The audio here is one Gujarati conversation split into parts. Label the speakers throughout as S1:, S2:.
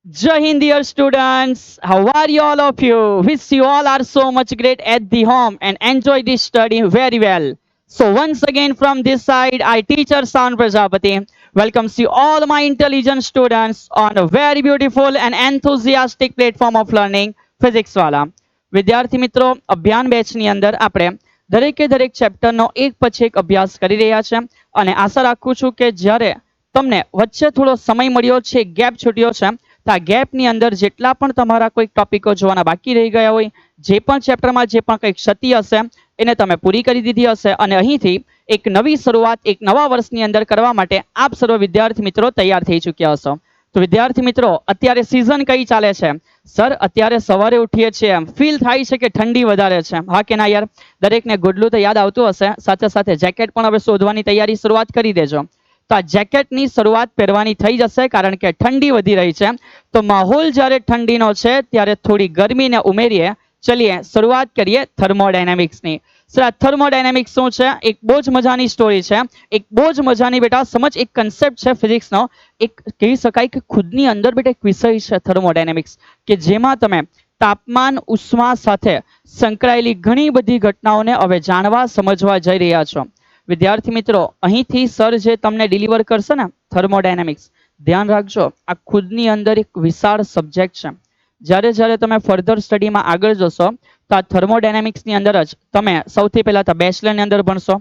S1: Jai Hind, dear students. How are you all of you? Wish you all are so much great at the home and enjoy this study very well. So once again from this side, I teacher Sound Prajapati welcomes you all my intelligent students on a very beautiful and enthusiastic platform of learning physics વાળા વિદ્યાર્થી મિત્રો અભ્યાન બેચની અંદર આપણે દરેકે દરેક ચેપ્ટરનો એક પછી એક અભ્યાસ કરી રહ્યા છે અને આશા રાખું છું કે જ્યારે તમને વચ્ચે થોડો સમય મળ્યો છે ગેપ છૂટ્યો છે તો આ ગેપની અંદર જેટલા પણ તમારા કોઈ ટોપિકો જોવાના બાકી રહી ગયા હોય જે પણ ચેપ્ટરમાં જે પણ કંઈક ક્ષતિ હશે એને તમે પૂરી કરી દીધી હશે અને અહીંથી એક નવી શરૂઆત એક નવા વર્ષની અંદર કરવા માટે આપ સર્વ વિદ્યાર્થી મિત્રો તૈયાર થઈ ચૂક્યા હશો તો વિદ્યાર્થી મિત્રો અત્યારે સિઝન કઈ ચાલે છે સર અત્યારે સવારે ઉઠીએ છીએ ફીલ થાય છે કે ઠંડી વધારે છે હા કે ના યાર દરેકને ગુડલું તો યાદ આવતું હશે સાથે સાથે જેકેટ પણ હવે શોધવાની તૈયારી શરૂઆત કરી દેજો તો આ જેકેટની શરૂઆત પહેરવાની થઈ જશે કારણ કે ઠંડી વધી રહી છે તો માહોલ જ્યારે ઠંડીનો છે ત્યારે થોડી ગરમીને ઉમેરીએ ચલીએ શરૂઆત કરીએ થર્મોડાયનેમિક્સની સર આ થર્મોડાયનેમિક્સ શું છે એક બહુ જ મજાની સ્ટોરી છે એક બહુ જ મજાની બેટા સમજ એક કન્સેપ્ટ છે ફિઝિક્સનો એક કહી શકાય કે ખુદની અંદર બેટા એક વિષય છે થર્મોડાયનેમિક્સ કે જેમાં તમે તાપમાન ઉષ્મા સાથે સંકળાયેલી ઘણી બધી ઘટનાઓને હવે જાણવા સમજવા જઈ રહ્યા છો વિદ્યાર્થી મિત્રો અહીંથી સર જે તમને ડિલિવર કરશે ને થર્મોડાયનેમિક્સ ધ્યાન રાખજો આ ખુદની અંદર એક વિશાળ સબ્જેક્ટ છે જ્યારે જ્યારે તમે ફર્ધર સ્ટડીમાં આગળ જશો તો આ થર્મોડાયનેમિક્સની અંદર જ તમે સૌથી પહેલા તો બેચલરની અંદર ભણશો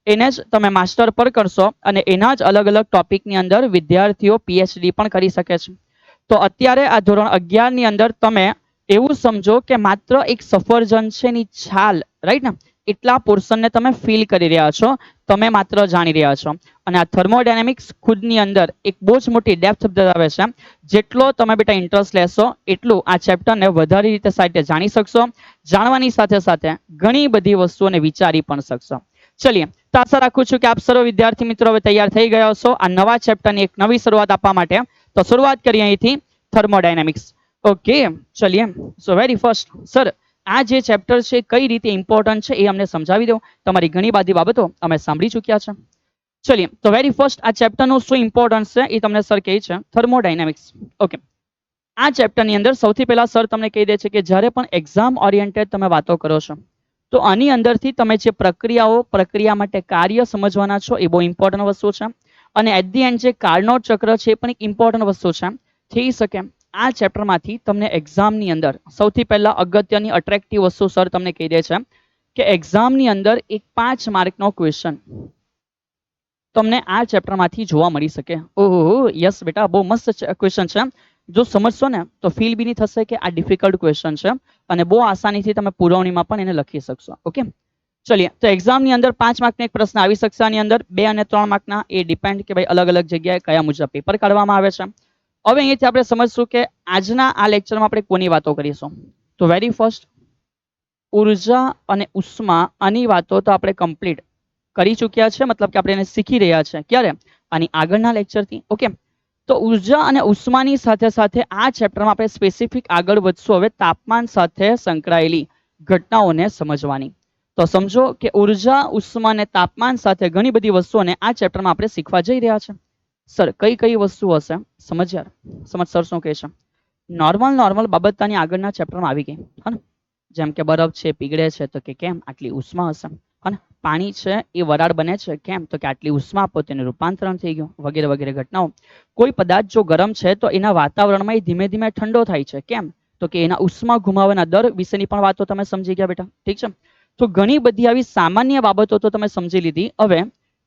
S1: એને જ તમે માસ્ટર પર કરશો અને એના જ અલગ અલગ ટોપિકની અંદર વિદ્યાર્થીઓ પીએચડી પણ કરી શકે છે તો અત્યારે આ ધોરણ 11 ની અંદર તમે એવું સમજો કે માત્ર એક સફરજન છે એની છાલ રાઈટ ને એટલા પોર્શનને તમે ફીલ કરી રહ્યા છો તમે માત્ર જાણી રહ્યા છો અને આ થર્મોડાયનેમિક્સ ખુદની અંદર એક બહુ જ મોટી ડેપ્થ ધરાવે છે જેટલો તમે બેટા ઇન્ટરેસ્ટ લેશો એટલું આ ચેપ્ટરને વધારે રીતે સાથે જાણી શકશો જાણવાની સાથે સાથે ઘણી બધી વસ્તુઓને વિચારી પણ શકશો ચલિए તો આશા રાખું છું કે આપ સર્વ વિદ્યાર્થી મિત્રો હવે તૈયાર થઈ ગયા હશો આ નવા ચેપ્ટરની એક નવી શરૂઆત આપવા માટે તો શરૂઆત કરીએ અહીંથી થર્મોડાયનેમિક્સ ઓકે ચલિए સો વેરી ફર્સ્ટ સર આ જે ચેપ્ટર છે કઈ રીતે ઇમ્પોર્ટન્ટ છે એ અમને સમજાવી દો તમારી ઘણી બધી બાબતો અમે સાંભળી ચૂક્યા છે ચલિए તો વેરી ફર્સ્ટ આ ચેપ્ટરનું શું ઇમ્પોર્ટન્સ છે એ તમને સર કહે છે થર્મોડાયનેમિક્સ ઓકે આ ચેપ્ટરની અંદર સૌથી પહેલા સર તમને કહી દે છે કે જ્યારે પણ એક્ઝામ ઓરિએન્ટેડ તમે વાતો કરો છો તો આની અંદરથી તમે જે પ્રક્રિયા માટે કાર્ય સમજવાના છો એ બહુ ઇમ્પોર્ટન્ટ વસ્તુ છે અને એટ ધી એન્ડ જે કાર્નોટ ચક્ર છે એ પણ એક ઇમ્પોર્ટન્ટ વસ્તુ છે થઈ શકે આ ચેપ્ટરમાંથી તમને એક્ઝામની અંદર સૌથી પહેલા અગત્યની અટ્રેક્ટિવ વસ્તુ સર તમને કહી દે છે કે એક્ઝામની અંદર એક 5 માર્કનો ક્વેશ્ચન તમને આ ચેપ્ટરમાંથી જોવા મળી શકે ઓહો યસ બેટા બહુ મસ્ત ક્વેશ્ચન છે જો સમજશો ને તો ફીલ બી નહીં થશે કે આ ડિફિકલ્ટ ક્વેશ્ચન છે અને બહુ આસાનીથી તમે પુરવણીમાં પણ એને લખી શકશો ઓકે ચલિए તો એક્ઝામની અંદર 5 માર્કનો એક પ્રશ્ન આવી શકશે આની અંદર 2 અને 3 માર્કના એ ડિપેન્ડ કે ભાઈ અલગ અલગ જગ્યાએ કયા મુજબ પેપર કાઢવામાં આવે છે હવે અહીંથી આપણે સમજશું કે આજના આ લેક્ચરમાં આપણે કોની વાતો કરીશું તો વેરી ફર્સ્ટ ઉર્જા અને ઉષ્મા આની વાતો તો આપણે કમ્પ્લીટ કરી ચૂક્યા છે મતલબ કે આપણે એને શીખી રહ્યા છે ક્યારે આની આગળના લેક્ચરથી ઓકે તો ઉર્જા અને ઉષ્માની સાથે સાથે આ ચેપ્ટરમાં આપણે સ્પેસિફિક આગળ વધશું હવે તાપમાન સાથે સંકળાયેલી ઘટનાઓને સમજવાની તો સમજો કે ઉર્જા ઉષ્મા અને તાપમાન સાથે ઘણી બધી વસ્તુઓને આ ચેપ્ટરમાં આપણે શીખવા જઈ રહ્યા છે સર કઈ કઈ વસ્તુ હશે સમજ યાર સમજ સર શું કહે છે નોર્મલ બાબતની આગળના ચેપ્ટરમાં આવી ગઈ હા ને જેમ કે બરફ છે પીગળે છે તો કે કેમ આટલી ઉષ્મા હશે હા ને પાણી છે એ વરાળ બને છે કેમ તો કે આટલી ઉષ્મા આપો તેનું રૂપાંતરણ થઈ ગયું વગેરે વગેરે ઘટનાઓ કોઈ પદાર્થ જો ગરમ છે તો એના વાતાવરણમાં એ ધીમે ધીમે ઠંડો થાય છે કેમ તો કે એના ઉષ્મા ગુમાવવાના દર વિશેની પણ વાતો તમે સમજી ગયા બેટા ઠીક છે તો ઘણી બધી આવી સામાન્ય બાબતો તો તમે સમજી લીધી હવે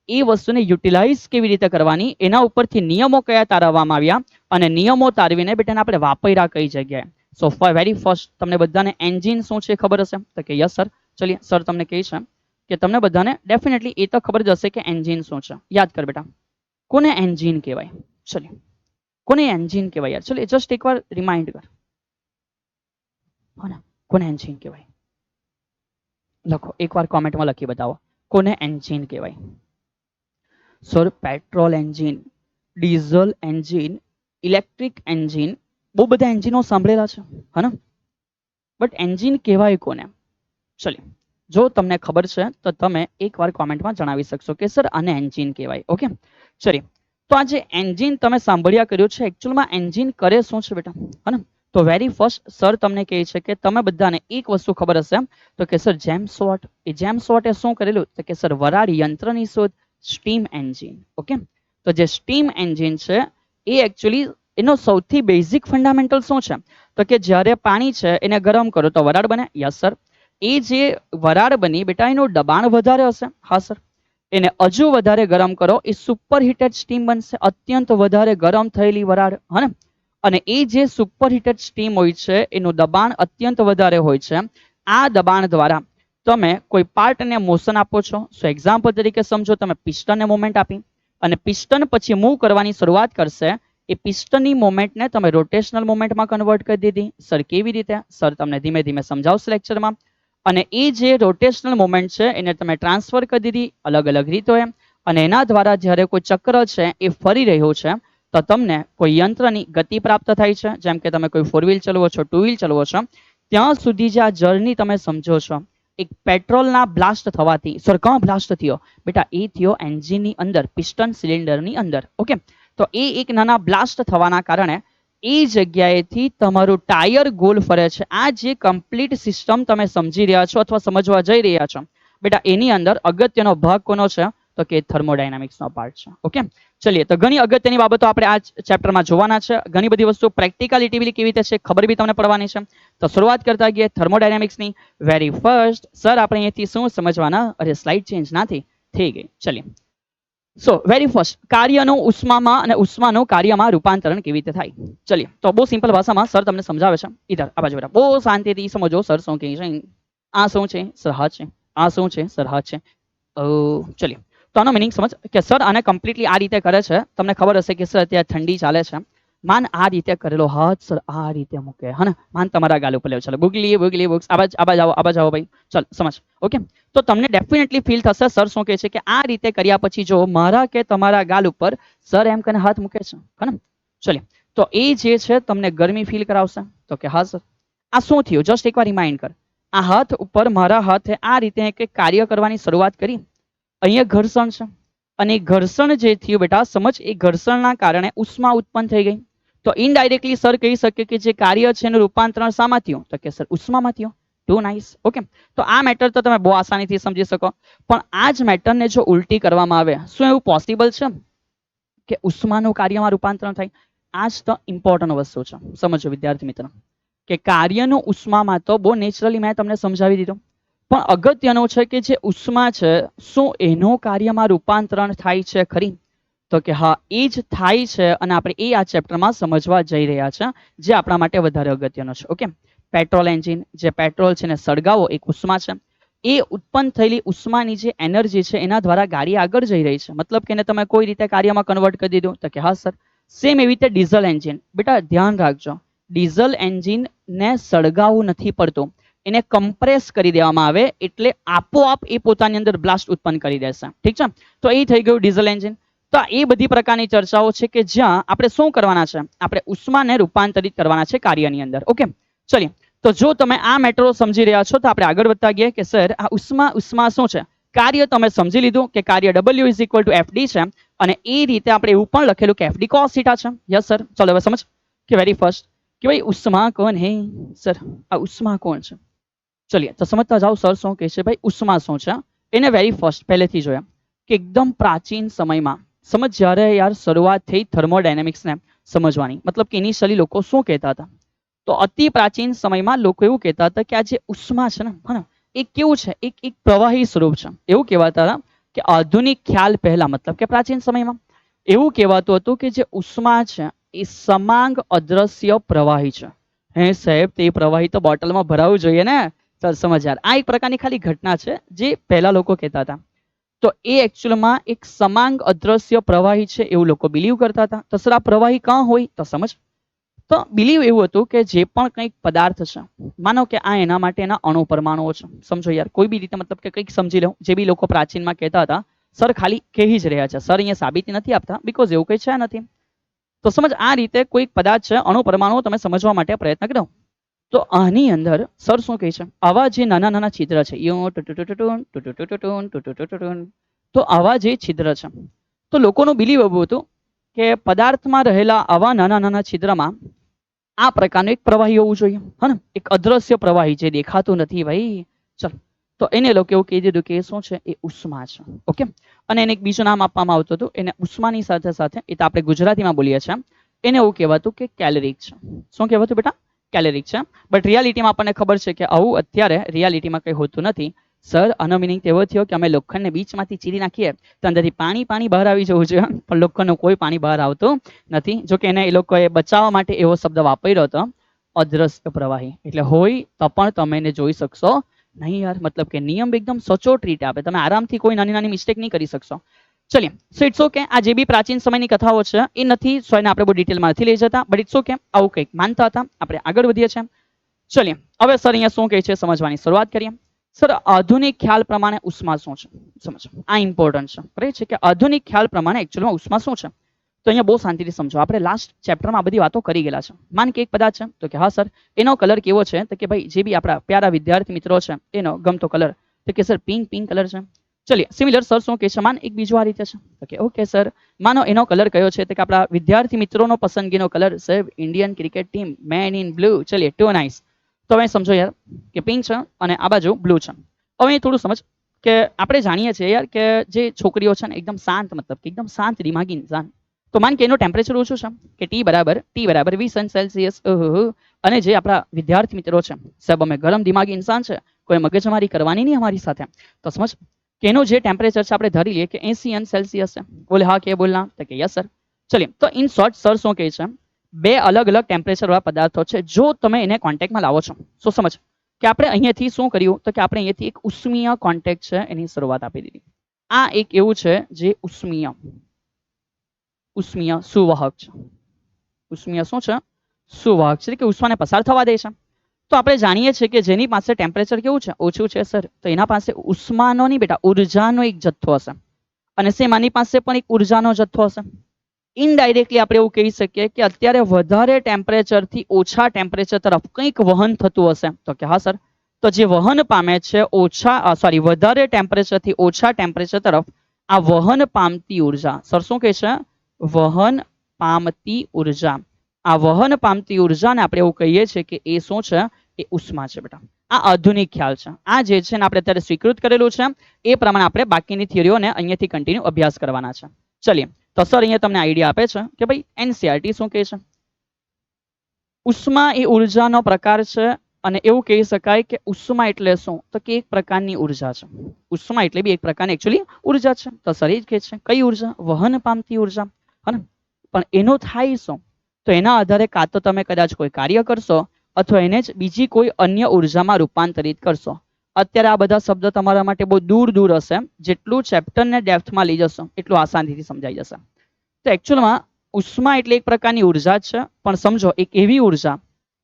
S1: એ વસ્તુને યુટિલાઇઝ કેવી રીતે કરવાની એના ઉપરથી નિયમો કયા તારવવામાં આવ્યા અને નિયમો તારવીને બેટાને આપણે વાપર્યા કઈ જગ્યાએ સો વેરી ફર્સ્ટ તમને બધાને એન્જિન શું છે ખબર હશે તો કે યસ સર ચલિए સર તમને કહે છે કે તમને બધાને ડેફિનેટલી એ તો ખબર જ હશે કે એન્જિન શું છે યાદ કર બેટા કોને એન્જિન કહેવાય ચલિए કોને એન્જિન કહેવાય યાર ચલિए જસ્ટ એકવાર રિમાઇન્ડ કર કોને એન્જિન કહેવાય લખો એકવાર કોમેન્ટમાં લખી બતાવો કોને એન્જિન કહેવાય sir petrol engine diesel engine electric engine બહુ બધા એન્જિનો સાંભળેલા છે હા ને બટ એન્જિન કહેવાય કોને ચલિए જો તમને ખબર છે તો તમે એકવાર કોમેન્ટમાં જણાવી શકશો કે સર આને એન્જિન કહેવાય ઓકે ચલિए તો આ જે એન્જિન તમે સાંભળ્યા કર્યું છે, એકચ્યુઅલમાં એન્જિન કરે શું છે બેટા, હે ને? તો વેરી ફર્સ્ટ સર તમને કહે છે કે તમે બધાને એક વસ્તુ ખબર હશે એમ, તો કે સર જેમ્સ વોટ, એ જેમ્સ વોટે શું કરેલું, તો કે સર વરાળ યંત્રની શોધ, સ્ટીમ એન્જિન. ઓકે, તો જે સ્ટીમ એન્જિન છે એ એકચ્યુઅલી એનો સૌથી બેઝિક ફંડામેન્ટલ શું છે, તો કે જ્યારે પાણી છે એને ગરમ કરો તો વરાળ બને. Yes sir. એ જે વરાળ બની બેટા એનું દબાણ વધારે હશે. હા સર. એને હજુ વધારે ગરમ કરો એ સુપરહીટેડ સ્ટીમ બનશે, અત્યંત વધારે ગરમ થયેલી વરાળ, હે ને? અને એ જે સુપરહીટેડ સ્ટીમ હોય છે એનું દબાણ અત્યંત વધારે હોય છે. આ દબાણ દ્વારા તમે કોઈ પાર્ટને મોશન આપો છો. સો એક્ઝામ્પલ તરીકે સમજો, તમે પિસ્ટનને મોમેન્ટ આપી અને પિસ્ટન પછી મૂવ કરવાની શરૂઆત કરશે. એ પિસ્ટનની મોમેન્ટને તમે રોટેશનલ મોમેન્ટમાં કન્વર્ટ કરી દીધી. સર કેવી રીતે? સર તમને ધીમે ધીમે સમજાવશે લેક્ચરમાં. અને એ જે રોટેશનલ મોમેન્ટ છે એને તમે ટ્રાન્સફર કરી દીધી અલગ અલગ રીતોએ, અને એના દ્વારા જ્યારે કોઈ ચક્ર છે એ ફરી રહ્યો છે તો તમને કોઈ યંત્રની ગતિ પ્રાપ્ત થાય છે. જેમ કે તમે કોઈ 4 વ્હીલ ચલાવો છો, 2 વ્હીલ ચલાવો છો, ત્યાં સુધી જે આ જર્ની તમે સમજો છો, એક પેટ્રોલના બ્લાસ્ટ થવાથી. સર ક્યાં બ્લાસ્ટ થયો બેટા? એ થયો એન્જિનની અંદર, પિસ્ટન સિલિન્ડરની અંદર. ઓકે, તો એ એક નાના બ્લાસ્ટ થવાના કારણે એ જગ્યાએથી તમારું ટાયર ગોલ ફરે છે. આ જે કમ્પ્લીટ સિસ્ટમ તમે સમજી રહ્યા છો અથવા સમજવા જઈ રહ્યા છો બેટા, એની અંદર અગત્યનો ભાગ કોનો છે, તો કે થર્મોડાયનામિક્સનો પાર્ટ છે. ઓકે, ચલિए, તો ઘણી અગત્યની બાબતો આપણે આ ચેપ્ટરમાં જોવાના છે. ઘણી બધી વસ્તુ પ્રેક્ટિકલિટી કેવી રીતે છે ખબર બી તમને પડવાની છે. તો શરૂઆત કરતા ગઈએ થર્મોડાયનામિક્સની. વેરી ફર્સ્ટ સર આપણે અહીંયાથી શું સમજવાના? અરે સ્લાઇડ ચેન્જ ના થઈ ગઈ. ચલિए, સો વેરી ફર્સ્ટ કાર્યનું ઉષ્મામાં અને ઉષ્માનું કાર્યમાં રૂપાંતરણ કેવી રીતે થાય. ચલિए, તો બહુ સિમ્પલ ભાષામાં સર તમને સમજાવે છે. ઇધર આ બાજુ બેટા બહુ શાંતિથી સમજો સર શું કહે છે. આ શું છે? સર હાથ છે. આ શું છે? સર હાથ છે. ચલિए, તો આનો મિનિંગ સમજ કે સર આને કમ્પ્લીટલી આ રીતે કરે છે. તમને ખબર હશે કે સર અત્યારે ઠંડી ચાલે છે, માન આ રીતે કરેલો હાથ સર આ રીતે મૂકે, હે ને? માન તમારા ગાલ ઉપર લેવો. ચાલો ગુગલી ગુગલી બુક્સ આબાજ આવો ભાઈ. ચાલ સમજ. ઓકે, તો તમને ડેફિનેટલી ફીલ થશે સર શું કહે છે કે આ રીતે કર્યા પછી જો મારા કે તમારા ગાલ ઉપર સર એમ કરીને હાથ મૂકે છે, હે ને? ચલિए, તો એ જે છે તમને ગરમી ફીલ કરાવશે. તો કે હા સર. આ શું થયું જસ્ટ એકવાર રિમાઇન્ડ કર. આ હાથ ઉપર મારા હાથે આ રીતે કંઈક કાર્ય કરવાની શરૂઆત કરી. અહીંયા ઘર્ષણ છે અને ઘર્ષણ જે થયું બેટા સમજ, એ ઘર્ષણના કારણે ઉષ્મા ઉત્પન્ન થઈ ગઈ. તો ઇનડાયરેક્ટલી સર કહી શકે કે જે કાર્ય છે એનું રૂપાંતરણ શામાં થયું, તો કે સર ઉષ્મામાં થયું. Two nice. ઓકે, તો આ મેટર તો તમે બહુ આસાનીથી સમજી શકો. પણ આ જ મેટરને જો ઉલટી કરવામાં આવે, શું એવું પોસિબલ છે કે ઉષ્માનું કાર્યમાં રૂપાંતરણ થાય? આ જ તો ઇમ્પોર્ટન્ટ વસ્તુ છે. સમજો વિદ્યાર્થી મિત્ર, કે કાર્યનું ઉષ્મામાં તો બહુ નેચરલી મેં તમને સમજાવી દીધું, પણ અગત્યનું છે કે જે ઉષ્મા છે શું એનું કાર્યમાં રૂપાંતરણ થાય છે ખરી? તો કે હા, એ જ થાય છે અને આપણે એ આ ચેપ્ટરમાં સમજવા જઈ રહ્યા છે, જે આપણા માટે વધારે અગત્યનો છે. ઓકે, પેટ્રોલ એન્જિન, જે પેટ્રોલ છે ને સળગાવો એક ઉષ્મા છે. એ ઉત્પન્ન થયેલી ઉષ્માની જે એનર્જી છે એના દ્વારા ગાડી આગળ જઈ રહી છે. મતલબ કે એને તમે કોઈ રીતે કાર્યમાં કન્વર્ટ કરી દીધું, તો કે હા સર. સેમ એવી રીતે ડીઝલ એન્જિન. બેટા ધ્યાન રાખજો, ડીઝલ એન્જિનને સળગાવવું નથી પડતું, એને કમ્પ્રેસ કરી દેવામાં આવે એટલે આપોઆપ એ પોતાની અંદર બ્લાસ્ટ ઉત્પન્ન કરી દેશે. ઠીક છે, તો એ થઈ ગયું ડીઝલ એન્જિન. તો એ બધી પ્રકારની ચર્ચાઓ છે કે જ્યાં આપણે શું કરવાના છે, આપણે ઉષ્માને રૂપાંતરિત કરવાના છે કાર્યની અંદર. ઓકે, ચલિए, તો જો તમે આ મેટરો સમજી રહ્યા છો તો આપણે આગળ વધતા ગયા કે સર આ ઉષ્મા શું છે. કાર્ય તમે સમજી લીધું કે કાર્ય W is equal two FD છે, અને એ રીતે આપણે એવું પણ લખેલું કે FD cos θ છે. Yes sir. ચલો હવે સમજ કે વેરી ફર્સ્ટ કે ભાઈ ઉષ્મા કોણ હે? સર આ ઉષ્મા કોણ છે? ચલિए, તો સમજતા જાઓ સર શું કહે છે. ભાઈ ઉષ્મા શું છે એને વેરી ફર્સ્ટ પહેલેથી જોયા કે એકદમ પ્રાચીન સમયમાં સમજ, જ્યારે યાર શરૂઆત થઈ થર્મોડાયનેમિક્સને સમજવાની, મતલબ કે ઇનિશિયલી લોકો શું કહેતા હતા, તો અતિ પ્રાચીન સમયમાં લોકો એવું કહેતા હતા કે આ જે ઉષ્મા છે ને એ કેવું છે, એક પ્રવાહી સ્વરૂપ છે. એવું કહેવાતા હતા કે આધુનિક ખ્યાલ પહેલા, મતલબ કે પ્રાચીન સમયમાં એવું કહેવાતું હતું કે જે ઉષ્મા છે એ સમાંગ અદ્રશ્ય પ્રવાહી છે. હે સાહેબ, તે પ્રવાહી તો બોટલમાં ભરાવું જોઈએ ને. સર સમજ યાર, આ એક પ્રકારની ખાલી ઘટના છે જે પહેલા લોકો કહેતા હતા. તો એ એકચ્યુઅલમાં એક સમાંગ અદ્રશ્ય પ્રવાહી છે એવું લોકો બિલીવ કરતા હતા. તો સર આ પ્રવાહી ક્યાં હોય, તો સમજ, તો બિલીવ એવું હતું કે જે પણ કંઈક પદાર્થ છે, માનો કે આ એના માટે એના અણુ પરમાણુઓ છે. સમજો યાર, કોઈ બી રીતે, મતલબ કે કંઈક સમજી લો, જે બી લોકો પ્રાચીનમાં કહેતા હતા. સર ખાલી કહી જ રહ્યા છે, સર અહીંયા સાબિતી નથી આપતા, બીકોઝ એવું કંઈ છે નથી. તો સમજ આ રીતે કોઈ પદાર્થ છે, અણુ પરમાણુઓ તમે સમજવા માટે પ્રયત્ન કરો. તો આની અંદર સર શું કહે છે, આવા જે નાના નાના છિદ્ર છે, તો આવા જે છિદ્ર છે, તો લોકોનું બિલીવ એવું હતું કે પદાર્થમાં રહેલા આવા નાના નાના છિદ્રમાં આ પ્રકારનું એક પ્રવાહી હોવું જોઈએ, હે ને? એક અદ્રશ્ય પ્રવાહી જે દેખાતું નથી ભાઈ. ચલ, તો એને લોકો એવું કહી દીધું કે એ શું છે? એ ઉષ્મા છે. ઓકે, અને એને એક બીજું નામ આપવામાં આવતું હતું. એને ઉષ્માની સાથે સાથે, એ તો આપણે ગુજરાતીમાં બોલીએ છીએ, એને એવું કહેવાતું કે કેલરિક છે. શું કહેવાતું બેટા? કેલરિક છે. બટ રિયાલિટીમાં આપણને ખબર છે કે આવું અત્યારે રિયાલિટીમાં કંઈ હોતું નથી. સર, આનો મિનિંગ એવો થયો કે અમે લોખંડને બીચમાંથી ચીરી નાખીએ તો અંદરથી પાણી બહાર આવી જવું જોઈએ, પણ લોખંડનું કોઈ પાણી બહાર આવતું નથી. જો કે એને એ લોકોએ બચાવવા માટે એવો શબ્દ વાપર્યો હતો, અદ્રશ્ય પ્રવાહી. એટલે હોય તો પણ તમે એને જોઈ શકશો નહીં યાર. મતલબ કે નિયમ એકદમ સચોટ રીતે આપે, તમે આરામથી કોઈ નાની નાની મિસ્ટેક નહીં કરી શકશો. ચલીએ, સો ઇટ્સ ઓકે. આ જે બી પ્રાચીન સમયની કથાઓ છે એ નથી, સો એને આપણે બહુ ડિટેલમાં નથી લઈ જતા, બટ ઇટ્સ ઓકે. આવું કંઈક માનતા હતા. આપણે આગળ વધીએ છીએ. ચલીએ, હવે સર અહીંયા શું કહે છે સમજવાની શરૂઆત કરીએ. સર, આધુનિક ખ્યાલ પ્રમાણે ઉષ્મા શું છે? સમજો, આ ઇમ્પોર્ટન્ટ છે. બરાબર છે કે આધુનિક ખ્યાલ પ્રમાણે એકચ્યુઅલમાં ઉષ્મા શું છે? તો અહીંયા બહુ શાંતિથી સમજો. આપણે લાસ્ટ ચેપ્ટરમાં આ બધી વાતો કરી ગયેલા છે. માન કે એક પદાર્થ છે, તો કે હા સર, એનો કલર કેવો છે? તો કે ભાઈ જે બી આપણા પ્યારા વિદ્યાર્થી મિત્રો છે એનો ગમતો કલર, તો કે સર પિંક કલર છે. ચલીએ, સિમિલર સર શું કહે છે? માન એક બીજું આ રીતે છે, તો કે ઓકે સર, માનો એનો કલર કયો છે? તો કે આપણા વિદ્યાર્થી મિત્રોનો પસંદગીનો કલર છે Indian cricket team men in blue. ચલીએ, ટુ નાઇસ. તો હવે સમજો યાર કે પિંક છે અને આ બાજુ બ્લુ છે. હવે થોડું સમજ કે આપણે જાણીએ છીએ યાર કે જે છોકરીઓ છે ને એકદમ શાંત, મતલબ કે એકદમ શાંત દિમાગી ઇન્સાન. તો માન કે એનું ટેમ્પરેચર ઓછું છે કે ટી બરાબર 20°C. અને જે આપણા વિદ્યાર્થી મિત્રો છે સાહેબ, અમે ગરમ દિમાગી ઇન્સાન છે, કોઈ મગજમારી કરવાની નહીં અમારી સાથે. તો સમજ કે એનું જે ટેમ્પરેચર છે આપણે ધરી લઈએ કે 80°C છે. બોલે હા કે બોલના? તો કે યસ સર. ચલીએ, તો ઇન શોર્ટ સર શું કહે છે? બે અલગ અલગ ટેમ્પરેચર વાળા પદાર્થો છે. જો તમે એને કોન્ટેક્ટમાં લાવો છો, શું સમજ કે આપણે અહીંયાથી શું કર્યું? તો કે આપણે અહીંયાથી એક ઉષ્મીય કોન્ટેક્ટ છે એની શરૂઆત આપી દીધી. આ એક એવું છે જે ઉષ્મીય સુવાહક છે. ઉષ્મીય શું છે? સુવાહક છે, કે ઉષ્માને પસાર થવા દે છે. તો આપણે જાણીએ છીએ કે જેની પાસે ટેમ્પરેચર કેવું છે? ઓછું છે સર, તો એના પાસે ઉષ્માનો નહીં બેટા, ઉર્જાનો એક જથ્થો હશે. અને સેમ આની પાસે પણ એક ઉર્જાનો જથ્થો હશે. ઇનડાયરેક્ટલી આપણે એવું કહી શકીએ કે અત્યારે વધારે ટેમ્પરેચરથી ઓછા ટેમ્પરેચર તરફ કંઈક વહન થતું હશે. તો કે હા સર, તો જે વહન પામે છે વધારે ટેમ્પરેચરથી ઓછા ટેમ્પરેચર તરફ, આ વહન પામતી ઉર્જા, સર શું કહે છે? વહન પામતી ઉર્જા. આ વહન પામતી ઉર્જાને આપણે એવું કહીએ છીએ કે એ શું છે? એ ઉષ્મા છે બેટા. આ આધુનિક ખ્યાલ છે. આ જે છે ને આપણે અત્યારે સ્વીકૃત કરેલું છે, એ પ્રમાણે આપણે બાકીની થિયરીઓને અહીંયાથી કન્ટિન્યુ અભ્યાસ કરવાના છે. ચલીએ, તો સર અહીંયા તમને આઈડિયા આપે છે કે ભાઈ એનસીઈઆરટી શું કહે છે? ઉષ્મા એ ઉર્જાનો પ્રકાર છે. અને એવું કહી શકાય કે ઉષ્મા એટલે શું? તો કે એક પ્રકારની ઉર્જા છે. ઉષ્મા એટલે બી એક પ્રકારની એકચ્યુઅલી ઉર્જા છે. તો સર એ જ કહે છે કઈ ઉર્જા? વહન પામતી ઉર્જા, હે ને? પણ એનો થાય શું? તો એના આધારે કાં તો તમે કદાચ કોઈ કાર્ય કરશો અથવા એને જ બીજી કોઈ અન્ય ઉર્જામાં રૂપાંતરિત કરશો. અત્યારે આ બધા શબ્દો તમારા માટે બહુ દૂર હશે. જેટલું ચેપ્ટરને ડેપ્થમાં લઈ જશો એટલું આસાનીથી સમજાઈ જશે. તો એકચ્યુઅલમાં ઉષ્મા એટલે એક પ્રકારની ઉર્જા જ છે, પણ સમજો એક એવી ઉર્જા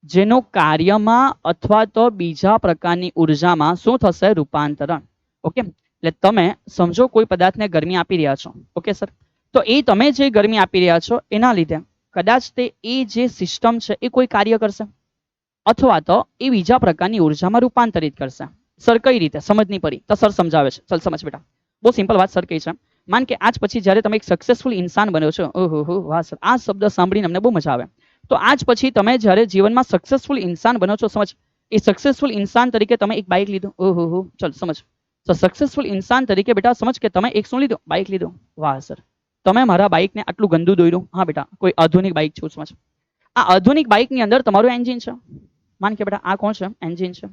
S1: જેનો કાર્યમાં અથવા તો બીજા પ્રકારની ઉર્જામાં શું થશે? રૂપાંતરણ. ઓકે, એટલે તમે સમજો કોઈ પદાર્થને ગરમી આપી રહ્યા છો. ઓકે સર, તો એ તમે જે ગરમી આપી રહ્યા છો એના લીધે કદાચ તે એ જે સિસ્ટમ છે એ કોઈ કાર્ય કરશે અથવા તો એ બીજા પ્રકારની ઉર્જામાં રૂપાંતરિત કરશે. સર કઈ રીતે? સમજ નહીં પડી તો સર સમજાવે છે. ચલ સમજ બેટા, બહુ સિમ્પલ વાત સર કહી છે. માન કે આજ પછી જ્યારે તમે એક સક્સેસફુલ ઇન્સાન બન્યો છો, ઓહો વાહ સર, આ શબ્દ સાંભળીને અમને બહુ મજા આવે. તો આજ પછી તમે જ્યારે જીવનમાં સક્સેસફુલ ઇન્સાન બનો છો, સમજ, એ સક્સેસફુલ ઇન્સાન તરીકે તમે એક બાઇક લીધું. ઓહો, ચલ સમજ. તો સક્સેસફુલ ઇન્સાન તરીકે બેટા સમજ કે તમે એક શું લીધું? બાઇક લીધું. વાહ સર, તમે મારા બાઇકને આટલું ગંદુ દોર્યું. હા બેટા, કોઈ આધુનિક બાઇક છું, સમજ. આ આધુનિક બાઇકની અંદર તમારું એન્જિન છે. માન કે બેટા આ કોણ છે? એન્જિન છે.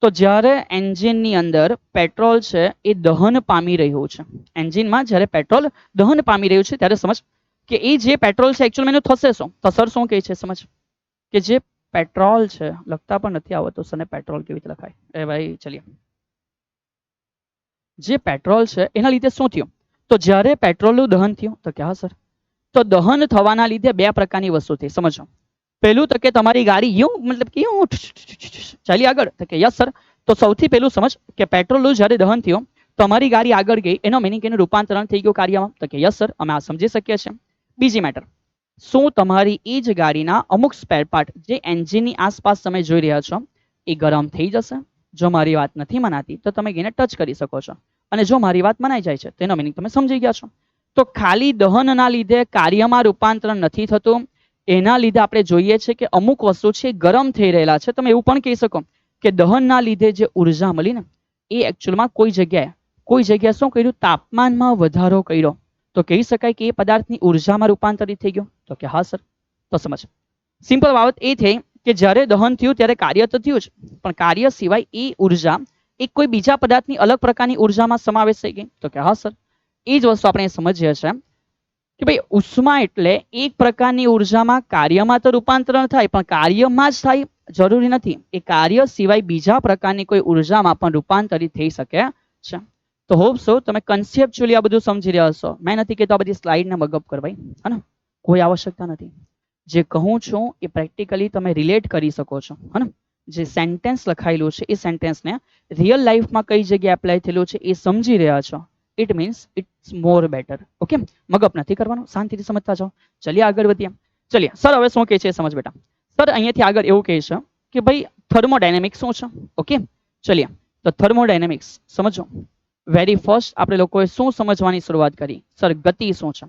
S1: તો જ્યારે એન્જિનની અંદર પેટ્રોલ છે એ દહન પામી રહ્યું છે, એન્જિનમાં જ્યારે પેટ્રોલ દહન પામી રહ્યું છે ત્યારે સમજ કે એ જે પેટ્રોલ છે એકચ્યુઅલી એનું થશે શું? તો સર શું કહે છે? સમજ કે જે પેટ્રોલ છે, લખતા પણ નથી આવડતું સરને પેટ્રોલ કેવી રીતે લખાય? એ ભાઈ ચલીએ, જે પેટ્રોલ છે એના લીધે શું થયું? તો જ્યારે પેટ્રોલનું દહન થયું, તો કે હા સર, તો દહન થવાના લીધે બે પ્રકારની વસ્તુ થઈ. સમજો, પહેલું તો કે તમારી ગાડી યું મતલબ કે યું ચાલી આગળ, તો કે યસ સર. તો સૌથી પહેલું સમજ કે પેટ્રોલનું જ્યારે દહન થયું તમારી ગાડી આગળ ગઈ, એનો મિનિંગ એનું રૂપાંતરણ થઈ ગયું કાર્યમાં. તો કે યસ સર, અમે આ સમજી શકીએ છીએ. બીજી મેટર, શું તમારી એ જ ગાડીના અમુક સ્પેર પાર્ટ જે એન્જિનની આસપાસ તમે જોઈ રહ્યા છો એ ગરમ થઈ જશે? જો મારી વાત નથી મનાતી તો તમે એને ટચ કરી શકો છો, અને જો મારી વાત મનાઈ જાય છે તેનો મિનિંગ તમે સમજી ગયા છો. તો ખાલી દહનના લીધે કાર્યમાં રૂપાંતરણ નથી થતું, એના લીધે આપણે જોઈએ છે કે અમુક વસ્તુ છે ગરમ થઈ રહેલા છે. તમે એવું પણ કહી શકો કે દહનના લીધે જે ઉર્જા મળી ને એ એકચ્યુઅલમાં કોઈ જગ્યાએ શું કર્યું, તાપમાનમાં વધારો કર્યો. તો કહી શકાય કે એ પદાર્થની ઉર્જામાં રૂપાંતરિત થઈ ગયો. તો કે હા સર. તો સમજ, સિમ્પલ બાબત એ થઈ કે જ્યારે દહન થયું ત્યારે કાર્ય તો થયું જ, પણ કાર્ય સિવાય એ ઉર્જા એક કોઈ બીજા પદાર્થની અલગ પ્રકારની ઉર્જામાં સમાવેશ થઈ ગઈ. તો કે હા સર. એ જ વસ્તુ આપણે સમજીએ છીએ કે ભાઈ ઉષ્મા એટલે એક પ્રકારની ઉર્જામાં કાર્યમાં તો રૂપાંતરણ થાય, પણ કાર્યમાં જ થાય જરૂરી નથી. એ કાર્ય સિવાય બીજા પ્રકારની કોઈ ઉર્જામાં પણ રૂપાંતરિત થઈ શકે છે. તો હોપ સો તમે કન્સેપ્ચ્યુઅલી આ બધું સમજી રહ્યા હશો. મેં નથી કહેતો આ બધી સ્લાઇડને મગઅપ કર ભાઈ, હે ને, કોઈ આવશ્યકતા નથી. જે કહું છું એ પ્રેક્ટિકલી તમે રિલેટ કરી શકો છો, હે ને. જે સેન્ટેન્સ લખાયેલું છે એ સેન્ટેન્સને રિયલ લાઈફમાં કઈ જગ્યાએ એપ્લાય થયેલું છે એ સમજી રહ્યા છો. It means it's more better. Okay, mug up નથી કરવાનું, શાંતિથી સમજતા જાઓ. ચલિએ આગળ વધીએ. ચલિએ સર, હવે શું કહે છે સમજ બેટા. સર અહીંયાથી આગળ એવું કહે છે કે ભાઈ થર્મોડાયનેમિક્સ શું છે. ઓકે, ચલિએ. તો થર્મોડાયનેમિક્સ સમજો. વેરી ફર્સ્ટ આપણે લોકોએ શું સમજવાની શરૂઆત કરી, સર ગતિ શું છે.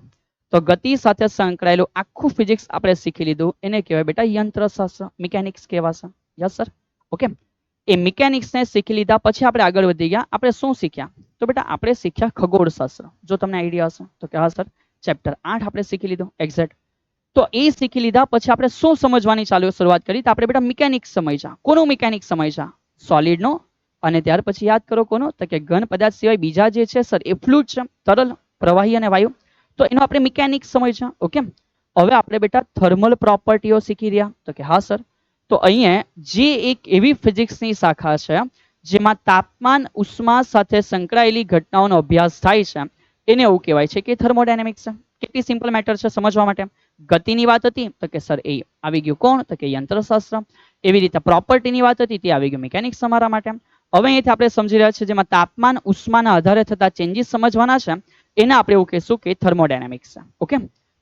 S1: તો ગતિ સાથે સંકળાયેલું આખું ફિઝિક્સ આપણે શીખી લીધું, એને કહેવાય બેટા યંત્રશાસ્ત્ર, મિકેનિક્સ કહેવાશે. Yes sir. ઓકે, એ મિકેનિક્સને શીખી લીધા પછી આપણે આગળ વધી ગયા. આપણે શું શીખ્યા, તો બેટા આપણે શીખ્યા ખગોળશાસ્ત્ર. જો તમને આઈડિયા હશે તો કે હા સર, ચેપ્ટર 8 આપણે શીખી લીધું એક્ઝેક્ટ. તો એ શીખી લીધા પછી આપણે શું સમજવાની શરૂઆત કરી, તો આપણે બેટા મિકેનિક્સ સમજ્યા. કોનું મિકેનિક્સ સમજ્યા, સોલિડનો. અને ત્યાર પછી યાદ કરો કોનો, તો કે ઘન પદાર્થ સિવાય બીજા જે છે સર એ ફ્લુઇડ છે, તરલ, પ્રવાહી અને વાયુ. તો એનો આપણે મિકેનિક્સ સમજ્યા. ઓકે, હવે આપણે બેટા થર્મલ પ્રોપર્ટીઓ શીખી રહ્યા. તો કે હા સર. તો અહીંયા જે એક એવી ફિઝિક્સની શાખા છે જેમાં તાપમાન ઉષ્મા સાથે સંકળાયેલી ઘટનાઓનો અભ્યાસ થાય છે, એને એવું કહેવાય છે કે થર્મોડાયનેમિક્સ છે. કેટલી સિમ્પલ મેટર છે સમજવા માટે. ગતિની વાત હતી તો કે સર એ આવી ગયું કોણ, તો કે યંત્રશાસ્ત્ર. એવી રીતે પ્રોપર્ટીની વાત હતી તે આવી ગયું મિકેનિક્સ તમારા માટે. હવે અહીંથી આપણે સમજી રહ્યા છીએ જેમાં તાપમાન ઉષ્માના આધારે થતા ચેન્જીસ સમજવાના છે, એને આપણે એવું કહીશું કે થર્મોડાયનેમિક્સ છે. ઓકે,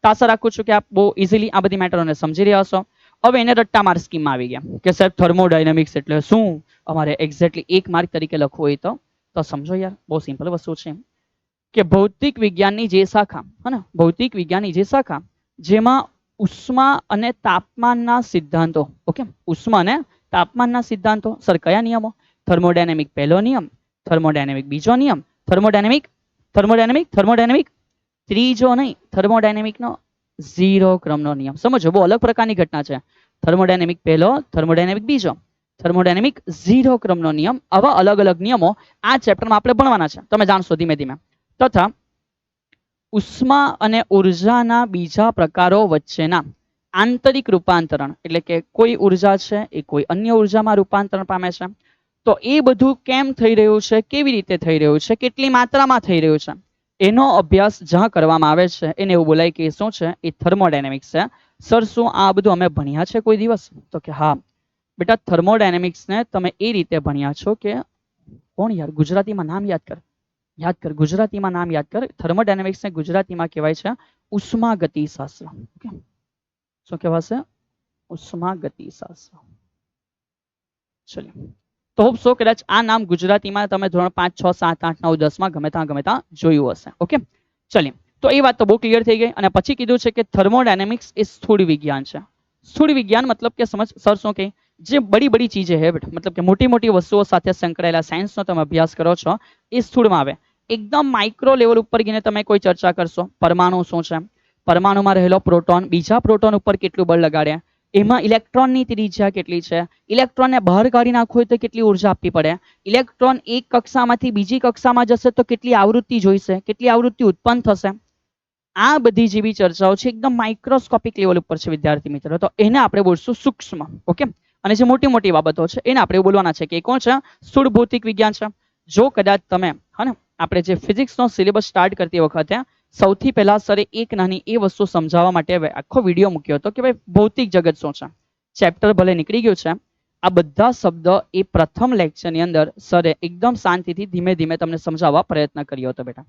S1: તો આશા રાખું છું કે આપ બહુ ઇઝીલી આ બધી મેટરોને સમજી રહ્યા હશો. હવે એને રટ્ટા માર સ્કીમમાં આવી ગયા કે સાહેબ થર્મોડાયનેમિક્સ એટલે શું, અમારે એક્ઝેક્ટલી 1 માર્ક તરીકે લખવું હોય તો સમજો યાર, બહુ સિમ્પલ વસ્તુ છે. કે ભૌતિક વિજ્ઞાનની જે શાખા, હે ને, ભૌતિક વિજ્ઞાનની જે શાખા જેમાં ઉષ્મા અને તાપમાનના સિદ્ધાંતો, ઓકે, ઉષ્મા અને તાપમાનના સિદ્ધાંતો, સર કયા નિયમો, થર્મોડાયનેમિક પહેલો નિયમ, થર્મોડાયનેમિક બીજો નિયમ, થર્મોડાયનેમિક ત્રીજો નહીં, થર્મોડાયનેમિકનો 0 ક્રમનો નિયમ. સમજો, બહુ અલગ પ્રકારની ઘટના છે. થર્મોડાયનેમિક પહેલો, થર્મોડાયનેમિક બીજો, થર્મોડાયનેમિક 0 ક્રમનો નિયમ. આવા અલગ અલગ નિયમો આ ચેપ્ટરમાં આપણે ભણવાના છે, તમે જાણશો ધીમે ધીમે. તથા ઉષ્મા અને ઉર્જાના બીજા પ્રકારો વચ્ચેના આંતરિક રૂપાંતરણ, એટલે કે કોઈ ઉર્જા છે એ કોઈ અન્ય ઉર્જામાં રૂપાંતરણ પામે છે, તો એ બધું કેમ થઈ રહ્યું છે, કેવી રીતે થઈ રહ્યું છે, કેટલી માત્રામાં થઈ રહ્યું છે, એનો અભ્યાસ જ્યાં કરવામાં આવે છે એને એવું બોલાય કે શું છે, એ થર્મોડાયનેમિક્સ છે. સર શું આ બધું અમે ભણ્યા છે કોઈ દિવસ, તો કે હા બેટા, થર્મોડાયનેમિક્સને તમે એ રીતે ભણ્યા છો કે કોણ યાર, ગુજરાતીમાં નામ યાદ કર, ગુજરાતીમાં નામ યાદ કર. થર્મોડાયનેમિક્સને ગુજરાતીમાં કહેવાય છે ઉષ્માગતિશાસ્ત્ર. ઓકે, શું કહેવાશે, ઉષ્માગતિશાસ્ત્ર. ચલો, તો હોપ સો કદાચ આ નામ ગુજરાતીમાં તમે ધોરણ 5, 6, 7, 8, 9, 10 માં ગમે ત્યાં જોયું હશે. ઓકે, ચલીએ. તો એ વાત તો બહુ ક્લિયર થઈ ગઈ. અને પછી કીધું છે કે થર્મોડાયનેમિક્સ એ સ્થૂળ વિજ્ઞાન છે. સ્થૂળ વિજ્ઞાન મતલબ કે સમજ સર શું કહે, જે બड़ी बड़ी चीजें है, मतलब કે મોટી મોટી વસ્તુઓ સાથે સંકળાયેલા સાયન્સનો તમે અભ્યાસ કરો છો એ સ્થૂળમાં આવે. એકદમ માઇક્રો લેવલ ઉપર ગઈને તમે કોઈ ચર્ચા કરશો, પરમાણુ શું છે, પરમાણુમાં રહેલો પ્રોટોન બીજા પ્રોટોન ઉપર કેટલું બળ લગાડે, એમાં ઇલેક્ટ્રોનની ત્રિજ્યા કેટલી છે, ઇલેક્ટ્રોનને બહાર કાઢી નાખવું હોય તો કેટલી ઉર્જા આપવી પડે, ઇલેક્ટ્રોન એક કક્ષામાંથી બીજી કક્ષામાં જશે તો કેટલી આવૃત્તિ જોઈશે, કેટલી આવૃત્તિ ઉત્પન્ન થશે. આ બધી જેવી ચર્ચાઓ છે એકદમ માઇક્રોસ્કોપિક લેવલ ઉપર છે વિદ્યાર્થી મિત્રો. તો એને આપણે બોલશું સૂક્ષ્મ. ઓકે, અને જે મોટી મોટી બાબતો છે એને આપણે બોલવાના છે કે કોણ છે, સ્થૂળ ભૌતિક વિજ્ઞાન છે. જો કદાચ તમે, હા ને, આપણે જે ફિઝિક્સનો સિલેબસ સ્ટાર્ટ કરતી વખતે સૌથી પહેલા સરે એક નાની એ વસ્તુ સમજાવવા માટે આખો વિડીયો મૂક્યો હતો કે ભાઈ ભૌતિક જગત શું છે. ચેપ્ટર ભલે નીકળી ગયું છે, આ બધા શબ્દ એ પ્રથમ લેક્ચરની અંદર સરે એકદમ શાંતિથી ધીમે ધીમે તમને સમજાવવા પ્રયત્ન કર્યો હતો બેટા.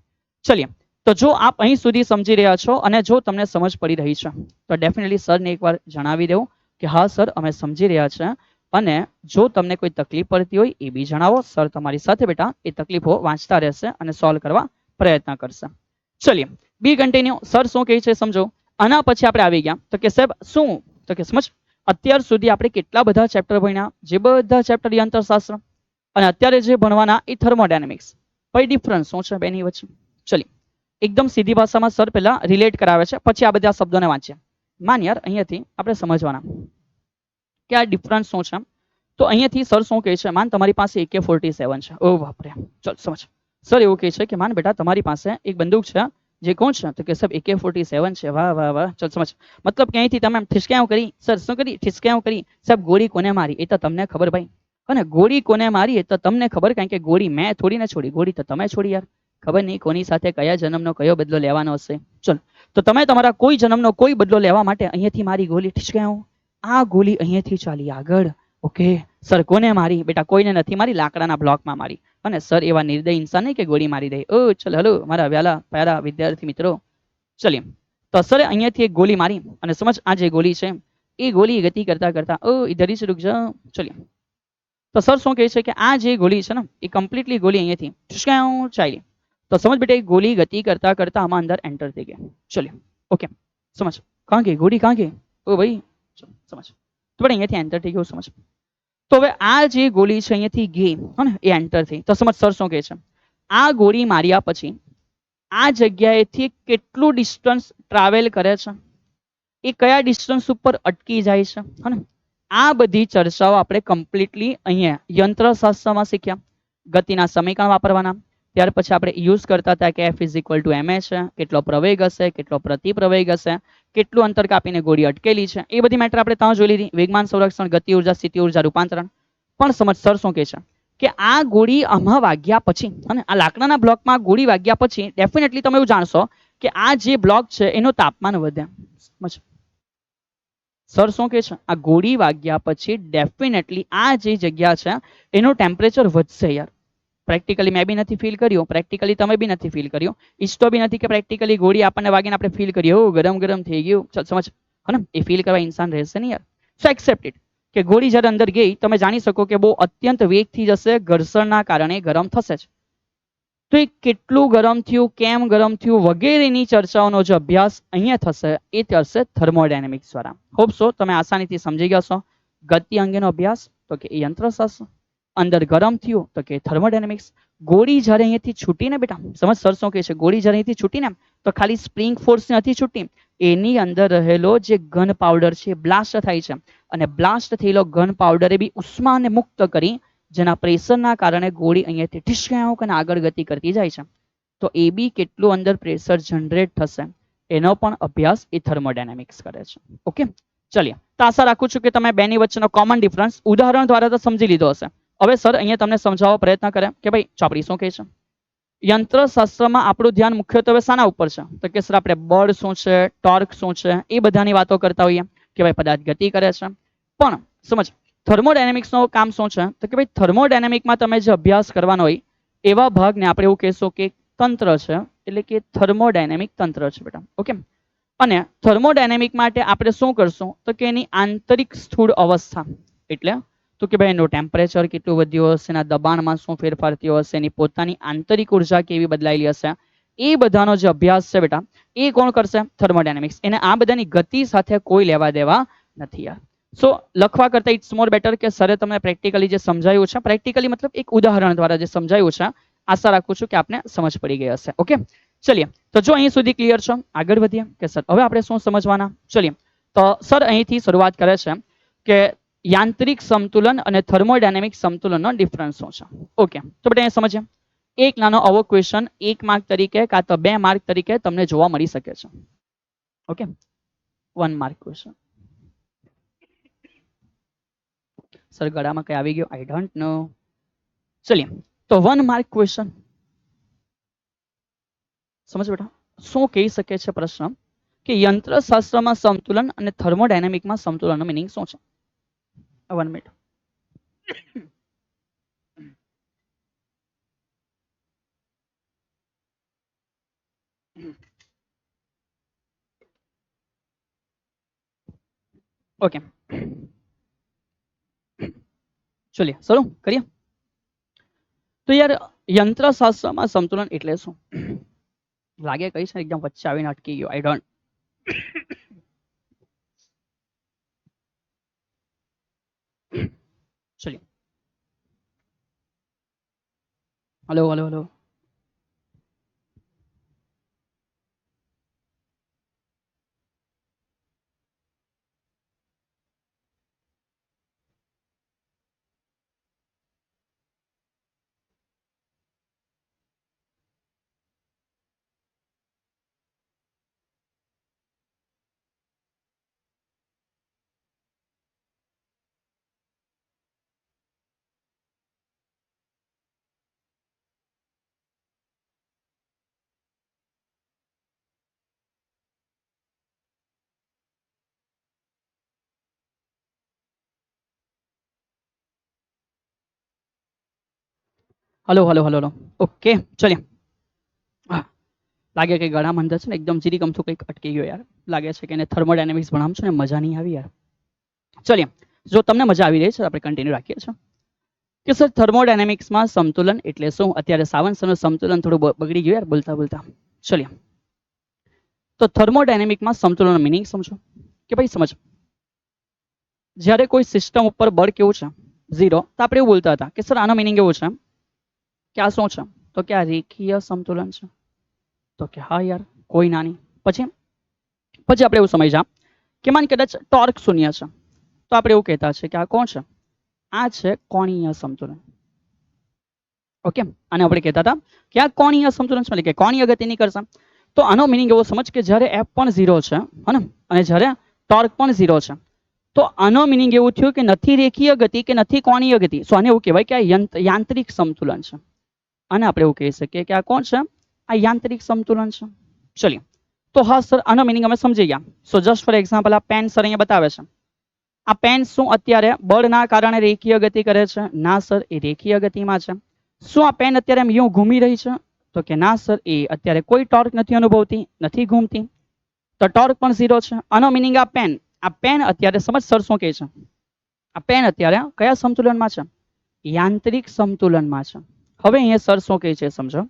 S1: ચલિए, તો જો આપ અહીં સુધી સમજી રહ્યા છો અને જો તમને સમજ પડી રહી છે તો ડેફિનેટલી સરને એકવાર જણાવી દેવું કે હા સર અમે સમજી રહ્યા છે. અને જો તમને કોઈ તકલીફ પડતી હોય એ બી જણાવો, સર તમારી સાથે બેટા એ તકલીફો વાંચતા રહેશે અને સોલ્વ કરવા પ્રયત્ન કરશે. ચલિए, બી કન્ટિન્યુ. સર શું કહે છે સમજો. આના પછી આપણે આવી ગયા તો કે સાહેબ શું તો કે સમજ અત્યાર સુધી આપણે કેટલા બધા ચેપ્ટર ભણ્યા, જે બધા ચેપ્ટર યંત્રશાસ્ત્ર અને અત્યારે જે ભણવાના એ થર્મોડાયનેમિક્સ. કઈ ડિફરન્સ શું છે બેની વચ્ચે? ચલી એકદમ સીધી ભાષામાં સર પહેલા રિલેટ કરાવે છે, પછી આ બધા શબ્દોને વાંચ્યા. માન યાર અહીંયાથી આપણે સમજવાના કે આ ડિફરન્સ શું છે. તો અહીંયાથી સર શું કહે છે, માન તમારી પાસે AK-47 છે. ઓ બાપરે, ચલ સમજ. સર એવું કહે છે કે માન બેટા તમારી પાસે એક બંદૂક છે, જે કોણ છે તો કે સાહેબ AK-47 છે. વાહ વાહ વાહ, ચલ સમજ. મતલબ કે અહીંથી તમે ઠિસકાયું કરી. સર શું કરી? ઠિસકાયું કરી. સાહેબ ગોળી કોને મારી એ તો તમને ખબર ભાઈ. અને ગોળી કોને મારી એ તો તમને ખબર, કારણ કે ગોળી મેં થોડી ને છોડી, ગોળી તો તમે છોડી યાર. ખબર નહીં કોની સાથે કયા જન્મનો કયો બદલો લેવાનો હશે. ચલ તો તમે તમારા કોઈ જન્મનો કોઈ બદલો લેવા માટે અહીંયાથી મારી ગોળી ઠીસકાયું. આ ગોળી અહીંયાથી ચાલી આગળ. ઓકે સર કોને મારી? બેટા કોઈને નથી મારી, લાકડાના બ્લોકમાં મારી. અને સર એવા નિર્દય ઇન્સાન નહીં કે ગોળી મારી દે. ઓ ચલ હલો મારા વ્યાલા પ્યારા વિદ્યાર્થી મિત્રો, ચલીએ. તો સરે અહીંયાથી એક ગોળી મારી અને સમજ આ જે ગોળી છે એ ગોળી ગતિ કરતા કરતા ઓ ઇધર ही से रुक जाओ. ચલીએ. તો સર શું કહે છે કે આ જે ગોળી છે ને એ કમ્પ્લીટલી ગોળી અહીંયાથી ઠુસકાયું ચાલી. તો સમજ બેટા એ ગોળી ગતિ કરતા કરતા આમાં અંદર એન્ટર થઈ ગઈ. ચલીએ. ઓકે સમજ. કહાં ગઈ ગોળી, કહાં ગઈ? ઓ ભાઈ સમજ. તો બેટા અહીંયાથી એન્ટર થઈ ગયું સમજ. તો હવે આ જે ગોળી છે અહીંયાથી ગઈ હે ને એ એન્ટર થઈ. તો સમજ સર શું કહે છે, આ ગોળી માર્યા પછી આ જગ્યાએથી કેટલું ડિસ્ટન્સ ટ્રાવેલ કરે છે, એ કયા ડિસ્ટન્સ ઉપર અટકી જાય છે, હે ને આ બધી ચર્ચાઓ આપણે કમ્પ્લીટલી અહીંયા યંત્રશાસ્ત્રમાં શીખ્યા. ગતિના સમીકરણ વાપરવાના. ત્યાર પછી આપણે યુઝ કરતા હતા કે F = ma છે, કેટલો પ્રવેગ હશે, કેટલો પ્રતિપ્રવેગ હશે, કેટલું અંતર કાપીને ગોળી અટકેલી છે, એ બધી મેટર આપણે ત્યાં જોઈ લીધી. વેગમાન સંરક્ષણ, ગતિ ઉર્જા, સ્થિતિ ઉર્જા, રૂપાંતરણ. પણ સમજ સર શું કહે છે કે આ ગોળી આમાં વાગ્યા પછી અને આ લાકડાના બ્લોકમાં ગોળી વાગ્યા પછી ડેફિનેટલી તમે એવું જાણશો કે આ જે બ્લોક છે એનું તાપમાન વધે. સમજ સર શું કહે છે, આ ગોળી વાગ્યા પછી ડેફિનેટલી આ જે જગ્યા છે એનું ટેમ્પરેચર વધશે યાર. પ્રેક્ટિકલી મેં બી નથી ફીલ કર્યું, પ્રેક્ટિકલી તમે બી નથી ફીલ કર્યું, ઈચ્છતો બી નથી કે પ્રેક્ટિકલી ગોળી આપણને વાગીને આપણે ફીલ કરીએ ઓ ગરમ ગરમ થઈ ગયું. સમજ હે ને એ ફીલ કરવા ઇન્સાન રહેશે નહીં યાર. સો એક્સેપ્ટ ઇટ કે ગોળી જ્યારે અંદર ગઈ તમે જાણી શકો કે બહુ અત્યંત વેગથી જશે, ઘર્ષણના કારણે ગરમ થશે જ. તો એ કેટલું ગરમ થયું, કેમ ગરમ થયું વગેરેની ચર્ચાઓનો જે અભ્યાસ અહીંયા થશે એ થશે થર્મોડાયનેમિક્સ દ્વારા. હોપ સો તમે આસાનીથી સમજી ગયા છો. ગતિ અંગેનો અભ્યાસ તો કે એ યંત્રશાસ્ત્ર, અંદર ગરમ થયું તો કે થર્મોડાયનેમિક્સ. ગોળી જ્યારે અહીંયાથી છૂટીને બેટા સમજ સર શું કહે છે, ગોળી જ્યારે અહીંથી છૂટીને તો ખાલી સ્પ્રિંગ ફોર્સ નથી છૂટી, એની અંદર રહેલો જે ઘન પાવડર છે બ્લાસ્ટ થાય છે અને બ્લાસ્ટ થયેલો ઘન પાવડરે બી ઉષ્માને મુક્ત કરી જેના પ્રેશરના કારણે ગોળી અહીંયાથી ઠીસકાયું અને આગળ ગતિ કરતી જાય છે. તો એ બી કેટલું અંદર પ્રેશર જનરેટ થશે એનો પણ અભ્યાસ એ થર્મોડાયનેમિક્સ કરે છે. ઓકે ચલિએ. તો આશા રાખું છું કે તમે બેની વચ્ચેનો કોમન ડિફરન્સ ઉદાહરણ દ્વારા તો સમજી લીધો હશે. હવે સર અહીંયા તમને સમજાવવાનો પ્રયત્ન કરે કે ભાઈ ચોપડી શું કહે છે. યંત્રશાસ્ત્રમાં આપણું ધ્યાન મુખ્યત્વે શાના ઉપર છે તો કે સર આપણે બળ શું છે, ટોર્ક શું છે એ બધાની વાતો કરતા હોઈએ કે ભાઈ પદાર્થ ગતિ કરે છે. પણ સમજ થર્મોડાયનેમિક્સનું કામ શું છે તો કે ભાઈ થર્મોડાયનેમિકમાં તમે જે અભ્યાસ કરવાનો હોય એવા ભાગને આપણે એવું કહેશું કે તંત્ર છે, એટલે કે થર્મોડાયનેમિક તંત્ર છે બેટા. ઓકે અને થર્મોડાયનેમિક માટે આપણે શું કરશું તો કે એની આંતરિક સ્થૂળ અવસ્થા, એટલે તો કે ભાઈ એનું ટેમ્પરેચર કેટલું વધ્યું હશે, એના દબાણમાં શું ફેરફાર થયો હશે, એની પોતાની આંતરિક ઉર્જા કેવી બદલાયેલી હશે, એ બધાનો જે અભ્યાસ છે બેટા એ કોણ કરશે? થર્મોડાયનેમિક્સ. એને આ બધાની ગતિ સાથે કોઈ લેવા દેવા નથી યાર. સો લખવા કરતા ઇટ્સ મોર બેટર કે સરે તમને પ્રેક્ટિકલી જે સમજાયું છે, પ્રેક્ટિકલી મતલબ એક ઉદાહરણ દ્વારા જે સમજાયું છે, આશા રાખું છું કે આપને સમજ પડી ગઈ હશે. ઓકે ચલિએ. તો જો અહીં સુધી ક્લિયર છો આગળ વધીએ કે સર હવે આપણે શું સમજવાના. ચલિએ. તો સર અહીંથી શરૂઆત કરે છે કે યાંત્રિક સમતુલન અને થર્મોડાયનેમિક સંતુલનનો ડિફરન્સ શું છે. ઓકે તો બેટા અહીં સમજીએ. એક નાનો આવો ક્વેશ્ચન 1 માર્ક તરીકે કાં તો 2 માર્ક તરીકે તમને જોવા મળી શકે છે. Okay 1 mark question. સર ગળામાં કઈ આવી ગયો, આઈ ડોન્ટ નો. ચલિए તો 1 માર્ક ક્વેશ્ચન સમજ બેટા. શું કહી શકે છે પ્રશ્ન કે યંત્રશાસ્ત્રમાં સમતુલન અને થર્મોડાયનેમિકમાં સમતુલનનો મીનિંગ શું છે. 1 મિનિટ. ઓકે ચલિए શરૂ કરીએ. તો યાર યંત્રશાસ્ત્રમાં સમતુલન એટલે શું? લાગે કઈ છે એકદમ વચ્ચે આવીને અટકી ગયો. I don't. ચલિए. Hello hello hello. Hello hello hello hello. Okay चलिए. હા, લાગે કે ગળામાં અંદર છે ને એકદમ જીરી કમથું કંઈક અટકી ગયો યાર. લાગે છે કે એને થર્મોડાયનેમિક્સ ભણાવશું ને મજા નહીં આવી યાર. ચલિए. જો તમને મજા આવી રહી છે આપણે કન્ટિન્યુ રાખીએ છીએ કે સર થર્મોડાયનેમિક્સમાં સમતુલન એટલે શું? અત્યારે સાવન સરનું સમતુલન થોડું બગડી ગયું યાર બોલતા બોલતા. ચલિए. તો થર્મોડાયનેમિકમાં સમતુલનનો મિનિંગ સમજો કે ભાઈ સમજ. જ્યારે કોઈ સિસ્ટમ ઉપર બળ કેવું છે ઝીરો, તો આપણે એવું બોલતા હતા કે સર આનો મિનિંગ એવું છે કે આ શું છે? તો કે આ રેખીય સમતુલન છે. તો કે હા યાર કોઈ ના નહીં. પછી પછી આપણે એવું સમજ્યા કે માન કદાચ ટોર્ક શૂન્ય છે, તો આપણે એવું કહેતા છે કે આ કોણ છે? આ છે કોણીય સમતુલન. ઓકે, અને આપણે કહેતા હતા કે આ કોણીય સંતુલન છે, એટલે કે કોણીય ગતિની કરશે. તો આનો મિનિંગ એવો સમજ કે જ્યારે f પણ 0 છે, હે ને, અને જ્યારે ટોર્ક પણ 0 છે, તો આનો મિનિંગ એવું થયું કે નથી રેખીય ગતિ કે નથી કોણીય ગતિ. સો આને એવું કહેવાય કે આ યાંત્રિક સમતુલન છે. અને આપણે એવું કહી શકીએ કે આ કોણ છે? આ યાંત્રિક સમતુલન છે. ચલિए. તો હા સર આનો મિનિંગ અમે સમજી ગયા. સો જસ્ટ ફોર એક્ઝામ્પલ આ પેન સર અહીંયા બતાવે છે. આ પેન શું અત્યારે બળના કારણે રેખીય ગતિ કરે છે? ના સર, એ રેખીય ગતિમાં છે. શું આ પેન અત્યારે એમ યું ઘૂમી રહી છે? તો કે ના સર, એ અત્યારે કોઈ ટોર્ક નથી અનુભવતી, નથી ઘૂમતી. તો ટોર્ક પણ 0 છે. આનો મિનિંગ આ પેન અત્યારે સમજ સર શું કહે છે? આ પેન અત્યારે કયા સમતુલનમાં છે? યાંત્રિક સમતુલનમાં છે. હવે અહીંયા સર શું કહે છે સમજો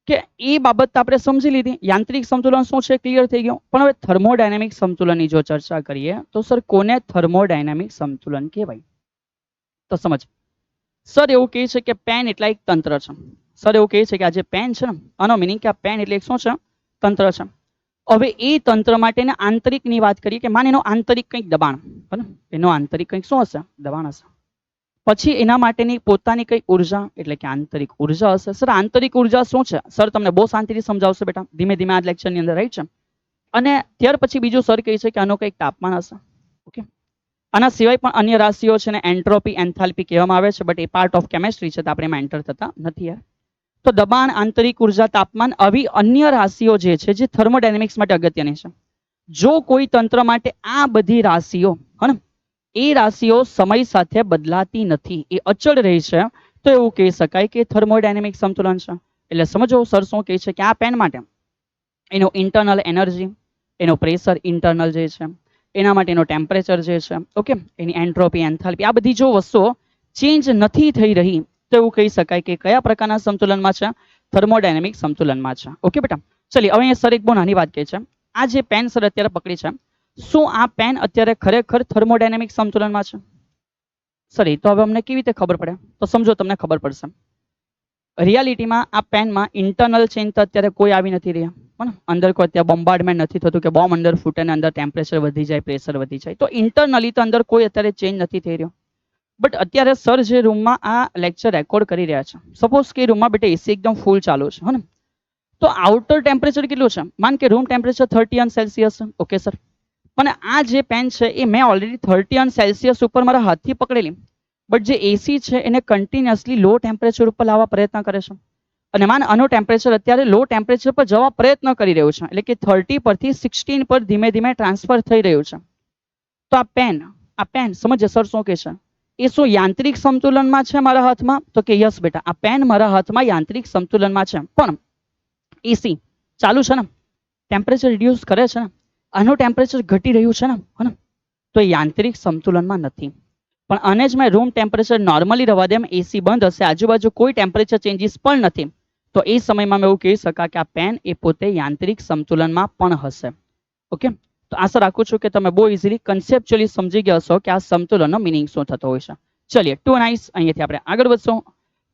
S1: કે એ બાબત આપણે સમજી લીધી. યાંત્રિક સંતુલન શું છે ક્લિયર થઈ ગયું. પણ હવે થર્મોડાયનેમિક સંતુલનની જો ચર્ચા કરીએ તો સર કોને થર્મોડાયનેમિક સંતુલન કહેવાય? તો સમજ. સર એવું કહે છે કે પેન એટલે એક તંત્ર છે. સર એવું કહે છે કે આ જે પેન છે ને, આનો મિનિંગ કે આ પેન એટલે શું છે? તંત્ર છે. હવે એ તંત્ર માટેના આંતરિકની વાત કરીએ કે માન એનો આંતરિક કંઈક દબાણ, બરાબર, એનો આંતરિક કંઈક શું હશે? દબાણ હશે. પછી એના માટેની પોતાની કઈ ઉર્જા એટલે કે આંતરિક ઉર્જા હશે. સર આંતરિક ઉર્જા શું છે? સર તમને બહુ શાંતિથી સમજાવશે બેટા, ધીમે ધીમે આ લેક્ચરની અંદર, રાઈટ છે. અને ત્યાર પછી બીજું સર કહે છે કે આનું કંઈક તાપમાન હશે. ઓકે, આના સિવાય પણ અન્ય રાશિઓ છે ને એન્ટ્રોપી, એન્થાલ્પી કહેવામાં આવે છે, but A part of chemistry છે, તો આપણે એમાં એન્ટર થતા નથી યાર. તો દબાણ, આંતરિક ઉર્જા, તાપમાન, આવી અન્ય રાશિઓ જે છે જે થર્મોડાયનેમિક્સ માટે અગત્યની છે. જો કોઈ તંત્ર માટે આ બધી રાશિઓ, હે ને, એ રાશિઓ સમય સાથે બદલાતી નથી, એ અચળ રહે છે, તો એવું કહી શકાય કે થર્મોડાયનેમિક સંતુલન છે. એટલે સમજો સર શું કહે છે કે આ પેન માટે એનો ઇન્ટરનલ એનર્જી, એનો પ્રેશર ઇન્ટરનલ જે છે, એના માટે એનો ટેમ્પરેચર જે છે, ઓકે, એની એન્ટ્રોપી, એન્થાલ્પી, આ બધી જો વસ્તુઓ ચેન્જ નથી થઈ રહી, તો એવું કહી શકાય કે કયા પ્રકારના સંતુલનમાં છે? થર્મોડાયનેમિક સંતુલનમાં છે. ઓકે બેટા. ચલિए, હવે અહીંયા સર એક બહુ નાની વાત કહે છે. આ જે પેન સર અત્યારે પકડી છે, શું આ પેન અત્યારે ખરેખર થર્મોડાયનેમિક સંતુલનમાં છે? સર એ તો હવે અમને કેવી રીતે ખબર પડે? તો સમજો તમને ખબર પડશે. રિયાલિટીમાં આ પેનમાં ઇન્ટરનલ ચેન્જ તો અત્યારે કોઈ આવી નથી રહ્યા, પણ અંદર કોઈ અત્યારે બોમ્બાર્ડમેન્ટ નથી થતું કે બોમ્બ અંદર ફૂટે ને અંદર ટેમ્પરેચર વધી જાય, પ્રેશર વધી જાય. તો ઇન્ટરનલી તો અંદર કોઈ અત્યારે ચેન્જ નથી થઈ રહ્યો. બટ અત્યારે સર જે રૂમમાં આ લેક્ચર રેકોર્ડ કરી રહ્યા છે, સપોઝ કે રૂમમાં બેટા એસી એકદમ ફૂલ ચાલુ છે, હે ને, તો આઉટર ટેમ્પરેચર કેટલું છે? માન કે રૂમ ટેમ્પરેચર 30°C છે. Okay sir. પણ આ જે પેન છે એ મેં ઓલરેડી 30°C ઉપર મારા હાથથી પકડેલી, બટ જે એસી છે એને કન્ટિન્યુઅસલી લો ટેમ્પરેચર ઉપર લાવવા પ્રયત્ન કરે છે. અને માન આનું ટેમ્પરેચર અત્યારે લો ટેમ્પરેચર પર જવા પ્રયત્ન કરી રહ્યું છે, એટલે કે 30 પરથી 16 પર ધીમે ધીમે ટ્રાન્સફર થઈ રહ્યું છે. તો આ પેન સમજે સર શું કહે છે? એ શું યાંત્રિક સંતુલનમાં છે મારા હાથમાં? તો કે યસ બેટા, આ પેન મારા હાથમાં યાંત્રિક સંતુલનમાં છે. પણ એસી ચાલુ છે ને, ટેમ્પરેચર રિડ્યુસ કરે છે ને, આનું ટેમ્પરેચર ઘટી રહ્યું છે ને, હે ને, તો એ યાંત્રિક સંતુલનમાં નથી. પણ આને જ મેં રૂમ ટેમ્પરેચર નોર્મલી રહેવા દે, એસી બંધ હશે, આજુબાજુ કોઈ ટેમ્પરેચર ચેન્જીસ પણ નથી, તો એ સમયમાં મેં એવું કહી શકા કે આ પેન એ પોતે યાંત્રિક સંતુલનમાં પણ હશે. ઓકે, તો આશા રાખું છું કે તમે બહુ ઇઝીલી કન્સેપ્ચ્યુઅલી સમજી ગયા હશો કે આ સંતુલનનો મિનિંગ શું થતો હોય છે. ચલિए ટુ નાઇસ, અહીંયાથી આપણે આગળ વધશું.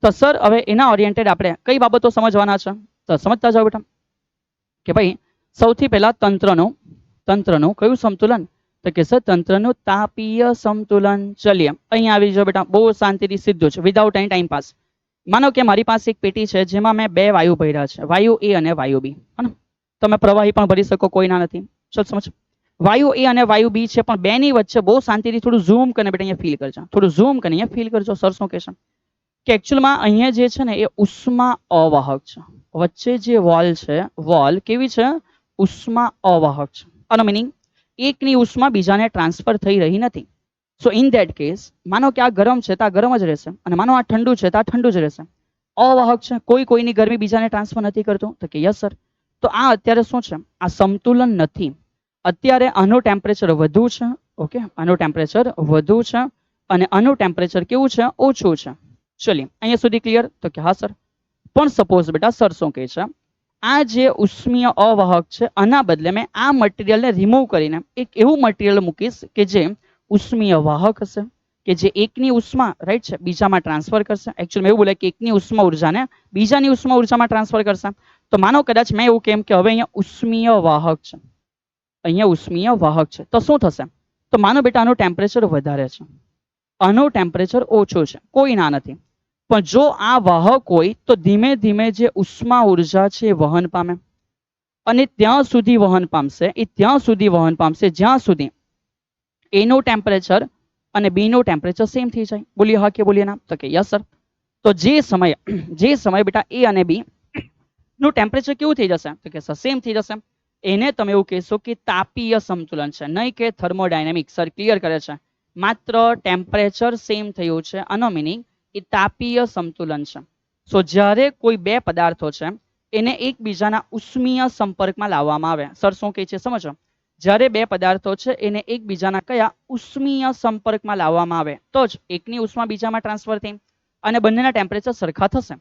S1: તો સર હવે એના ઓરિએન્ટેડ આપણે કઈ બાબતો સમજવાના છે, તો સમજતા જાઓ બેટા. કે ભાઈ સૌથી પહેલા તંત્રનું કયું સંતુલન, તો કે સર તંત્રનું તાપીય સંતુલન. ચલિए અહીંયા આવી જાઓ બેટા, બહુ શાંતિથી સીધું છે, વિધાઉટ એની ટાઈમ પાસ. માનો કે મારી પાસે એક પેટી છે જેમાં મેં બે વાયુ ભર્યા છે, વાયુ એ અને વાયુ બી. તમે પ્રવાહી પણ ભરી શકો, કોઈ ના નથી. ચલ સમજ, વાયુ એ અને વાયુ બી છે, પણ બે ની વચ્ચે બહુ શાંતિથી થોડું ઝૂમ કરીને બેટા અહીંયા ફીલ કરજો, થોડું ઝૂમ કરીને અહીંયા ફીલ કરજો. સર શું કહેશે કે એકચ્યુઅલમાં અહીંયા જે છે ને એ ઉષ્મા અવાહક છે. વચ્ચે જે વોલ છે, વોલ કેવી છે, ઉષ્મા અવાહક છે. આનો મિનિંગ એકની ઉષ્મા બીજાને ટ્રાન્સફર થઈ રહી નથી. સો ઇન ધેટ કેસ માનો કે આ ગરમ છે તો આ ગરમ જ રહેશે, અને માનો આ ઠંડુ છે તો આ ઠંડુ જ રહેશે. અવાહક છે, કોઈ કોઈની ગરમી બીજાને ટ્રાન્સફર નથી કરતું, તો કે યસ સર. તો આ અત્યારે શું છે, આ સંતુલન નથી. અત્યારે આનું ટેમ્પરેચર વધુ છે. ઓકે, આનું ટેમ્પરેચર વધુ છે અને આનું ટેમ્પરેચર કેવું છે, ઓછું છે. ચલિए અહીંયા સુધી ક્લિયર, તો કે હા સર. પણ સપોઝ બેટા સર શું કહે છે, આ જે ઉષ્મીય અવાહક છે આના બદલે મેં આ મટીરિયલને રિમૂવ કરીને એક એવું મટીરિયલ મૂકીશ કે જે ઉષ્મીય વાહક હશે, કે જે એકની ઉષ્મા રાઈટ છે બીજામાં ટ્રાન્સફર કરશે. એકચ્યુઅલી એવું બોલે કે એકની ઉષ્મા ઉર્જાને બીજાની ઉષ્મા ઉર્જામાં ટ્રાન્સફર કરશે. તો માનો કદાચ મેં એવું કેમ કે હવે અહીંયા ઉષ્મીય વાહક છે, અહીંયા ઉષ્મીય વાહક છે, તો શું થશે, તો માનો બેટા આનું ટેમ્પરેચર વધારે છે, આનું ટેમ્પરેચર ઓછું છે, કોઈ ના નથી. પણ જો આ વાહક હોય તો ધીમે ધીમે જે ઉષ્મા ઉર્જા છે એ વહન પામે, અને ત્યાં સુધી વહન પામશે, એ ત્યાં સુધી વહન પામશે જ્યાં સુધી એનું ટેમ્પરેચર અને બી નું ટેમ્પરેચર સેમ થઈ જાય. બોલીએ હા કે બોલીએ ના, તો કે યસ સર. તો જે સમય બેટા એ અને બી નું ટેમ્પરેચર કેવું થઈ જશે, તો કે સર સેમ થઈ જશે. એને તમે એવું કહેશો કે તાપીય સંતુલન છે, નહીં કે થર્મોડાયનેમિક. સર ક્લિયર કરે છે, માત્ર ટેમ્પરેચર સેમ થયું છે, આનો મિનિંગ એ તાપીય સંતુલન છે. સો જ્યારે કોઈ બે પદાર્થો છે એને એકબીજાના ઉષ્મીય સંપર્કમાં લાવવામાં આવે, સર શું કહે છે સમજો, જ્યારે બે પદાર્થો છે એને એકબીજાના કયા ઉષ્મીય સંપર્કમાં લાવવામાં આવે તો જ એકની ઉષ્મા બીજામાં ટ્રાન્સફર થઈ અને બંનેના ટેમ્પરેચર સરખા થશે.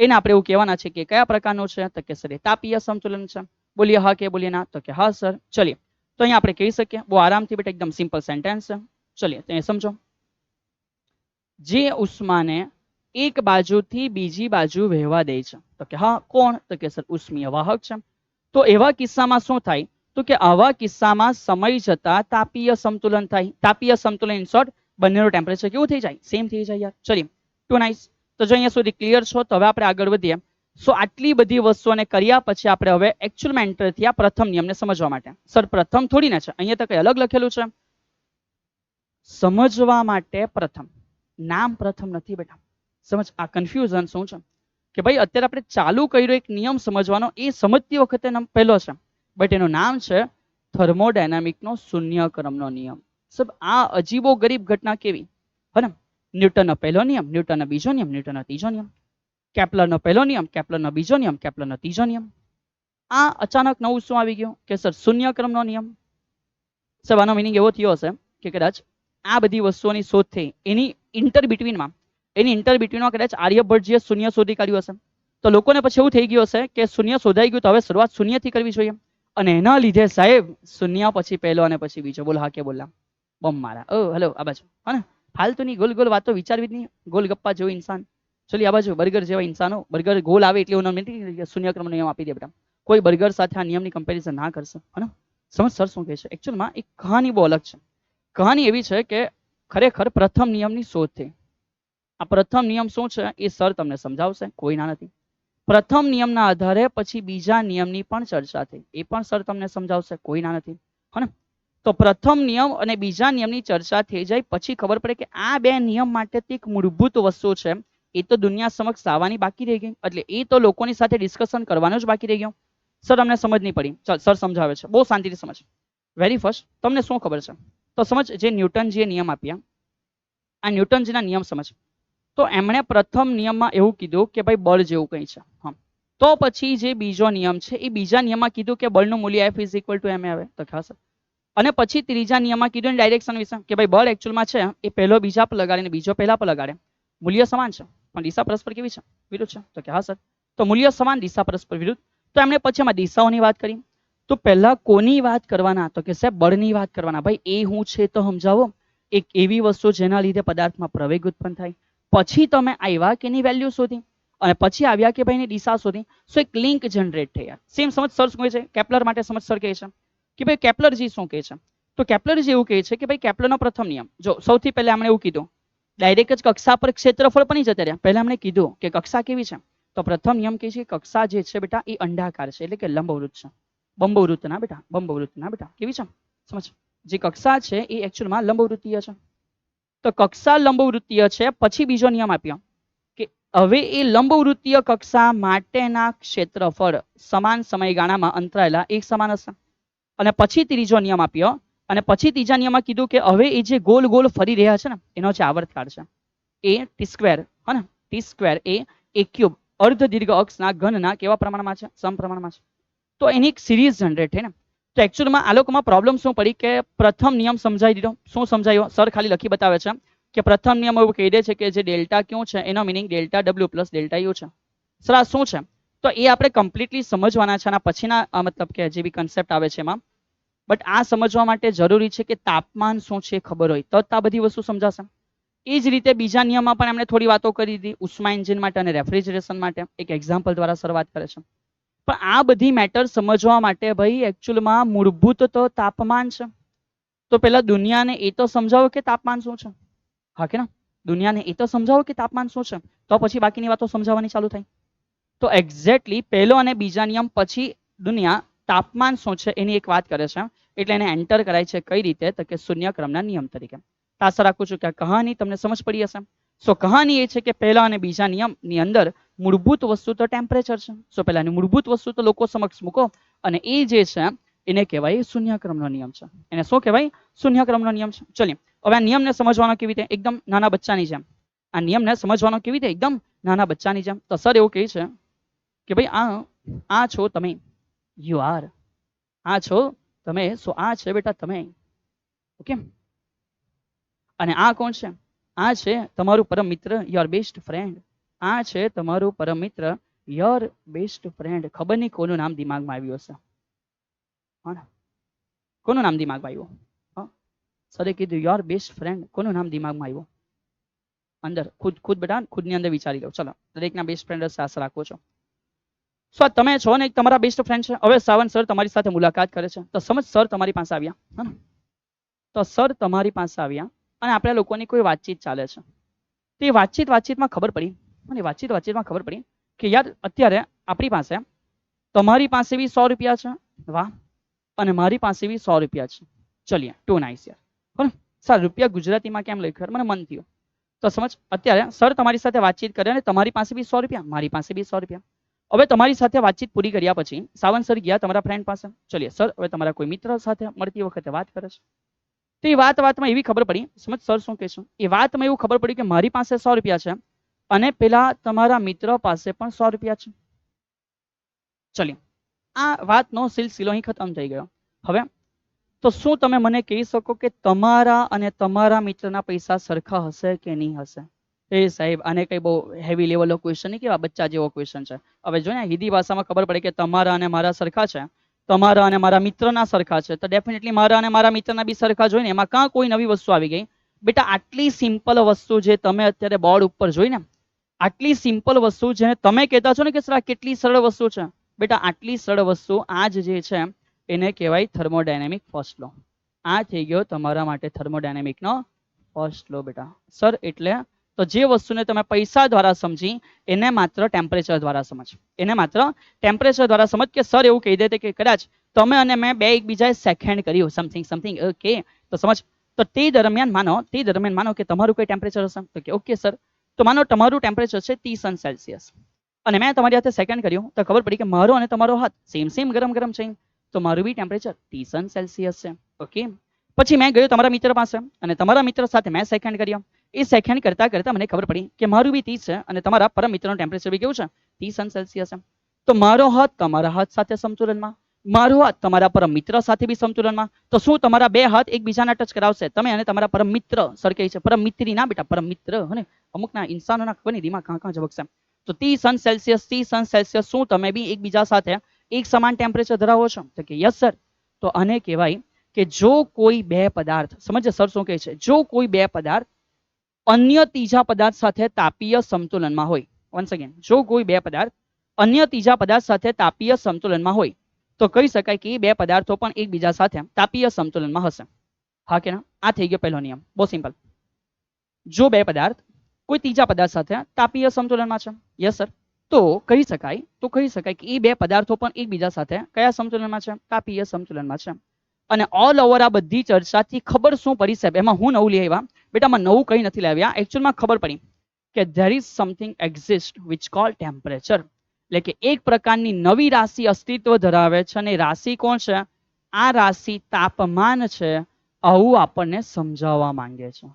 S1: એને આપણે એવું કહેવાના છે કે કયા પ્રકારનું છે, તો કે સર એ તાપીય સંતુલન છે. બોલીએ હા કે બોલીએ ના, તો કે હા સર. ચલિए તો અહીંયા આપણે કહી શકીએ બહુ આરામથી બેટા, એકદમ સિમ્પલ સેન્ટેન્સ છે. ચલિए તો અહીંયા સમજો, જે ઉષ્માને એક બાજુથી બીજી બાજુ વહેવા દે છે, તો કે હા કોણ, તો કે સર ઉષ્મીય વાહક છે. તો એવા કિસ્સામાં શું થાય, તો કે આવા કિસ્સામાં સમય જતા તાપીય સંતુલન થાય. તાપીય સંતુલન ઇન શોર્ટ બંનેનું ટેમ્પરેચર કેવું થઈ જાય, સેમ થઈ જાય યાર. ચલિए ટુ નાઇસ. તો જો અહીંયા સુધી ક્લિયર છો તો હવે આપણે આગળ વધીએ. સો આટલી બધી વસ્તુઓને કર્યા પછી આપણે હવે એકચ્યુઅલમાં એન્ટર થયા પ્રથમ નિયમને સમજવા માટે. સર પ્રથમ થોડી ના છે, અહીંયા તો કઈ અલગ લખેલું છે, સમજવા માટે પ્રથમ, નામ પ્રથમ નથી બેટા. સમજ, આ કન્ફ્યુઝન શું છે કે ભાઈ અત્યારે આપણે ચાલુ કર્યો એક નિયમ સમજવાનો, એ સમજતી વખતે પહેલો છે, બટ એનું નામ છે થર્મોડાયનામિકનો શૂન્યક્રમનો નિયમ. સબ આ અજીબો ગરીબ ઘટના કેવી હે ને, ન્યૂટનનો પહેલો નિયમ, ન્યૂટનનો બીજો નિયમ, ન્યૂટનનો ત્રીજો નિયમ, કેપ્લરનો પહેલો નિયમ, કેપ્લરનો બીજો નિયમ, કેપ્લરનો ત્રીજો નિયમ. આ અચાનક નવું શું આવી ગયું કે સર શૂન્યક્રમનો નિયમ. સર આનો મિનિંગ એવો થયો હશે કે કદાચ આ બધી વસ્તુઓની શોધ થઈ એની ઇન્ટર બિટવીનમાં કદાચ આર્યભટ્ટજીએ શૂન્ય શોધી કાઢ્યું હશે. તો લોકોને પછી એવું થઈ ગયું હશે કે શૂન્ય શોધાઈ ગયું તો હવે શરૂઆત શૂન્યથી કરવી જોઈએ, અને એના લીધે સાહેબ શૂન્ય પછી પહેલો અને પછી બીજો. બોલ હા કે બોલલા, બમ મારા. ઓ હેલો આ બાજુ હા ને, ફાલતુની ગોલ ગોલ વાતો વિચારવી જ નહીં. ગોલ ગપ્પા જેવું ઇન્સાન, ચલી આ બાજુ બર્ગર જેવા ઇન્સાનો, બર્ગર ગોલ આવે એટલે એવું શૂન્યક્રમ નિયમ આપી દે બેટા. કોઈ બર્ગર સાથે આ નિયમની કમ્પેરિઝન ના કરશે, હે. સમજ સર શું કહે છે, એકચ્યુઅલમાં એક કહાની બહુ અલગ છે. કહાની એવી છે કે ખરેખર પ્રથમ નિયમની શોધ થઈ. આ પ્રથમ નિયમ શું છે એ સર તમને સમજાવશે, કોઈ ના નથી. પ્રથમ નિયમના આધારે પછી બીજા નિયમની પણ ચર્ચા થઈ, એ પણ સર તમને સમજાવશે, કોઈ ના નથી, હે. તો પ્રથમ નિયમ અને બીજા નિયમની ચર્ચા થઈ જાય પછી ખબર પડે કે આ બે નિયમ માટે એક મૂળભૂત વસ્તુ છે એ તો દુનિયા સમક્ષ આવવાની બાકી રહી ગઈ, એટલે એ તો લોકોની સાથે ડિસ્કશન કરવાનું જ બાકી રહી ગયું. સર અમને સમજ નહીં પડી, ચાલ સર સમજાવે છે, બહુ શાંતિથી સમજ. વેરી ફર્સ્ટ તમને શું ખબર છે, તો સમજ જે ન્યૂટનજીએ નિયમ આપ્યા, આ ન્યૂટનજીના નિયમ સમજ. તો એમણે પ્રથમ નિયમમાં એવું કીધું કે ભાઈ બળ જેવું કંઈ છે, હા. તો પછી જે બીજો નિયમ છે એ બીજા નિયમમાં કીધું કે બળનું મૂલ્ય F = ma આવે, તો ખાસ. અને પછી ત્રીજા નિયમમાં કીધું ડાયરેક્શન વિશે કે ભાઈ બળ એકચ્યુઅલમાં છે એ પહેલો બીજા પર લગાડે અને બીજો પહેલા પર લગાડે, મૂલ્ય સમાન છે પણ દિશા પરસ્પર કેવી છે, વિરુદ્ધ છે, તો કે હા સર. તો મૂલ્ય સમાન, દિશા પરસ્પર વિરુદ્ધ. તો એમણે પછી એમાં દિશાઓની વાત કરી. તો પહેલા કોની વાત કરવાના? તો કે સાહેબ બળની વાત કરવાના. ભાઈ એ હું છે તો સમજાવો. એક એવી વસ્તુ જેના લીધે પદાર્થમાં પ્રવેગ ઉત્પન્ન થાય. પછી તમે આવ્યા કે એની વેલ્યુ શોધી અને પછી આવ્યા કે ભાઈ એની દિશા શોધી. સો એક લિંક જનરેટ થઈ. સેમ સમજ સર શું કહે છે? કેપ્લર માટે સમજ સર કહે છે કે ભાઈ કેપ્લરજી શું કહે છે? તો કેપ્લરજી એવું કહે છે કે ભાઈ કેપ્લરનો પ્રથમ નિયમ, જો સૌથી પહેલા એમણે એવું કીધું ડાયરેક્ટ જ કક્ષા પર ક્ષેત્રફળ પણ જતા રહ્યા. પહેલા એમણે કીધું કે કક્ષા કેવી છે? તો પ્રથમ નિયમ કહે છે કક્ષા જે છે બેટા એ અંડાકાર છે, એટલે કે લંબવૃત્ત છે. બંબવૃત્ત ના બેટા, બંબવૃત્ત ના બેટા. કેવી છે સમજ? જે કક્ષા છે એ એકચ્યુઅલમાં લંબવૃત્તીય છે. તો કક્ષા લંબવૃત્તીય છે. પછી બીજો નિયમ આપ્યો કે હવે એ લંબવૃત્તીય કક્ષા માટેના ક્ષેત્રફળ સમાન સમયગાળામાં અંતરાયેલા એક સમાન હશે. અને પછી ત્રીજો નિયમ આપ્યો અને પછી ત્રીજા નિયમમાં કીધું કે હવે એ જે ગોલ ગોલ ફરી રહ્યા છે ને એનો જે આવર્તકાળ છે એ ટી સ્ક્વેર, હે ને, ટી સ્ક્વેર એ એક ક્યુબ અર્ધ દીર્ઘ અક્ષના ઘનના કેવા પ્રમાણમાં છે? સમપ્રમાણમાં છે. તો એની એક સિરીઝ જનરેટ થઈ ને. તો એકચ્યુઅલમાં આ લોકોમાં પ્રોબ્લેમ શું પડી કે પ્રથમ નિયમ સમજાવી દીધો. શું સમજાયો? સર ખાલી લખી બતાવે છે કે પ્રથમ નિયમ એવું કહી દે છે કે જે ડેલ્ટા ક્યુ છે એનો meaning delta W plus delta you છે. સર આ શું છે? તો એ આપણે કમ્પ્લીટલી સમજવાના છે. આના પછીના મતલબ કે જે બી કન્સેપ્ટ આવે છે એમાં. બટ આ સમજવા માટે જરૂરી છે કે તાપમાન શું છે ખબર હોય તો આ બધી વસ્તુ સમજાશે. એ જ રીતે બીજા નિયમમાં પણ એમણે થોડી વાતો કરી દીધી ઉષ્મા એન્જિન માટે અને રેફ્રિજરેશન માટે. એક એક્ઝામ્પલ દ્વારા સર વાત કરે છે. પણ આ બધી મેટર સમજવા માટે ભાઈ એકચ્યુઅલમાં મૂળભૂત તો તાપમાન છે. તો પેલા દુનિયાને એ તો સમજાવો કે તાપમાન શું છે. હા કે ના? દુનિયાને એ તો સમજાવો કે તાપમાન શું છે, તો પછી બાકીની વાતો સમજાવવાની ચાલુ થાય. તો એક્ઝેક્ટલી પહેલો અને બીજા નિયમ પછી દુનિયા તાપમાન શું છે એની એક વાત કરે છે. એટલે એને એન્ટર કરાય છે કઈ રીતે? તો કે શૂન્ય ક્રમના નિયમ તરીકે. આશા રાખું છું કે આ કહાની તમને સમજ પડી હશે. સો કહાની એ છે કે પહેલા અને બીજા નિયમની અંદર મૂળભૂત વસ્તુ તો ટેમ્પરેચર છે. સો પહેલાની મૂળભૂત વસ્તુ તો લોકો સમક્ષ મૂકો અને એ જે છે એને કહેવાય શૂન્ય ક્રમનો નિયમ છે. એને શું કહેવાય? શૂન્ય ક્રમનો નિયમ છે. ચલિએ હવે આ નિયમને સમજવાનો કેવી રીતે? એકદમ નાના બચ્ચાની જેમ. આ નિયમને સમજવાનો કેવી રીતે? એકદમ નાના બચ્ચાની જેમ. તો સર એવું કહે છે કે ભાઈ આ છો તમે, યુ આર. આ છો તમે, સો આ છે બેટા તમે. ઓકે. અને આ કોણ છે? આ છે તમારું પરમ મિત્ર, યોર બેસ્ટ ફ્રેન્ડ. આ છે તમારું પરમ મિત્ર, યોર બેસ્ટ ફ્રેન્ડ. ખબર નહીં કોનું નામ દિમાગમાં આવ્યું હશે. હા, કોનું નામ દિમાગમાં આવ્યું? હા, સરે કીધું યોર બેસ્ટ ફ્રેન્ડ. કોનું નામ દિમાગમાં આવ્યું? અંદર ખુદ બેટા ખુદની અંદર વિચારી લો. ચલો દરેકના બેસ્ટ ફ્રેન્ડ હશે આશા રાખો છો. સો તમે છો ને તમારા બેસ્ટ ફ્રેન્ડ છે. હવે સાવંત સર તમારી સાથે મુલાકાત કરે છે. તો સમજ સર તમારી પાસે આવ્યા, હા, તો સર તમારી પાસે આવ્યા અને આપણા લોકોની કોઈ વાતચીત ચાલે છે. તે વાતચીતમાં ખબર પડી અને વાતચીતમાં ખબર પડી કે યાર અત્યારે આપણી પાસે તમારી પાસે બી 100 રૂપિયા છે. વાહ. અને મારી પાસે બી 100 રૂપિયા છે. ચલિએ ટુ નાઇસ યાર. બરાબર. સર રૂપિયા ગુજરાતીમાં કેમ લખ્યું? મને મન થયું. તો સમજ અત્યારે સર તમારી સાથે વાતચીત કરે અને તમારી પાસે બી 100 રૂપિયા, મારી પાસે બી 100 રૂપિયા. હવે તમારી સાથે વાતચીત પૂરી કર્યા પછી સાવંત સર ગયા તમારા ફ્રેન્ડ પાસે. ચલિએ સર હવે તમારા કોઈ મિત્ર સાથે મળતી વખતે વાત કરે છે. તો એ વાતમાં એવી ખબર પડી, સમજ સર શું કહેશું, એ વાતમાં એવું ખબર પડી કે મારી પાસે 100 રૂપિયા છે અને પેલા તમારા મિત્ર પાસે પણ 100 રૂપિયા છે. ચલિએ આ વાતનો સિલસિલો અહીં ખતમ થઈ ગયો. હવે તો શું તમે મને કહી શકો કે તમારા અને તમારા મિત્રના પૈસા સરખા હશે કે નહીં હશે? એ સાહેબ આને કઈ બહુ હેવી લેવલનો ક્વેશ્ચન નહીં, કેવા બચ્ચા જેવો ક્વેશ્ચન છે. હવે જો ને હિન્દી ભાષામાં ખબર પડે કે તમારા અને મારા સરખા છે, તમારા અને મારા મિત્રના સરખા છે, તો ડેફિનેટલી મારા અને મારા મિત્રના બી સરખા જોઈને એમાં કાં કોઈ નવી વસ્તુ આવી ગઈ? બેટા આટલી સિમ્પલ વસ્તુ જે તમે અત્યારે બોર્ડ ઉપર જોઈને, આટલી સિમ્પલ વસ્તુ જેને તમે કહેતા છો ને કે સર આ કેટલી સરળ વસ્તુ છે, બેટા આટલી સરળ વસ્તુ આ જ જે છે એને કહેવાય થર્મોડાયનેમિક ફર્સ્ટ લો. આ થઈ ગયો તમારા માટે થર્મોડાયનેમિકનો ફર્સ્ટ લો બેટા. સર એટલે તો જે વસ્તુને તમે પૈસા દ્વારા સમજી એને માત્ર ટેમ્પરેચર દ્વારા સમજ. એને માત્ર ટેમ્પરેચર દ્વારા સમજ કે સર એવું કહી દે કે કદાચ તમે અને મેં બે એકબીજાએ સેકન્ડ કર્યું સમથિંગ ઓકે, તો સમજ તો તે દરમિયાન માનો કે તમારું કોઈ ટેમ્પરેચર હશે તો કે ઓકે સર, તો માનો તમારું ટેમ્પરેચર છે 30 સેલ્સિયસ અને મેં તમારી હાથે સેકન્ડ કર્યું તો ખબર પડી કે મારો અને તમારો હાથ સેમ ગરમ છે, તો મારું બી ટેમ્પરેચર 30 સેલ્સિયસ છે. ઓકે. પછી મેં ગયો તમારા મિત્ર પાસે અને તમારા મિત્ર સાથે મેં સેકન્ડ કર્યો. એ સેકન્ડ કરતા મને ખબર પડી કે મારું બી 30 છે અને તમારા પરમ મિત્રનું ટેમ્પરેચર બી કેવું છે? 30 સેલ્સિયસ છે. તો મારો હાથ તમારા હાથ સાથે સમતુલનમાં, મારો હાથ તમારા પરમ મિત્ર સાથે બી સમતુલનમાં. તો શું તમારા બે હાથ એકબીજાના ટચ કરાવશે? તમે અને તમારા પરમ મિત્ર, સર કહે છે પરમ મિત્રી ના બેટા, પરમ મિત્ર. અને અમુકના ઇન્સાનોના ખબર નહીં દિમાગ કાં ઝબકશે. તો 30°C શું તમે બી એકબીજા સાથે એક સમાન ટેમ્પરેચર ધરાવો છો? તો કે યસ સર. તો આને કહેવાય કે જો કોઈ બે પદાર્થ, સમજે સર શું કહે છે, જો કોઈ બે પદાર્થ અન્ય ત્રીજા પદાર્થ સાથે તાપીય સમતુલનમાં હોય. વન્સ અગેન, જો કોઈ બે પદાર્થ અન્ય ત્રીજા પદાર્થ સાથે તાપીય સમતુલનમાં હોય તો કહી શકાય કે એ બે પદાર્થો પણ એકબીજા સાથે તાપીય સમતુલનમાં હશે. હા કે ના? આ થઈ ગયો પહેલો નિયમ, બહુ સિમ્પલ. જો બે પદાર્થ કોઈ ત્રીજા પદાર્થ સાથે તાપીય સમતુલનમાં છે, યસ સર, તો કહી શકાય કે એ બે પદાર્થો પણ એકબીજા સાથે કયા સમતુલનમાં છે? તાપીય સમતુલનમાં છે. અને ઓલ ઓવર આ બધી ચર્ચાથી ખબર શું પડી સાહેબ? એમાં હું નવું લઈ આવ્યા બેટા, આમાં નવું કંઈ નથી લાવ્યા. એકચ્યુઅલમાં ખબર પડી કે there is something exist which call temperature. એટલે કે એક પ્રકારની નવી રાશિ અસ્તિત્વ ધરાવે છે અને રાશિ કોણ છે? આ રાશિ તાપમાન છે. આવું આપણને સમજાવવા માંગે છે,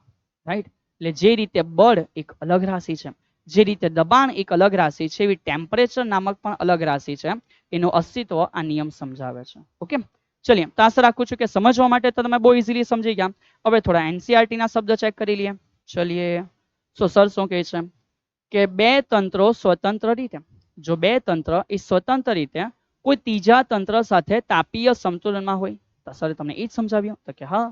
S1: રાઈટ? એટલે જે રીતે બળ એક અલગ રાશિ છે, જે રીતે દબાણ એક અલગ રાશિ છે, એવી ટેમ્પરેચર નામક પણ અલગ રાશિ છે. એનું અસ્તિત્વ આ નિયમ સમજાવે છે. ઓકે, ચલિએ. તો આશા રાખું છું કે સમજવા માટે તો તમે બહુ ઇઝીલી સમજી ગયા. હવે થોડા એનસીઈઆરટી ના શબ્દ ચેક કરી લઈએ. ચલિએ. સો સર શું કહે છે કે બે તંત્રો સ્વતંત્ર રીતે, જો બે તંત્ર એ સ્વતંત્ર રીતે કોઈ ત્રીજા તંત્ર સાથે તાપીય સમતુલનમાં હોય, તો સર તમને એ જ સમજાવ્યું તો કે હા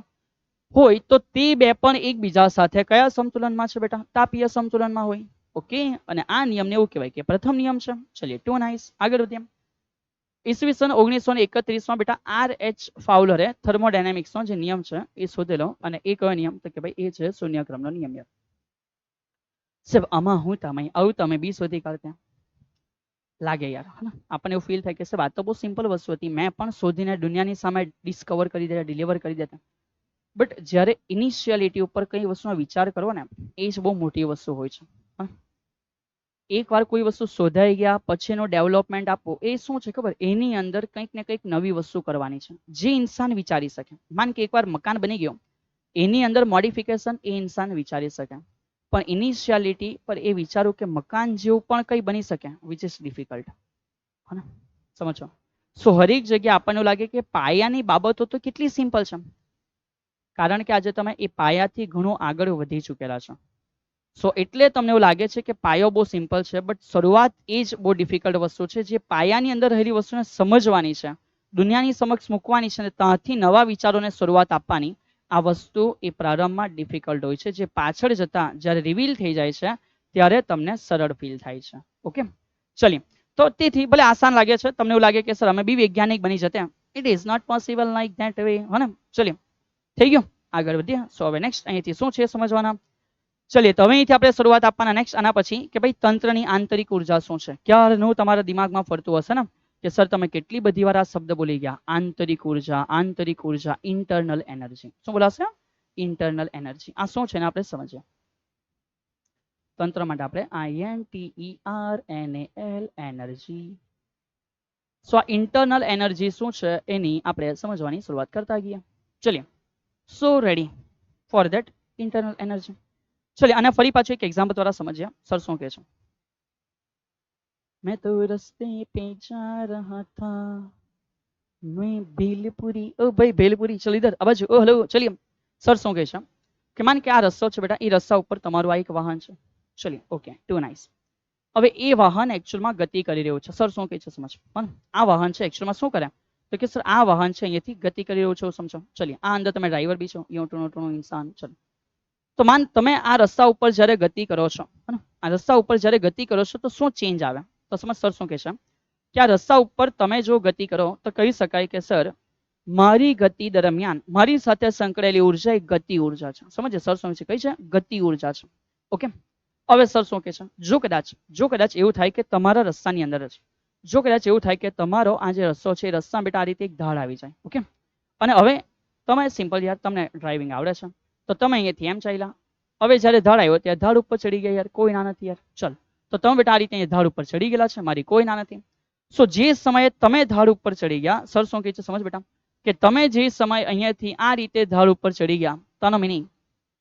S1: હોય તો તે બે પણ એકબીજા સાથે કયા સમતુલનમાં છે બેટા? તાપીય સમતુલનમાં હોય. ઓકે, અને આ નિયમને એવું કહેવાય કે પ્રથમ નિયમ છે. ચલિए, ટુ નાઇસ. આગળ વધીએ. ઈસવીસન 1931માં બેટા આર.એચ. ફાઉલરે થર્મોડાયનેમિક્સનો જે નિયમ છે એ શોધેલો. અને એ કયો નિયમ? તો કે ભાઈ એ છે શૂન્યક્રમનો નિયમ. સાહેબ આમાં હું તમે આવું તમે બી શોધી કાઢતા લાગે યાર, હે ને? આપણને એવું ફીલ થાય કે સાહેબ આ તો બહુ સિમ્પલ વસ્તુ હતી, મેં પણ શોધીને દુનિયાની સામે ડિસ્કવર કરી દેતા, ડિલિવર કરી દેતા. બટ જ્યારે ઇનિશિયાલિટી ઉપર કઈ વસ્તુનો વિચાર કરો ને, એ જ બહુ મોટી વસ્તુ હોય છે. એકવાર કોઈ વસ્તુ શોધાઈ ગયા પછીનો ડેવલપમેન્ટ આપો એ શું છે ખબર? એની અંદર કંઈક ને કંઈક નવી વસ્તુ કરવાની છે જે ઇન્સાન વિચારી શકે. માન કે એકવાર મકાન બની ગયો, એની અંદર મોડિફિકેશન એ ઇન્સાન વિચારી શકે, પણ ઇનિશિયાલિટી પર એ વિચારું કે મકાન જેવું પણ કંઈ બની શકે, વિચ ઇઝ ડિફિકલ્ટ. હે ને? સમજો. સો હરેક જગ્યાએ આપણને લાગે કે પાયાની બાબતો તો કેટલી સિમ્પલ છે, કારણ કે આજે તમે એ પાયાથી ઘણું આગળ વધી ચૂકેલા છો. સો એટલે તમને એવું લાગે છે કે પાયો બહુ સિમ્પલ છે, બટ શરૂઆત એ જ બહુ ડિફિકલ્ટ વસ્તુ છે. જે પાયાની અંદર રહેલી વસ્તુને સમજવાની છે, દુનિયાની સમક્ષ મૂકવાની છે અને ત્યાંથી નવા વિચારોને શરૂઆત આપવાની, આ વસ્તુ એ પ્રારંભમાં ડિફિકલ્ટ હોય છે, જે પાછળ જતા જ્યારે રિવીલ થઈ જાય છે ત્યારે તમને સરળ ફીલ થાય છે. ઓકે, ચલીએ. તો તેથી ભલે આસાન લાગે છે, તમને એવું લાગે કે સર અમે બી વૈજ્ઞાનિક બની જતે, it is not possible like that way. હે ને? ચલીએ, થઈ ગયું. આગળ વધીએ. સો હવે નેક્સ્ટ અહીંથી શું છે સમજવાના. ચલીએ, તો હવે અહીંથી આપણે શરૂઆત આપવાના નેક્સ્ટ આના પછી કે ભાઈ તંત્રની આંતરિક ઉર્જા શું છે. ક્યારનું તમારા દિમાગમાં ફરતું હશે ને કે સર તમે કેટલી બધી વાર આ શબ્દ બોલી ગયા, આંતરિક ઉર્જા, ઇન્ટરનલ એનર્જી. શું બોલાશે? Internal energy. આ શું છે ને આપણે સમજીએ. તંત્ર માટે આપણે INTERNAL એનર્જી. સો આ ઇન્ટરનલ એનર્જી શું છે એની આપણે સમજવાની શરૂઆત કરતા ગયા. ચલીએ. So ready for that internal energy. चलिए आने फरी पाछो एक एग्जाम्पल द्वारा समझिए. सर શું કહે છે? मैं तो रस्ते पे जा रहा था, मैं भेलपुरी. ओ भाई भेलपुरी, चल इधर अब ओ हेलो. चलिए सर શું કહે છે કે માન કે આ રસ્તો છે બેટા, એ રસ્તા ઉપર તમારું આ એક વાહન છે. ચલિए ઓકે, ટુ નાઇસ. હવે એ વાહન એકચ્યુઅલમાં ગતિ કરી રહ્યું છે. સર શું કહે છે સમજ. આ વાહન છે એકચ્યુઅલમાં શું કરે તો કે સર આ વાહન છે અહીંયાથી ગતિ કરી રહ્યું છે, સમજો. ચલિए આ અંદર તમે ડ્રાઈવર બી છો, યો ટુનો ઇન્સાન. ચલો, તો માન તમે આ રસ્તા ઉપર જ્યારે ગતિ કરો છો, આ રસ્તા ઉપર જ્યારે ગતિ કરો છો તો શું ચેન્જ આવે? તો સમજ સર શું કહે છે કે આ રસ્તા ઉપર તમે જો ગતિ કરો તો કહી શકાય કે સર મારી ગતિ દરમિયાન મારી સાથે સંકળાયેલી ઉર્જા એક ગતિ ઉર્જા છે. સમજે સર શું છે? કઈ છે? ગતિ ઉર્જા છે. ઓકે, હવે સર શું કહે છે જો કદાચ એવું થાય કે તમારા રસ્તાની અંદર જ જો કદાચ એવું થાય કે તમારો આ જે રસ્તો છે એ રસ્તા બેટા આ રીતે એક ધાડ આવી જાય. ઓકે, અને હવે તમે સિમ્પલ યાર તમને ડ્રાઇવિંગ આવડે છે તો તમે અહીંયાથી એમ ચાલ્યા. હવે જ્યારે ધાડ આવ્યો ત્યારે ધાડ ઉપર ચડી ગયા. યાર કોઈ ના નથી યાર. ચલ, તો તમે બેટા આ રીતે ધાડ ઉપર ચડી ગયેલા છે, મારી કોઈ ના નથી. સો જે સમયે તમે ધાડ ઉપર ચડી ગયા, સર શું કહે છે સમજ બેટા કે તમે જે સમય અહીંયાથી આ રીતે ધાડ ઉપર ચડી ગયા, તેનો મિનિંગ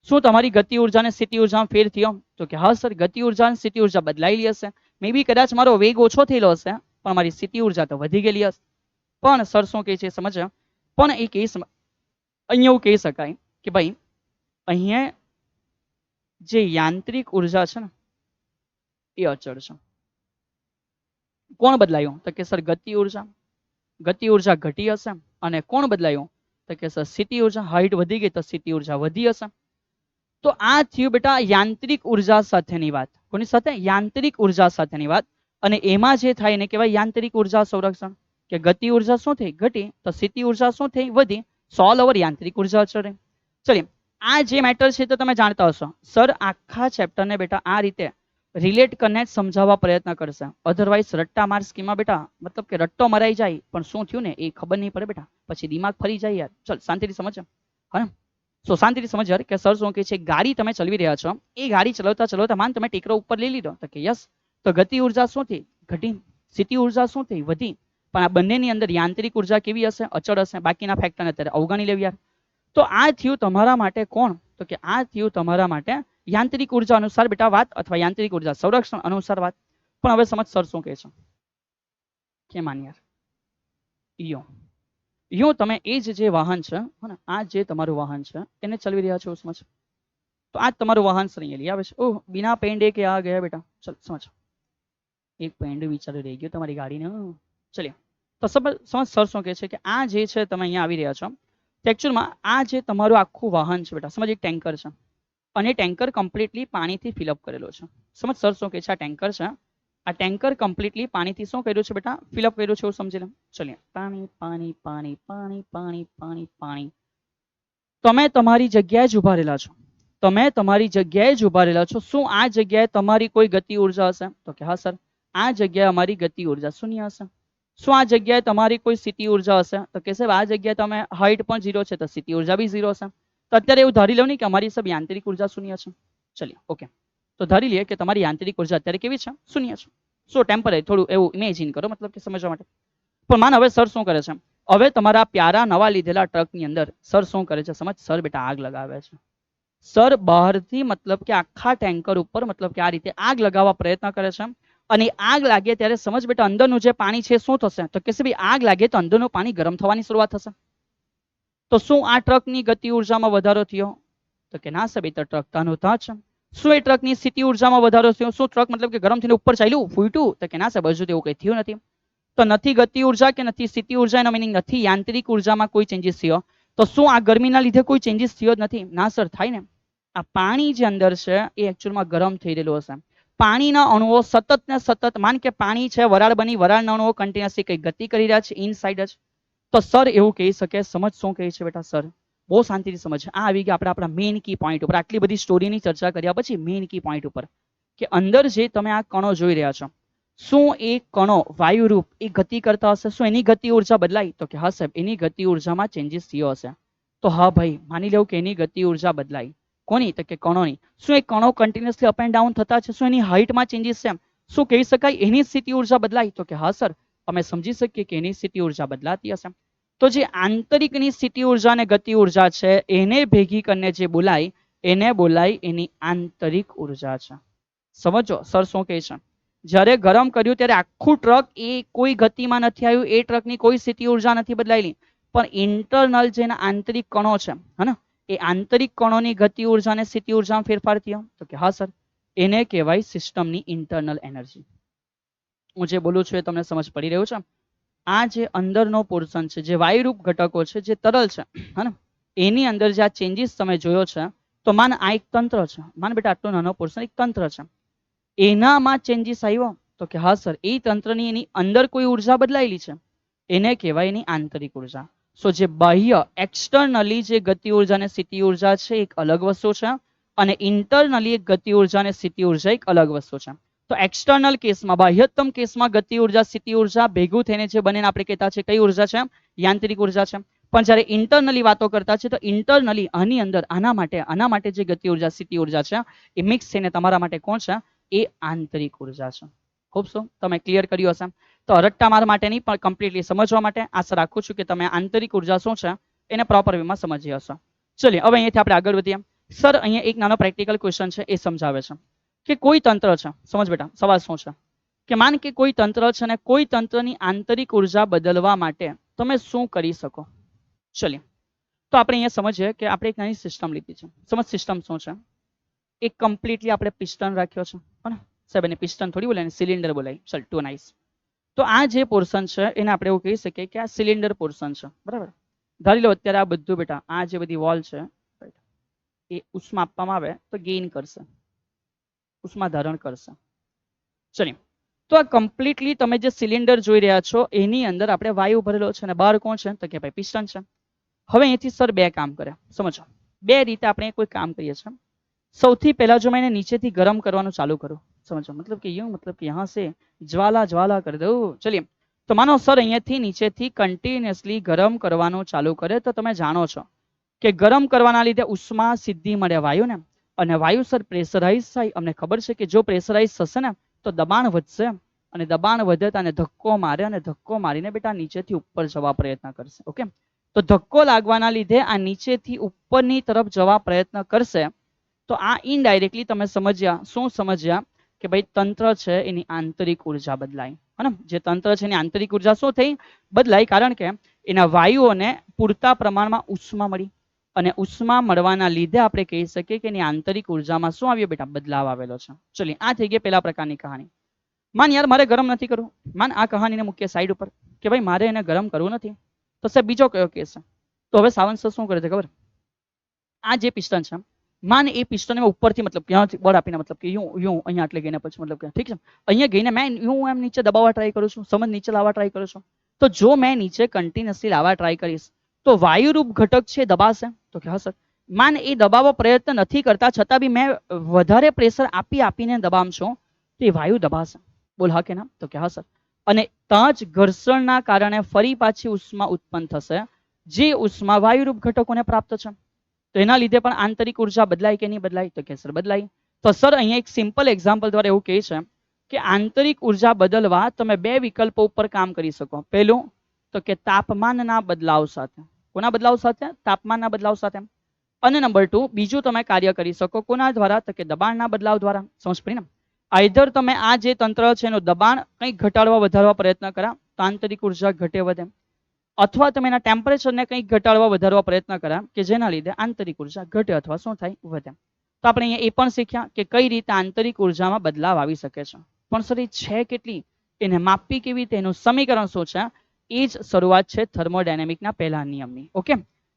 S1: શું તમારી ગતિ ઉર્જા અને સ્થિતિ ઉર્જામાં ફેર થયો? તો કે હા સર, ગતિ ઉર્જા અને સ્થિતિ ઉર્જા બદલાયેલી હશે. મે બી કદાચ મારો વેગ ઓછો થયેલો હશે પણ મારી સ્થિતિ ઉર્જા તો વધી ગયેલી હશે. પણ સર શું કહે છે સમજ, પણ એ કહી અહીંયા એવું કહી શકાય કે ભાઈ અહીંયા જે યાંત્રિક ઉર્જા છે ને એ અચળ છે. કોણ બદલાયું? તો કે સર ગતિ ઉર્જા ઘટી હશે. અને કોણ બદલાયું? તો કે સર સ્થિતિ ઉર્જા. હાઇટ વધી ગઈ તો સ્થિતિ ઉર્જા વધી હશે. તો આ થયું બેટા યાંત્રિક ઉર્જા સાથેની વાત. કોની સાથે? યાંત્રિક ઉર્જા સાથેની વાત. અને એમાં જે થાય એને કહેવાય યાંત્રિક ઉર્જા સંરક્ષણ. કે ગતિ ઉર્જા શું થઈ? ઘટી. તો સ્થિતિ ઉર્જા શું થઈ? વધી. સોલ ઓવર યાંત્રિક ઉર્જા અચળ રહી. ચલિए આ જે મેટર છે તો તમે જાણતા હશો. સર આખા ચેપ્ટરને બેટા આ રીતે રિલેટ કરીને સમજાવવા પ્રયત્ન કરશે. અધરવાઇઝ રટ્ટા માર સ્કીમમાં બેટા મતલબ કે રટ્ટો મરાઈ જાય પણ શું થયું ને એ ખબર નહીં પડે બેટા. પછી દિમાગ ફરી જાય યાર. ચલ શાંતિથી સમજ. હા, સો શાંતિથી સમજ યાર કે સર શું કહે છે, ગાડી તમે ચલાવી રહ્યા છો, એ ગાડી ચલાવતા ચલાવતા માન તમે ટેકરો ઉપર લઈ લીધો તો કે યસ, તો ગતિ ઉર્જા શું થઈ? ઘટી. સ્થિતિ ઉર્જા શું થઈ? વધી. પણ આ બંનેની અંદર યાંત્રિક ઉર્જા કેવી હશે? અચળ હશે. બાકીના ફેક્ટરને અત્યારે અવગણી લેવી યાર. તો આ થયું તમારા માટે કોણ? તો કે આ થયું તમારા માટે યાંત્રિક ઉર્જા અનુસાર બેટા વાત, અથવા યાંત્રિક ઉર્જા સંરક્ષણ અનુસાર વાત. પણ હવે સમજ સર શું કહે છે. કે માન યાર યો તમે એ જે વાહન છે, આ જે તમારું વાહન છે એને ચલાવી રહ્યા છો, સમજ. તો આ તમારું વાહન સર અહીંયા લઈ આવે છે. ઓહ, બિના પેંડે કે આ ગયા બેટા. ચલ સમજ. એક પેંડ વિચાર રહી ગયો તમારી ગાડીને. ચલિए તો સમજ સર શું કહે છે કે આ જે છે તમે અહીંયા આવી રહ્યા છો, એકચ્યુઅલમાં આ જે તમારું આખું વાહન છે બેટા, સમજ એક ટેન્કર છે. અને ટેન્કર કમ્પ્લીટલી પાણીથી ફિલઅપ કરેલો છે. સમજ સર શું કહે છે, આ ટેન્કર છે, આ ટેન્કર કમ્પ્લીટલી પાણીથી શું કર્યું છે બેટા? ફિલઅપ કર્યું છે, એવું સમજી લો. ચલિए પાણી પાણી પાણી પાણી પાણી પાણી પાણી. તમે તમારી જગ્યાએ જ ઉભા રહેલા છો. તમે તમારી જગ્યાએ જ ઉભા રહેલા છો. શું આ જગ્યાએ તમારી કોઈ ગતિ ઉર્જા હશે? તો કે હા સર, આ જગ્યાએ અમારી ગતિ ઉર્જા શૂન્ય હશે. શું આ જગ્યાએ તમારી કોઈ સ્થિતિ ઉર્જા હશે? તો કે સાહેબ આ જગ્યાએ તમે હાઇટ પણ 0 છે તો સ્થિતિ ઉર્જા બી 0 હશે. તો અત્યારે એવું ધારી લો ને કે અમારી સબ યાંત્રિક ઉર્જા શૂન્ય છે. ચલિए ઓકે, તો ધારી લઈએ કે તમારી યાંત્રિક ઉર્જા અત્યારે કેવી છે? શૂન્ય છે. સો ટેમ્પરરી થોડું એવું ઇમેજિન કરો, મતલબ કે સમજવા માટે. પણ માન હવે સર શું કરે છે, હવે તમારા પ્યારા નવા લીધેલા ટ્રકની અંદર સર શું કરે છે સમજ. સર બેટા આગ લગાવે છે. સર બહારથી મતલબ કે આખા ટેન્કર ઉપર મતલબ કે આ રીતે આગ લગાવવા પ્રયત્ન કરે છે. અને આગ લાગે ત્યારે સમજ બેટા અંદરનું જે પાણી છે શું થશે? તો કે ભાઈ આગ લાગે તો અંદરનું પાણી ગરમ થવાની શરૂઆત થશે. તો શું આ ટ્રકની ગતિ ઉર્જામાં વધારો થયો? તો કે ના સાહેબ, એ તો ટ્રક તાનો તાં છે. શું એ ટ્રકની સ્થિતિ ઉર્જામાં વધારો થયો? શું ટ્રક મતલબ કે ગરમ થઈને ઉપર ચાલ્યું, ફૂટ્યું? તો કે ના સાહેબ, હજુ એવું કંઈ થયું નથી. તો નથી ગતિ ઉર્જા કે નથી સ્થિતિ ઉર્જા, એનો મિનિંગ નથી યાંત્રિક ઉર્જામાં કોઈ ચેન્જીસ થયો. તો શું આ ગરમીના લીધે કોઈ ચેન્જીસ થયો જ નથી? ના સર, થાય ને. આ પાણી જે અંદર છે એ એકચ્યુઅલમાં ગરમ થઈ રહેલું હશે. પાણીના અણુઓ સતત ને સતત, માન કે પાણી છે, વરાળ બની, વરાળના અણુઓ કન્ટિન્યુઅસલી કઈ ગતિ કરી રહ્યા છે ઇનસાઇડ જ. તો સર એવું કહી શકે. સમજ શું કહે છે બેટા? સર બહુ શાંતિથી સમજ. આ આવી ગયા આપણા મેઇન કી પોઈન્ટ ઉપર. આટલી બધી સ્ટોરીની ચર્ચા કર્યા પછી મેઇન કી પોઈન્ટ ઉપર, કે અંદર જે તમે આ કણો જોઈ રહ્યા છો, શું એ કણો વાયુરૂપ એ ગતિ કરતા હશે? શું એની ગતિ ઉર્જા બદલાય? તો કે હા સાહેબ, એની ગતિ ઉર્જામાં ચેન્જીસ થયો હશે. તો હા ભાઈ, માની લેવું કે એની ગતિ ઉર્જા બદલાઈ. કોની? તો કે કણોની. શું એ કણો કન્ટિન્યુઅસલી અપ એન્ડ ડાઉન થતા છે? શું એની હાઇટમાં ચેન્જીસ છે? શું કહી શકાય એની સ્થિતિ ઉર્જા બદલાય? તો કે હા સર, અમે સમજી શકીએ કે એની સ્થિતિ ઉર્જા બદલાતી હશે. તો જે આંતરિકની સ્થિતિ ઉર્જા અને ગતિ ઉર્જા છે એને ભેગી કરીને જે બોલાય એને બોલાય એની આંતરિક ઉર્જા છે. સમજો સર શું કહે છે. જ્યારે ગરમ કર્યું ત્યારે આખું ટ્રક એ કોઈ ગતિમાં નથી આવ્યું, એ ટ્રકની કોઈ સ્થિતિ ઉર્જા નથી બદલાયેલી. પણ ઇન્ટરનલ જે આંતરિક કણો છે, હે, એ આંતરિક કણોની ગતિ ઉર્જા અને સ્થિતિ ઉર્જામાં ફેરફાર થયો. તો કે હા સર, એને કહેવાય સિસ્ટમની ઇન્ટરનલ એનર્જી. હું જે બોલું છું એ તમને સમજ પડી રહ્યું છે? આ જે અંદરનો પોર્શન છે, જે વાયુરૂપ ઘટકો છે, જે તરલ છે, હે, એની અંદર જે આ ચેન્જીસ તમે જોયો છે, તો માન આ એક તંત્ર છે. માન બેટા આટલો નાનો પોર્શન એક તંત્ર છે, એનામાં ચેન્જીસ આવ્યો. તો કે હા સર, એ તંત્રની એની અંદર કોઈ ઉર્જા બદલાયેલી છે, એને કહેવાય એની આંતરિક ઉર્જા. સો જે બાહ્ય એક્સટર્નલી જે ગતિ ઉર્જા અને સ્થિતિ ઉર્જા છે એક અલગ વસ્તુ છે, અને ઇન્ટરનલી એક ગતિ ઉર્જા અને સ્થિતિ ઉર્જા એક અલગ વસ્તુ છે. તો એક્સટર્નલ કેસમાં, બાહ્યતમ કેસમાં ગતિ ઉર્જા સ્થિતિ ઉર્જા ભેગું થઈને જે બને આપણે કહેતા છે કઈ ઉર્જા છે? યાંત્રિક ઉર્જા છે. પણ જ્યારે ઇન્ટરનલી વાતો કરતા છે તો ઇન્ટરનલી આની અંદર આના માટે જે ગતિ ઉર્જા સ્થિતિ ઉર્જા છે એ મિક્સ થઈને તમારા માટે કોણ છે? એ આંતરિક ઉર્જા છે. ખૂબ શું તમે ક્લિયર કર્યું હશે? તો રટ્ટા માર માટે નહીં પણ કમ્પ્લીટલી સમજવા માટે આશા રાખું છું કે તમે આંતરિક ઉર્જા શું છે એને પ્રોપર વેમાં સમજી હશો. ચલિए હવે અહીંયાથી આપણે આગળ વધીએ. સર અહીંયા એક નાનો પ્રેક્ટિકલ ક્વેશ્ચન છે એ સમજાવે છે કે કોઈ તંત્ર છે, સમજ બેટા સવાલ શું છે કે માન કે કોઈ તંત્ર છે અને કોઈ તંત્રની આંતરિક ઉર્જા બદલવા માટે તમે શું કરી શકો? ચલિए તો આપણે અહીંયા સમજીએ કે આપણે એક નાની સિસ્ટમ લીધી છે. સમજ સિસ્ટમ શું છે? એક કમ્પ્લીટલી આપણે પિસ્ટન રાખ્યો છે, સાહેબ એને પિસ્ટન થોડી બોલાય, સિલિન્ડર બોલાય. ચલ ટુ નાઇસ. તો આ જે પોર્શન છે એને આપણે એવું કહી શકીએ કે આ સિલિન્ડર પોર્શન છે, બરાબર. ધારી લો અત્યારે આ બધું બેટા આ જે બધી વોલ છે એ ઉષ્મા આપવામાં આવે તો ગેઇન કરશે, ઉષ્મા ધારણ કરશે. ચલિએ, તો આ કમ્પ્લીટલી તમે જે સિલિન્ડર જોઈ રહ્યા છો એની અંદર આપણે વાયુ ભરેલો છે અને બહાર કોણ છે તો કે ભાઈ પિસ્ટન છે. હવે અહીંથી સર બે કામ કરે, સમજો. બે રીતે આપણે કોઈ કામ કરીએ છીએ. સૌથી પહેલા જો मैं એને નીચેથી ગરમ કરવાનું ચાલુ કરું, समझो, मतलब कि यूं, मतलब कि यहाँ से ज्वाला ज्वाला कर दो. चलिए, तो मानो सर અહીંયાથી નીચેથી કન્ટિન્યુઅસલી ગરમ કરવાનું ચાલુ કરે તો તમે જાણો છો કે ગરમ કરવાના લીધે ઉષ્મા સીધી મળે વાયુને અને વાયુ સર પ્રેશરાઇઝ થાય. અમને ખબર છે કે જો પ્રેશરાઇઝ થશે ને તો દબાણ વધશે અને દબાણ વધે તો આને ધક્કો મારે અને ધક્કો મારીને બેટા નીચેથી ઉપર જવા પ્રયત્ન કરશે. ઓકે, તો ધક્કો લાગવાના લીધે આ નીચેથી ઉપરની તરફ જવા પ્રયત્ન કરશે. તો આ ઇનડાયરેક્ટલી તમે સમજ્યા, શું સમજ્યા કે ભાઈ તંત્ર છે એની આંતરિક ઉર્જા બદલાય, હે ને. જે તંત્ર છે એની આંતરિક ઉર્જા શું થઈ બદલાય, કારણ કે એના વાયુઓને પૂરતા પ્રમાણમાં ઉષ્મા મળી અને ઉષ્મા મળવાના લીધે આપણે કહી શકીએ કે એની આંતરિક ઉર્જામાં શું આવ્યો બેટા બદલાવ આવેલો છે. ચલિए, આ થઈ ગઈ પહેલા પ્રકારની કહાની. માન યાર મારે ગરમ નથી કરવું, માન આ કહાનીને મૂકીએ સાઈડ ઉપર કે ભાઈ મારે એને ગરમ કરવું નથી. તો સાહેબ બીજો કયો કેસ છે? તો હવે સાવંત સર શું કરે છે ખબર? આ જે પિસ્ટન છે, માન એ પિસ્ટન ઉપરથી મતલબ ક્યાંથી બળ આપીને મતલબ કે યું યું અહીંયા આટલે ગઈને પછી મતલબ કે ઠીક છે અહીંયા ગઈને મેં યું એમ નીચે દબાવવા ટ્રાય કરું છું, સમજ નીચે લાવવા ટ્રાય કરું છું. તો જો મેં નીચે કન્ટિન્યુઅસલી લાવવા ટ્રાય કરીશ તો વાયુરૂપ ઘટક છે દબાશે? તો કે હા સર. માન એ દબાવવા પ્રયત્ન નથી કરતા છતાં બી મેં વધારે પ્રેશર આપી આપીને દબાવશો તો એ વાયુ દબાશે. બોલ હા કે ના? તો કે હા સર. અને ત્યાં જ ઘર્ષણના કારણે ફરી પાછી ઉષ્મા ઉત્પન્ન થશે, જે ઉષ્મા વાયુરૂપ ઘટકોને પ્રાપ્ત છે. તો એના લીધે પણ આંતરિક ઉર્જા બદલાય કે નહીં બદલાય? તો કે સર બદલાય. તો સર અહીંયા એક સિમ્પલ એક્ઝામ્પલ દ્વારા એવું કહે છે કે આંતરિક ઉર્જા બદલવા તમે બે વિકલ્પો ઉપર કામ કરી શકો. પહેલું તો કે તાપમાનના બદલાવ સાથે. કોના બદલાવ સાથે? તાપમાનના બદલાવ સાથે. અને નંબર 2 બીજું તમે કાર્ય કરી શકો કોના દ્વારા? તો કે દબાણના બદલાવ દ્વારા. સમજ પડી ને? આઈધર તમે આ જે તંત્ર છે એનું દબાણ કંઈક ઘટાડવા વધારવા પ્રયત્ન કર્યા તો આંતરિક ઉર્જા ઘટે વધે, અથવા તમે એના ટેમ્પરેચરને કંઈક ઘટાડવા વધારવા પ્રયત્ન કર્યા કે જેના લીધે આંતરિક ઉર્જા ઘટે અથવા શું થાય વધે. તો આપણે અહીંયા એ પણ શીખ્યા કે કઈ રીતે આંતરિક ઉર્જામાં બદલાવ આવી શકે છે. પણ સર એ છે કેટલી, એને માપવી કેવી રીતે, એનું સમીકરણ શું છે, એ જ શરૂઆત છે થર્મોડાયનેમિકના પહેલા નિયમની. ઓકે,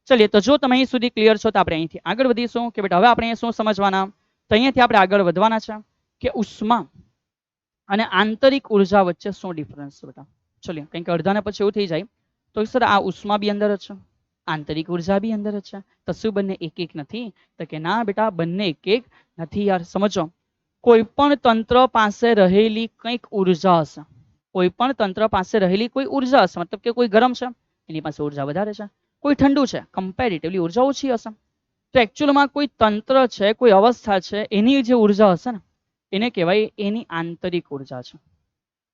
S1: ચલિए, તો જો તમે અહીં સુધી ક્લિયર છો તો આપણે અહીંથી આગળ વધીશું કે બેટા હવે આપણે શું સમજવાના? તો અહીંયાથી આપણે આગળ વધવાના છે કે ઉષ્મા અને આંતરિક ઉર્જા વચ્ચે શું ડિફરન્સ છે બેટા. ચલિए, કંઈક અડધાને પછી એવું થઈ જાય તો સર આ ઉષ્મા બી અંદર જ છે, આંતરિક ઉર્જા બી અંદર જ છે, તો શું બંને એક એક નથી? તો કે ના બેટા, બંને એક એક નથી યાર. સમજો, કોઈ પણ તંત્ર પાસે રહેલી કંઈક ઉર્જા હશે, કોઈ પણ તંત્ર પાસે રહેલી કોઈ ઉર્જા હશે, મતલબ કે કોઈ ગરમ છે એની પાસે ઉર્જા વધારે છે, કોઈ ઠંડુ છે કમ્પેરેટિવલી ઉર્જા ઓછી હશે. તો એકચ્યુઅલમાં કોઈ તંત્ર છે, કોઈ અવસ્થા છે, એની જે ઉર્જા હશે ને એને કહેવાય એની આંતરિક ઉર્જા છે.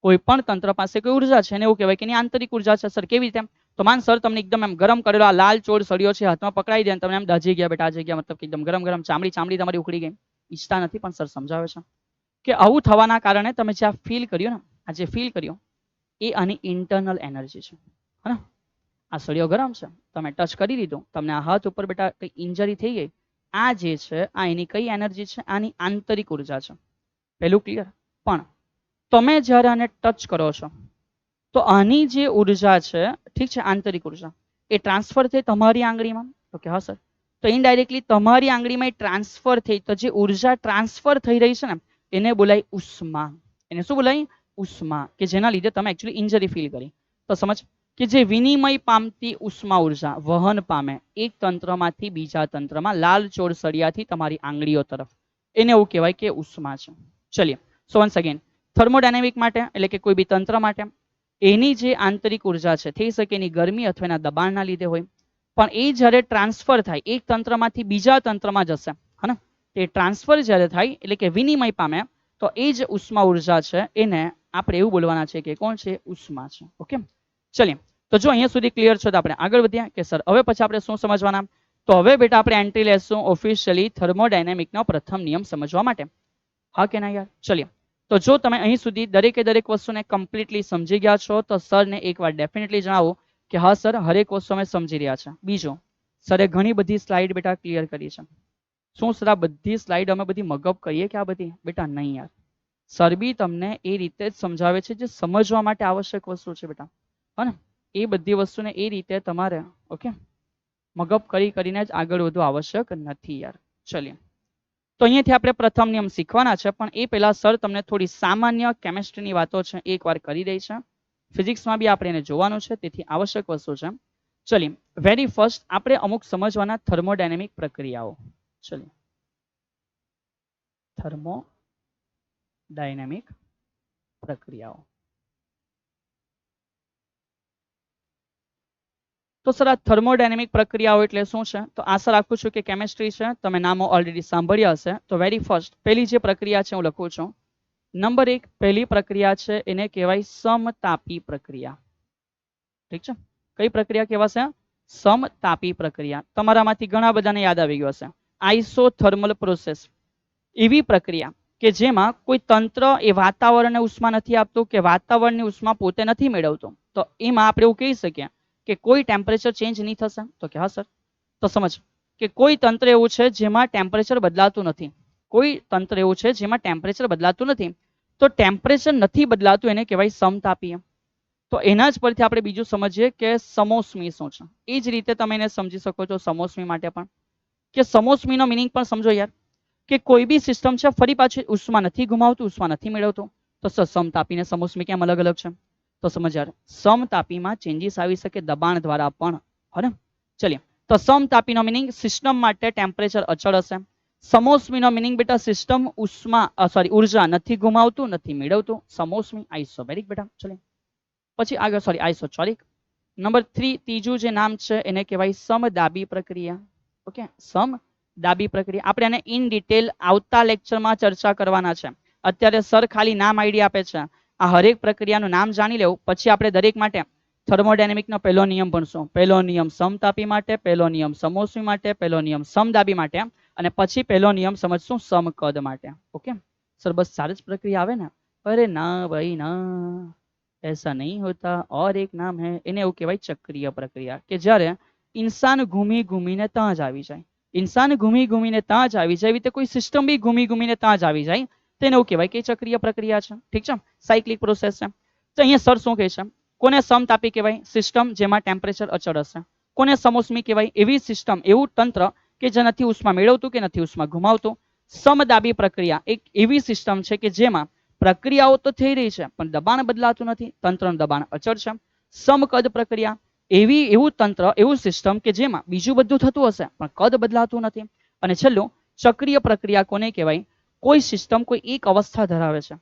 S1: કોઈ પણ તંત્ર પાસે કોઈ ઉર્જા છે એને એવું કહેવાય કે એની આંતરિક ઉર્જા છે. સર કેવી રીતે? તો માન સર તમને એકદમ એમ ગરમ કરેલો આ લાલ ચોળ સળિયો છે હાથમાં પકડાઈ દે તમને એમ દાજી ગયા બેટા, આ જગ્યા મતલબ કે એકદમ ગરમ ગરમ ચામડી ચામડી તમારી ઉખડી ગઈ. ઈચ્છતા નથી પણ સર સમજાવે છે કે આવું થવાના કારણે તમે જે આ ફીલ કર્યું ને, આ જે ફીલ કર્યું એ આની ઇન્ટરનલ એનર્જી છે, હે ને. આ સળિયો ગરમ છે, તમે ટચ કરી લીધું, તમને આ હાથ ઉપર બેટા કઈ ઇન્જરી થઈ ગઈ, આ જે છે આ એની કઈ એનર્જી છે? આની આંતરિક ઉર્જા છે. પહેલું ક્લિયર? પણ તમે જ્યારે આને ટચ કરો છો તો આની જે ઉર્જા છે, ઠીક છે, આંતરિક ઉર્જા એ ટ્રાન્સફર થઈ તમારી આંગળીમાં? તો કે હા સર. તો ઇનડાયરેક્ટલી તમારી આંગળીમાં એ ટ્રાન્સફર થઈ, તો જે ઉર્જા ટ્રાન્સફર થઈ રહી છે ને એને બોલાય ઉષ્મા. એને શું બોલાય? ઉષ્મા. કે જેના લીધે તમે એકચ્યુઅલી ઇન્જરી ફીલ કરી. તો સમજ કે જે વિનિમય પામતી ઉષ્મા ઉર્જા વહન પામે એક તંત્રમાંથી બીજા તંત્રમાં લાલ ચોળ સળિયાથી તમારી આંગળીઓ તરફ, એને એવું કહેવાય કે ઉષ્મા છે. ચલિए, સો વન્સ અગેન, થર્મોડાયનેમિક માટે એટલે કે કોઈ બી તંત્ર માટે એની જે આંતરિક ઉર્જા છે થઈ શકે એની ગરમી અથવા એના દબાણના લીધે હોય, પણ એ જ્યારે ટ્રાન્સફર થાય એક તંત્રમાંથી બીજા તંત્રમાં જશે, હે ને, તે ટ્રાન્સફર જ્યારે થાય એટલે કે વિનિમય પામે તો એ જ ઉષ્મા ઉર્જા છે એને આપણે એવું બોલવાના છે કે કોણ છે? ઉષ્મા છે. ઓકે, ચલિए, તો જો અહીંયા સુધી ક્લિયર છે તો આપણે આગળ વધ્યા કે સર હવે પછી આપણે શું સમજવાના? તો હવે બેટા આપણે એન્ટ્રી લેશું ઓફિશિયલી થર્મોડાયનેમિકનો પ્રથમ નિયમ સમજવા માટે. હા કે ના યાર? ચલિए, તો જો તમે અહીં સુધી દરેકે દરેક વસ્તુને કમ્પ્લીટલી સમજી ગયા છો તો સરને એકવાર ડેફિનેટલી જણાવો કે હા સર હરેક વસ્તુ અમે સમજી રહ્યા છે. બીજું, સરે ઘણી બધી સ્લાઇડ બેટા ક્લિયર કરી છે. શું સર આ બધી સ્લાઇડ અમે બધી મગઅપ કરીએ કે આ બધી? બેટા નહીં યાર, સર બી તમને એ રીતે જ સમજાવે છે જે સમજવા માટે આવશ્યક વસ્તુ છે બેટા, હા ને. એ બધી વસ્તુને એ રીતે તમારે ઓકે મગઅપ કરીને જ આગળ વધવું આવશ્યક નથી યાર. ચલીએ, તો અહીંયાથી આપણે પ્રથમ નિયમ શીખવાના છે, પણ એ પહેલા સર તમને થોડી સામાન્ય કેમિસ્ટ્રીની વાતો છે એકવાર કરી દઈ છે. ફિઝિક્સમાં બી આપણે એને જોવાનું છે, તેથી આવશ્યક વસ્તુ છે. ચલીએ, વેરી ફર્સ્ટ આપણે અમુક સમજવાના થર્મોડાયનેમિક પ્રક્રિયાઓ. ચલીએ, થર્મોડાયનેમિક પ્રક્રિયાઓ. તો સર આ થર્મોડાયનેમિક પ્રક્રિયાઓ એટલે શું છે? તો આશા રાખું છું કે કેમિસ્ટ્રી છે, તમે નામો ઓલરેડી સાંભળ્યા હશે. તો વેરી ફર્સ્ટ પહેલી જે પ્રક્રિયા છે હું લખું છું. નંબર 1 પહેલી પ્રક્રિયા છે એને કહેવાય સમતાપી પ્રક્રિયા. ઠીક છે, કઈ પ્રક્રિયા કહેવાશે? સમતાપી પ્રક્રિયા. તમારામાંથી ઘણા બધાને યાદ આવી ગયું હશે આઇસોથર્મલ પ્રોસેસ. એવી પ્રક્રિયા કે જેમાં કોઈ તંત્ર એ વાતાવરણને ઉષ્મા નથી આપતું કે વાતાવરણની ઉષ્મા પોતે નથી મેળવતું. તો એમાં આપણે એવું કહી શકીએ કે કોઈ ટેમ્પરેચર ચેન્જ નહીં થશે. તો કે હા સર. તો સમજ કે કોઈ તંત્ર એવું છે જેમાં ટેમ્પરેચર બદલાતું નથી. કોઈ તંત્ર એવું છે જેમાં ટેમ્પરેચર બદલાતું નથી. તો ટેમ્પરેચર નથી બદલાતું એને કહેવાય સમતાપીય. તો એના જ પરથી આપણે બીજું સમજીએ કે સમોષ્મી શું છે. એ જ રીતે તમે એને સમજી શકો છો સમોષ્મી માટે પણ, કે સમોષ્મીનો મિનિંગ પણ સમજો યાર, કે કોઈ બી સિસ્ટમ છે ફરી પાછી ઉષ્મા નથી ગુમાવતું, ઉષ્મા નથી મેળવતું. તો સર સમતાપી ને સમોષ્મી કેમ અલગ અલગ છે? તો સમજ યાર, સમતાપીમાં ચેન્જીસ આવી શકે દબાણ દ્વારા પણ, હે. ચલીએ, તો સમતાપીનો મિનિંગ સિસ્ટમ માટે ટેમ્પરેચર અચળ હશે. સમોષ્મીનો મિનિંગ બેટા સિસ્ટમ ઉર્જા નથી ગુમાવતું, નથી મેળવતું. સમોષ્મી આઇસોબેરિક બેટા. ચલીએ પછી આગળ આઇસોચોરિક. નંબર 3 ત્રીજું જે નામ છે એને કહેવાય સમદાબી પ્રક્રિયા. ઓકે, સમદાબી પ્રક્રિયા આપણે આને ઇન ડિટેલ આવતા લેક્ચરમાં ચર્ચા કરવાના છે. અત્યારે સર ખાલી નામ આઈડિયા આપે છે. આ હરેક પ્રક્રિયાનું નામ જાણી લેવું, પછી આપણે દરેક માટે થર્મોડાયનેમિકનો પહેલો નિયમ ભણશું. પહેલો નિયમ સમતાપી માટે, પહેલો નિયમ સમોષ્મી માટે, પહેલો નિયમ સમદાબી માટે, અને પછી પહેલો નિયમ સમજશું સમકદ માટે. ઓકે સર, બસ 4 જ પ્રક્રિયા આવે ને? અરે ના ભાઈ ના, ऐसा नहीं होता और एक नाम है, એને એવું કહેવાય ચક્રીય પ્રક્રિયા, કે જ્યારે ઇન્સાન ઘૂમી ઘૂમીને ત્યાં જ આવી જાય. ઇન્સાન ઘૂમી ઘૂમીને ત્યાં જ આવી જાય, એવી રીતે કોઈ સિસ્ટમ બી ઘૂમી ઘૂમીને ત્યાં જ આવી જાય, તેને એવું કહેવાય કે ચક્રીય પ્રક્રિયા છે. ઠીક છે, સાયક્લિક પ્રોસેસ છે. તો અહીંયા સર શું કહે છે? કોને સમતાપી કહેવાય? સિસ્ટમ જેમાં ટેમ્પરેચર અચળ હશે. કોને સમોષ્મી કહેવાય? એવી સિસ્ટમ, એવું તંત્ર કે જે નથી ઉષ્મા મેળવતું કે નથી ઉષ્મા ગુમાવતું. સમદાબી પ્રક્રિયા એક એવી સિસ્ટમ છે કે જેમાં પ્રક્રિયાઓ તો થઈ રહી છે પણ દબાણ બદલાતું નથી, તંત્રનું દબાણ અચળ છે. સમકદ પ્રક્રિયા એવું તંત્ર, એવું સિસ્ટમ કે જેમાં બીજું બધું થતું હશે પણ કદ બદલાતું નથી. અને છેલ્લું ચક્રીય પ્રક્રિયા કોને કહેવાય? કોઈ સિસ્ટમ કોઈ એક અવસ્થા ધરાવે છે,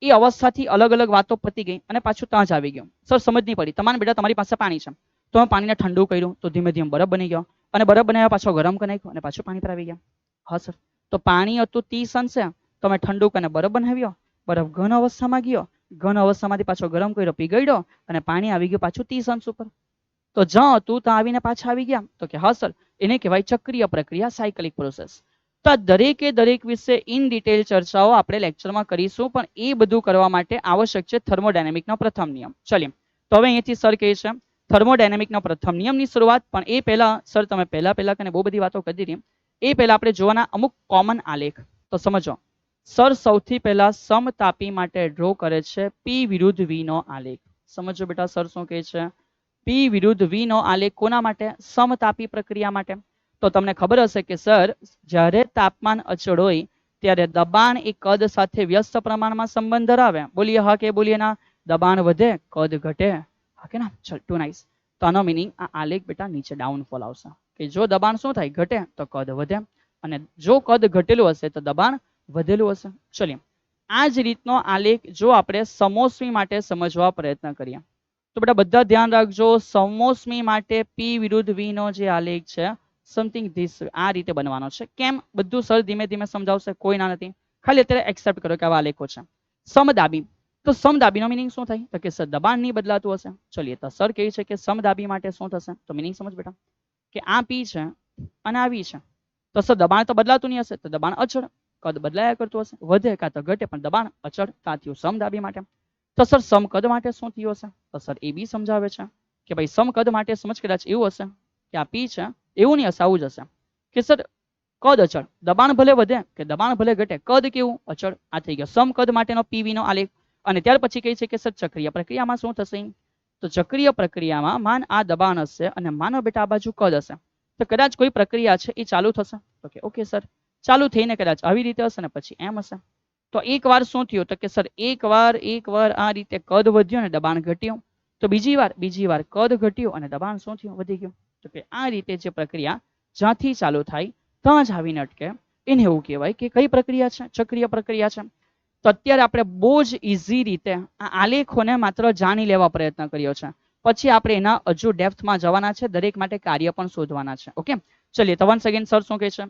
S1: એ અવસ્થાથી અલગ અલગ વાતો પતી ગઈ અને પાછું ત્યાં જ આવી ગયું. સર સમજ નહીં પડી. તમારે બેટા તમારી પાસે પાણી છે, તો અમે પાણીને ઠંડુ કર્યું તો ધીમે ધીમે બરફ બની ગયો, અને બરફ બનાવ્યા પાછો ગરમ કરી નાખ્યો અને પાછું પાણી પર આવી ગયા. હા સર. તો પાણી હતું 30 અંશે, તમે ઠંડુ કરીને બરફ બનાવ્યો, બરફ ઘન અવસ્થામાં ગયો, ઘન અવસ્થામાંથી પાછો ગરમ કર્યો, પીગળ્યો, અને પાણી આવી ગયું પાછું 30 અંશ ઉપર. તો જ્યાં હતું ત્યાં આવીને પાછા આવી ગયા. તો કે હા સર, એને કહેવાય ચક્રીય પ્રક્રિયા, સાયકલિક પ્રોસેસ. તો આ દરેક વિશે ઇન ડિટેલ ચર્ચાઓ આપણે લેક્ચરમાં કરીશું, પણ એ બધું કરવા માટે આવશ્યક છે થર્મોડાયનેમિકનો પ્રથમ નિયમ. ચલીએ, તો હવે અહીંથી સર કહે છે થર્મોડાયનેમિકનો પ્રથમ નિયમની શરૂઆત. પણ એ પહેલા સર તમે પહેલા બહુ બધી વાતો કરી દીધી. એ પહેલા આપણે જોવાના અમુક કોમન આલેખ. તો સમજો, સર સૌથી પહેલા સમતાપી માટે ડ્રો કરે છે પી વિરુદ્ધ વી નો આલેખ. સમજો બેટા સર શું કહે છે? પી વિરુદ્ધ વી નો આલેખ કોના માટે? સમતાપી પ્રક્રિયા માટે. તો તમને ખબર હશે કે સર જ્યારે તાપમાન અચળ હોય ત્યારે દબાણ એ કદ સાથે વ્યસ્ત પ્રમાણમાં સંબંધ ધરાવે. બોલીએ હા કે બોલીએ ના? દબાણ વધે, કદ ઘટે. હા કે ના? ચલ ટુ નાઇસ. તો આનો મિનિંગ આ આલેખ બેટા નીચે ડાઉનફોલ આવશે, કે જો દબાણ શું થાય? ઘટે તો કદ વધે, અને જો કદ ઘટેલું હશે તો દબાણ વધેલું હશે. ચલીએ, આ જ રીતનો આલેખ જો આપણે સમોષ્મી માટે સમજવા પ્રયત્ન કરીએ તો બેટા બધા ધ્યાન રાખજો. સમોષ્મી માટે પી વિરુદ્ધ વી નો જે આલેખ છે સમથિંગ ધીસ આ રીતે બનવાનો છે. કેમ? બધું સર ધીમે ધીમે સમજાવશે, કોઈ ના નથી. ખાલી અત્યારે એક્સેપ્ટ કરો કે આવા આલેખો છે. સમદાબી. તો સમદાબીનો મિનિંગ શું થાય? તો કે સર દબાણ નહીં બદલાતું હશે. ચલીએ, તો સર કહે છે કે સમદાબી માટે શું થશે? તો મિનિંગ સમજ બેટા, કે આ પી છે અને આ વી છે. તો સર દબાણ તો બદલાતું નહીં હશે, તો દબાણ અચળ, કદ બદલાયા કરતું હશે, વધે કાં તો ઘટે, પણ દબાણ અચળ. કાં થયું સમદાબી માટે. તો સર સમકદ માટે શું થયું હશે? તો સર એ બી સમજાવે છે કે ભાઈ સમકદ માટે સમજ કદાચ એવું હશે કે આ પી છે, એવું નહીં હશે, આવું જ હશે કે સર કદ અચળ, દબાણ ભલે વધે કે દબાણ ભલે ઘટે, કદ કેવું અચળ. આ થઈ ગયો સમકદ માટેનો પીવી નો આલેખ. અને ત્યાર પછી કહે છે કે સર ચક્રીય પ્રક્રિયામાં શું થશે? તો ચક્રીય પ્રક્રિયામાં માન આ દબાણ હશે અને માનો બેટા આ બાજુ કદ હશે. તો કદાચ કોઈ પ્રક્રિયા છે એ ચાલુ થશે. તો કે ઓકે સર, ચાલુ થઈને કદાચ આવી રીતે હશે ને પછી એમ હશે. તો એકવાર શું થયું? તો કે સર એકવાર આ રીતે કદ વધ્યું અને દબાણ ઘટ્યું. તો બીજી વાર કદ ઘટ્યું અને દબાણ શું થયું? વધી ગયું. તો કે આ રીતે જે પ્રક્રિયા જ્યાંથી ચાલુ થાય ત્યાં જ આવીને અટકે એને એવું કહેવાય કે કઈ પ્રક્રિયા છે? ચક્રીય પ્રક્રિયા છે. તો અત્યારે આપણે બહુ જ ઇઝી રીતે આ આલેખોને માત્ર જાણી લેવા પ્રયત્ન કર્યો છે. પછી આપણે એના હજુ ડેપ્થમાં જવાના છે, દરેક માટે કાર્ય પણ શોધવાના છે. ઓકે, ચલિए તો વન્સ અગેન સર શું કહે છે?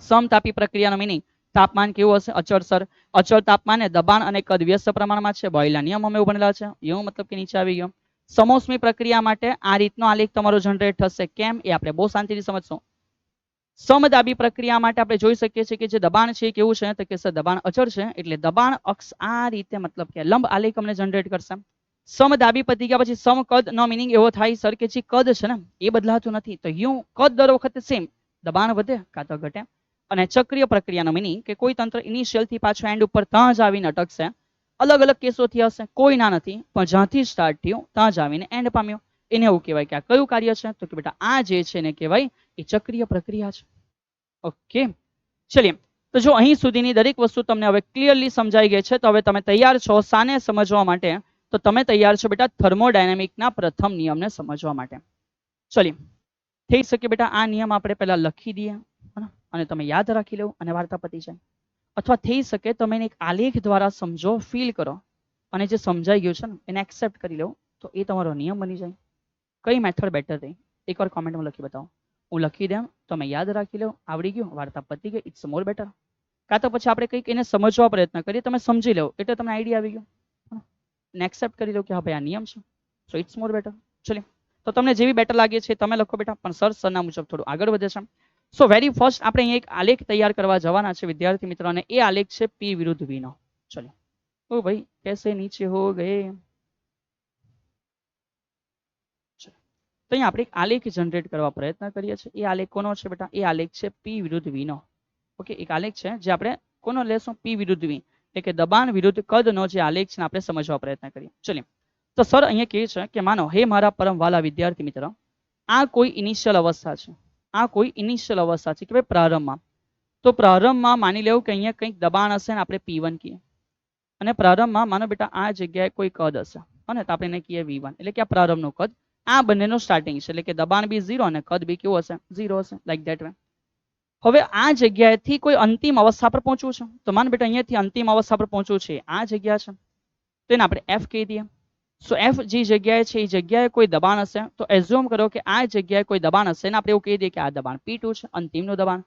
S1: સમતાપી પ્રક્રિયાનો મીનિંગ તાપમાન કેવું હશે? અચળ સર. અચળ તાપમાને દબાણ અને કદ વ્યસ્ત પ્રમાણમાં છે. બોયલના નિયમ અમે ભણેલા છે. એવું મતલબ કે નીચે આવી ગયો. સમોષ્મી પ્રક્રિયા માટે આ રીતનો આલેખ તમારો જનરેટ થશે. કેમ એ આપણે બહુ શાંતિથી સમજશું. સમદાબી પ્રક્રિયા માટે આપણે જોઈ શકીએ છીએ કે જે દબાણ છે કેવું છે? તો કે સર દબાણ અચળ છે એટલે દબાણ અક્ષ આ રીતે મતલબ કે લંબ આલેખ અમને જનરેટ કરશે. સમદાબી પ્રતિક્રિયા પછી સમકદ નો મીનિંગ એવો થાય સર કે જે કદ છે ને એ બદલાતું નથી. તો યુ કદ દર વખતે સેમ, દબાણ વધે કાં તો ઘટે. અને ચક્રીય પ્રક્રિયાનો મીનિંગ કે કોઈ તંત્ર ઇનિશિયલ થી પાછો એન્ડ ઉપર ત્યાં જ આવીને અટકશે. અલગ અલગ કેસોથી હશે, કોઈ ના નથી, પણ જ્યાંથી સ્ટાર્ટ થયું ત્યાં જ આવીને એન્ડ પામ્યો. એને એવું કહેવાય કે આ કયું કાર્ય છે? તો કે બેટા આ જે છે એને કહેવાય એ ચક્રીય પ્રક્રિયા છે. ઓકે, ચલિए તો જો અહીં સુધીની દરેક વસ્તુ તમને હવે ક્લિયરલી સમજાઈ ગઈ છે તો હવે તમે તૈયાર છો શાને સમજવા માટે? તો તમે તૈયાર છો બેટા થર્મોડાયનેમિકના પ્રથમ નિયમને સમજવા માટે. ચલિए થઈ શકે બેટા આ નિયમ આપણે પહેલા લખી દઈએ અને તમે યાદ રાખી લો અને વાર્તા પતી જાય. અથવા થઈ શકે તમે એને એક આલેખ દ્વારા સમજો, ફીલ કરો અને જે સમજાઈ ગયું છે ને એને એક્સેપ્ટ કરી લો તો એ તમારો નિયમ બની જાય. કઈ મેથડ બેટર રહી? એકવાર કોમેન્ટમાં લખી બતાવો. હું લખી દઉં, તમે યાદ રાખી લો, આવડી ગયું, વાર્તા પતી ગઈ, ઇટ્સ મોર બેટર. કાં તો પછી આપણે કંઈક એને સમજવા પ્રયત્ન કરીએ, તમે સમજી લો એટલે તમને આઈડિયા આવી ગયો ને એક્સેપ્ટ કરી લો કે હા ભાઈ આ નિયમ છે. So it's more better. ચલો તો તમને જેવી બેટર લાગે છે તમે લખો બેટા, પણ સર સરના મુજબ થોડું આગળ વધે છે. સો વેરી ફર્સ્ટ આપણે અહીંયા એક આલેખ તૈયાર કરવા જવાના છે વિદ્યાર્થી મિત્રો, અને એ આલેખ છે પી વિરુદ્ધ વી નો. ચલો ઓ ભાઈ कैसे નીચે હો ગયે? તો અહીંયા આપણે એક આલેખ જનરેટ કરવા પ્રયત્ન કરીએ છીએ. એ આલેખ કોનો છે બેટા? એ આલેખ છે પી વિરુદ્ધ વી નો. ઓકે, એક આલેખ છે જે આપણે કોનો લેશું? પી વિરુદ્ધ વી, એટલે કે દબાણ વિરુદ્ધ કદનો જે આલેખ છે આપણે સમજવા પ્રયત્ન કરીએ. ચલીએ તો સર અહીંયા કહે છે કે માનો હે મારા પરમ વાલા વિદ્યાર્થી મિત્ર, આ કોઈ ઇનિશિયલ અવસ્થા છે. આ કોઈ ઇનિશિયલ અવસ્થા છે કે ભાઈ પ્રારંભમાં. તો પ્રારંભમાં માની લેવું કે અહીંયા કંઈક દબાણ હશે ને આપણે P1 કહીએ, અને પ્રારંભમાં માનો બેટા આ જગ્યાએ કોઈ કદ હશે અને તો આપણે એને કહીએ V1, એટલે કે આ પ્રારંભનું કદ. આ બંનેનું સ્ટાર્ટિંગ છે એટલે કે દબાણ બી 0 અને કદ બી કેવું હશે? 0 હશે, લાઈક ધેટ વે. હવે આ જગ્યાએથી કોઈ અંતિમ અવસ્થા પર પહોંચવું છે. તો માન બેટા અહીંયાથી અંતિમ અવસ્થા પર પહોંચવું છે, આ જગ્યા છે, તો એને આપણે F કહી દઈએ. સો F જે જગ્યાએ છે એ જગ્યાએ કોઈ દબાણ હશે, તો એઝ્યુમ કરો કે આ જગ્યાએ કોઈ દબાણ હશે ને આપણે એવું કહી દઈએ કે આ દબાણ P2 છે, અંતિમનું દબાણ.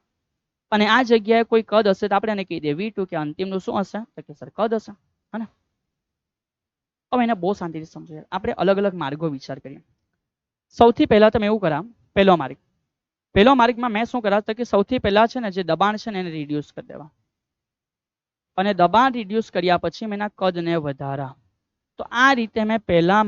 S1: અને આ જગ્યાએ કોઈ કદ હશે તો આપણે એને કહી દઈએ V2 કે અંતિમનું શું હશે? તો કે સર કદ હશે. હે ને? હવે એને બહુ શાંતિથી સમજો. આપણે અલગ અલગ માર્ગો વિચાર કરીએ. સૌથી પહેલા તમે એવું કરા, પહેલો માર્ગમાં મેં શું કરા કે સૌથી પહેલા છે ને જે દબાણ છે ને એને રિડ્યુસ કરી દેવા, અને દબાણ રિડ્યુસ કર્યા પછી મેં એના કદને વધારા. તો આ રીતે મેં પહેલા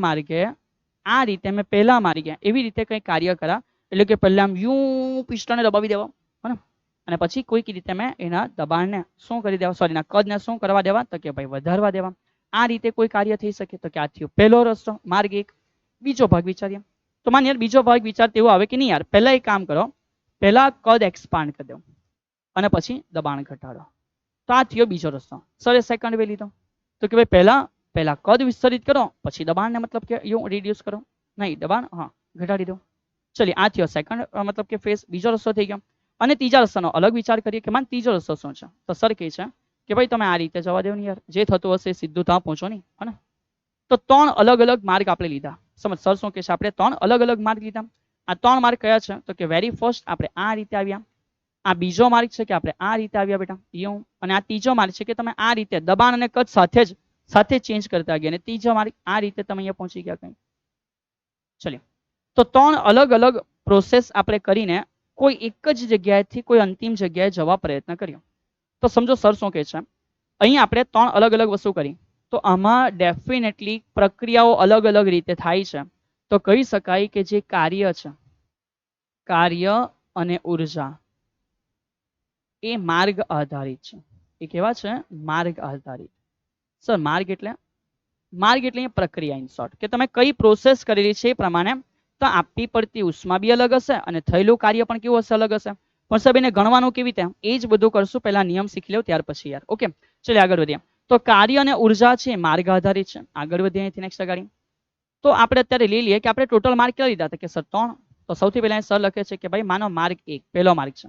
S1: માર્ગે એવી રીતે કંઈ કાર્ય કરા, એટલે કે પહેલા આમ યુ પિસ્ટનને દબાવી દેવા, બરાબર, અને પછી કોઈક રીતે મેં એના દબાણને શું કરી દેવા, સોરી એના કદને શું કરવા દેવા? તો કે ભાઈ વધારવા દેવા. આ રીતે કોઈ કાર્ય થઈ શકે. તો કે આ થયો પહેલો રસ્તો, માર્ગ 1. બીજો ભાગ વિચારીએ તો માન યાર બીજો ભાગ વિચારते એવું આવે કે નહીં યાર, પહેલા એક કામ કરો, પહેલા કદ એક્સપાન્ડ કરી દો અને પછી દબાણ ઘટાડો. તો આ થયો બીજો રસ્તો. સર સેકન્ડ વે લીધો, તો કે ભાઈ પહેલા કદ વિસ્તરિત કરો પછી દબાણને મતલબ કે યુ રિડ્યુસ કરો, નહીં દબાણ હા ઘટાડી દો. ચલિए આ થયો સેકન્ડ મતલબ કે ફેઝ, બીજો રસ્તો થઈ ગયો. અને ત્રીજા રસ્તાનો અલગ વિચાર કરીએ કે માન ત્રીજો રસ્તો શું છે? તો સર કહે છે કે ભાઈ તમે આ રીતે જવા દો ને યાર, જે થતું હશે સીધું ત્યાં પહોંચો નહીં, હે ને? તો 3 અલગ અલગ માર્ગ આપણે લીધા. સમજ સર શું કહે છે? આપણે 3 અલગ અલગ માર્ગ લીધા. આ 3 માર્ગ કયા છે? તો કે વેરી ફર્સ્ટ આપણે આ રીતે આવ્યા, આ બીજો માર્ગ છે કે આપણે આ રીતે આવ્યા બેટા યુ, અને આ ત્રીજો માર્ગ છે કે તમે આ રીતે દબાણ અને કદ સાથે ચેન્જ કરતા ગયા, અને ત્રીજો માર્ગ આ રીતે તમે અહીંયા પહોંચી ગયા કંઈ. ચલિए તો 3 અલગ અલગ પ્રોસેસ આપણે કરીને કોઈ એક જ જગ્યાએથી કોઈ અંતિમ જગ્યાએ જવા પ્રયત્ન કર્યો. તો સમજો સર શું કહે છે, અહીં આપણે 3 અલગ અલગ વસ્તુ કરી, તો આમાં ડેફિનેટલી પ્રક્રિયાઓ અલગ અલગ રીતે થાય છે. તો કહી શકાય કે જે કાર્ય છે, કાર્ય અને ઉર્જા, એ માર્ગ આધારિત છે. એ કેવા છે? માર્ગ આધારિત. સર માર્ગ એટલે અહીંયા પ્રક્રિયા ઇન શોર્ટ, કે તમે કઈ પ્રોસેસ કરેલી છે એ પ્રમાણે તો આપવી પડતી ઉષ્મા બી અલગ હશે અને થયેલું કાર્ય પણ કેવું હશે? અલગ હશે. પણ સાહેબ એને ગણવાનું કેવી રીતે? એ જ બધું કરશું, પહેલા નિયમ શીખી લો ત્યાર પછી યાર. ઓકે, ચલો આગળ વધીએ. તો કાર્ય અને ઉર્જા છે માર્ગ આધારિત છે. આગળ વધીએ અહીંથી નેક્સ્ટ અગાડી. તો આપણે અત્યારે લઈ લઈએ કે આપણે ટોટલ માર્ક કેટલા લીધા હતા? કે સર 3. તો સૌથી પહેલા સર લખે છે કે ભાઈ માનો માર્ગ 1 પહેલો માર્ગ છે.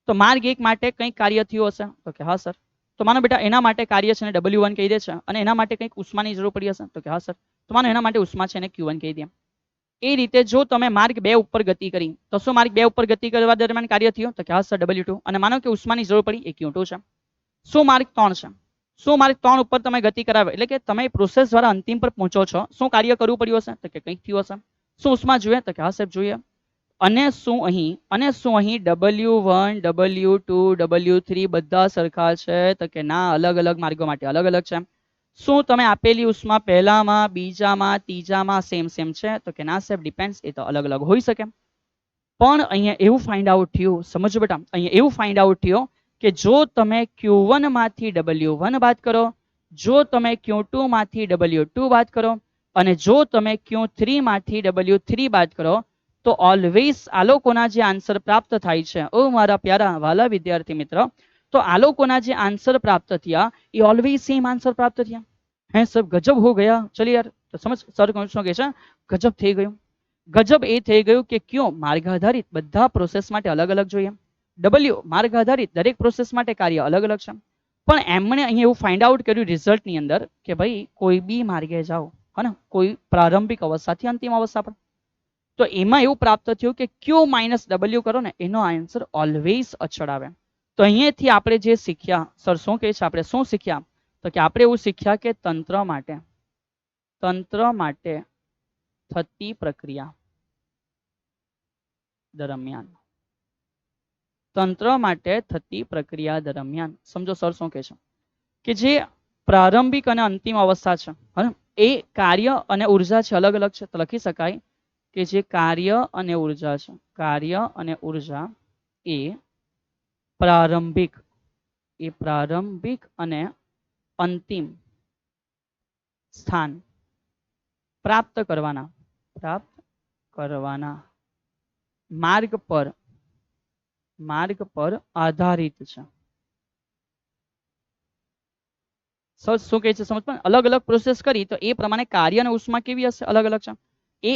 S1: તો માર્ગ 1 માટે કંઈક કાર્ય થયું હશે? તો કે હા સર. તો માનો બેટા એના માટે કાર્ય છે ને W1 કહી દે છે અને એના માટે કંઈક ઉષ્માની જરૂર પડી હશે? તો કે હા સર. તો માનો એના માટે ઉષ્મા છે એને Q1 કહી દે. એ રીતે જો તમે માર્ગ 2 ઉપર ગતિ કરી તો શું માર્ગ 2 ઉપર ગતિ કરવા દરમિયાન કાર્ય થયું? તો કે હા સર W2. અને માનો કે ઉષ્માની જરૂર પડી એ Q2 છે. શું માર્ગ 3 છે? શું માર્ગ 3 ઉપર તમે ગતિ કરાવે એટલે કે તમે પ્રોસેસ દ્વારા અંતિમ પર પહોંચો છો, શું કાર્ય કરવું પડ્યું હશે? તો કે કંઈક થયું હશે. શું ઉષ્મા જોઈએ? તો કે હા સાહેબ જોઈએ. અને શું અહીં W1 W2 W3 બધા સરખા છે? તો કે ના, અલગ અલગ માર્ગો માટે અલગ અલગ છે. શું તમે આપેલી ઉષ્મા પહેલામાં, બીજામાં, ત્રીજામાં સેમ છે? તો કે ના સાહેબ, ડિપેન્ડ્સ, એ તો અલગ અલગ હોઈ શકે. પણ અહીંયા એવું ફાઇન્ડ આઉટ થયું, સમજો બેટા, અહીંયા એવું ફાઇન્ડ આઉટ થયું કે જો તમે Q1 માંથી W1 બાદ કરો, જો તમે Q2 માંથી W2 બાદ કરો અને જો તમે Q3 માંથી W3 બાદ કરો તો ઓલવેઝ આ લોકોના જે આન્સર પ્રાપ્ત થાય છે, ઓ મારા પ્યારા વાલા વિદ્યાર્થી મિત્ર, તો આ લોકોના જે આન્સર પ્રાપ્ત થયા એ ઓલવેઝ સેમ આન્સર પ્રાપ્ત થયા. હે સબ ગજબ હો ગયા. ચલિए યાર, તો સમજ સર શું કહે છે? ગજબ થઈ ગયું. ગજબ એ થઈ ગયું કે ક્यों માર્ગ આધારિત બધા પ્રોસેસ માટે અલગ અલગ જોઈએ. W માર્ગ આધારિત દરેક પ્રોસેસ માટે કાર્ય અલગ અલગ છે. પણ એમણે અહીંયા એવું ફાઇન્ડ આઉટ કર્યું રિઝલ્ટની અંદર કે ભાઈ કોઈ બી માર્ગે જાઓ, હે ને, કોઈ પ્રારંભિક અવસ્થાથી અંતિમ અવસ્થા પર, તો એમાં એવું પ્રાપ્ત થયું કે Q માઇનસ W કરો ને એનો આન્સર ઓલવેઝ અચળ આવે. તો અહીંયાથી આપણે જે શીખ્યા, સર શું કહે છે, આપણે શું શીખ્યા? તો કે આપણે એવું શીખ્યા કે તંત્ર માટે થતી પ્રક્રિયા દરમિયાન સમજો સર શું કહે છે કે જે પ્રારંભિક અને અંતિમ અવસ્થા છે એ કાર્ય અને ઉર્જા છે અલગ અલગ છે. તો લખી શકાય કે જે કાર્ય અને ઉર્જા છે, કાર્ય અને ઉર્જા એ પ્રારંભિક અને અંતિમ સ્થાન પ્રાપ્ત કરવાના માર્ગ પર આધારિત છે. શું કહે છે સમજ પણ? અલગ અલગ પ્રોસેસ કરી તો એ પ્રમાણે કાર્ય અને ઉષ્મા કેવી હશે? અલગ અલગ છે. એ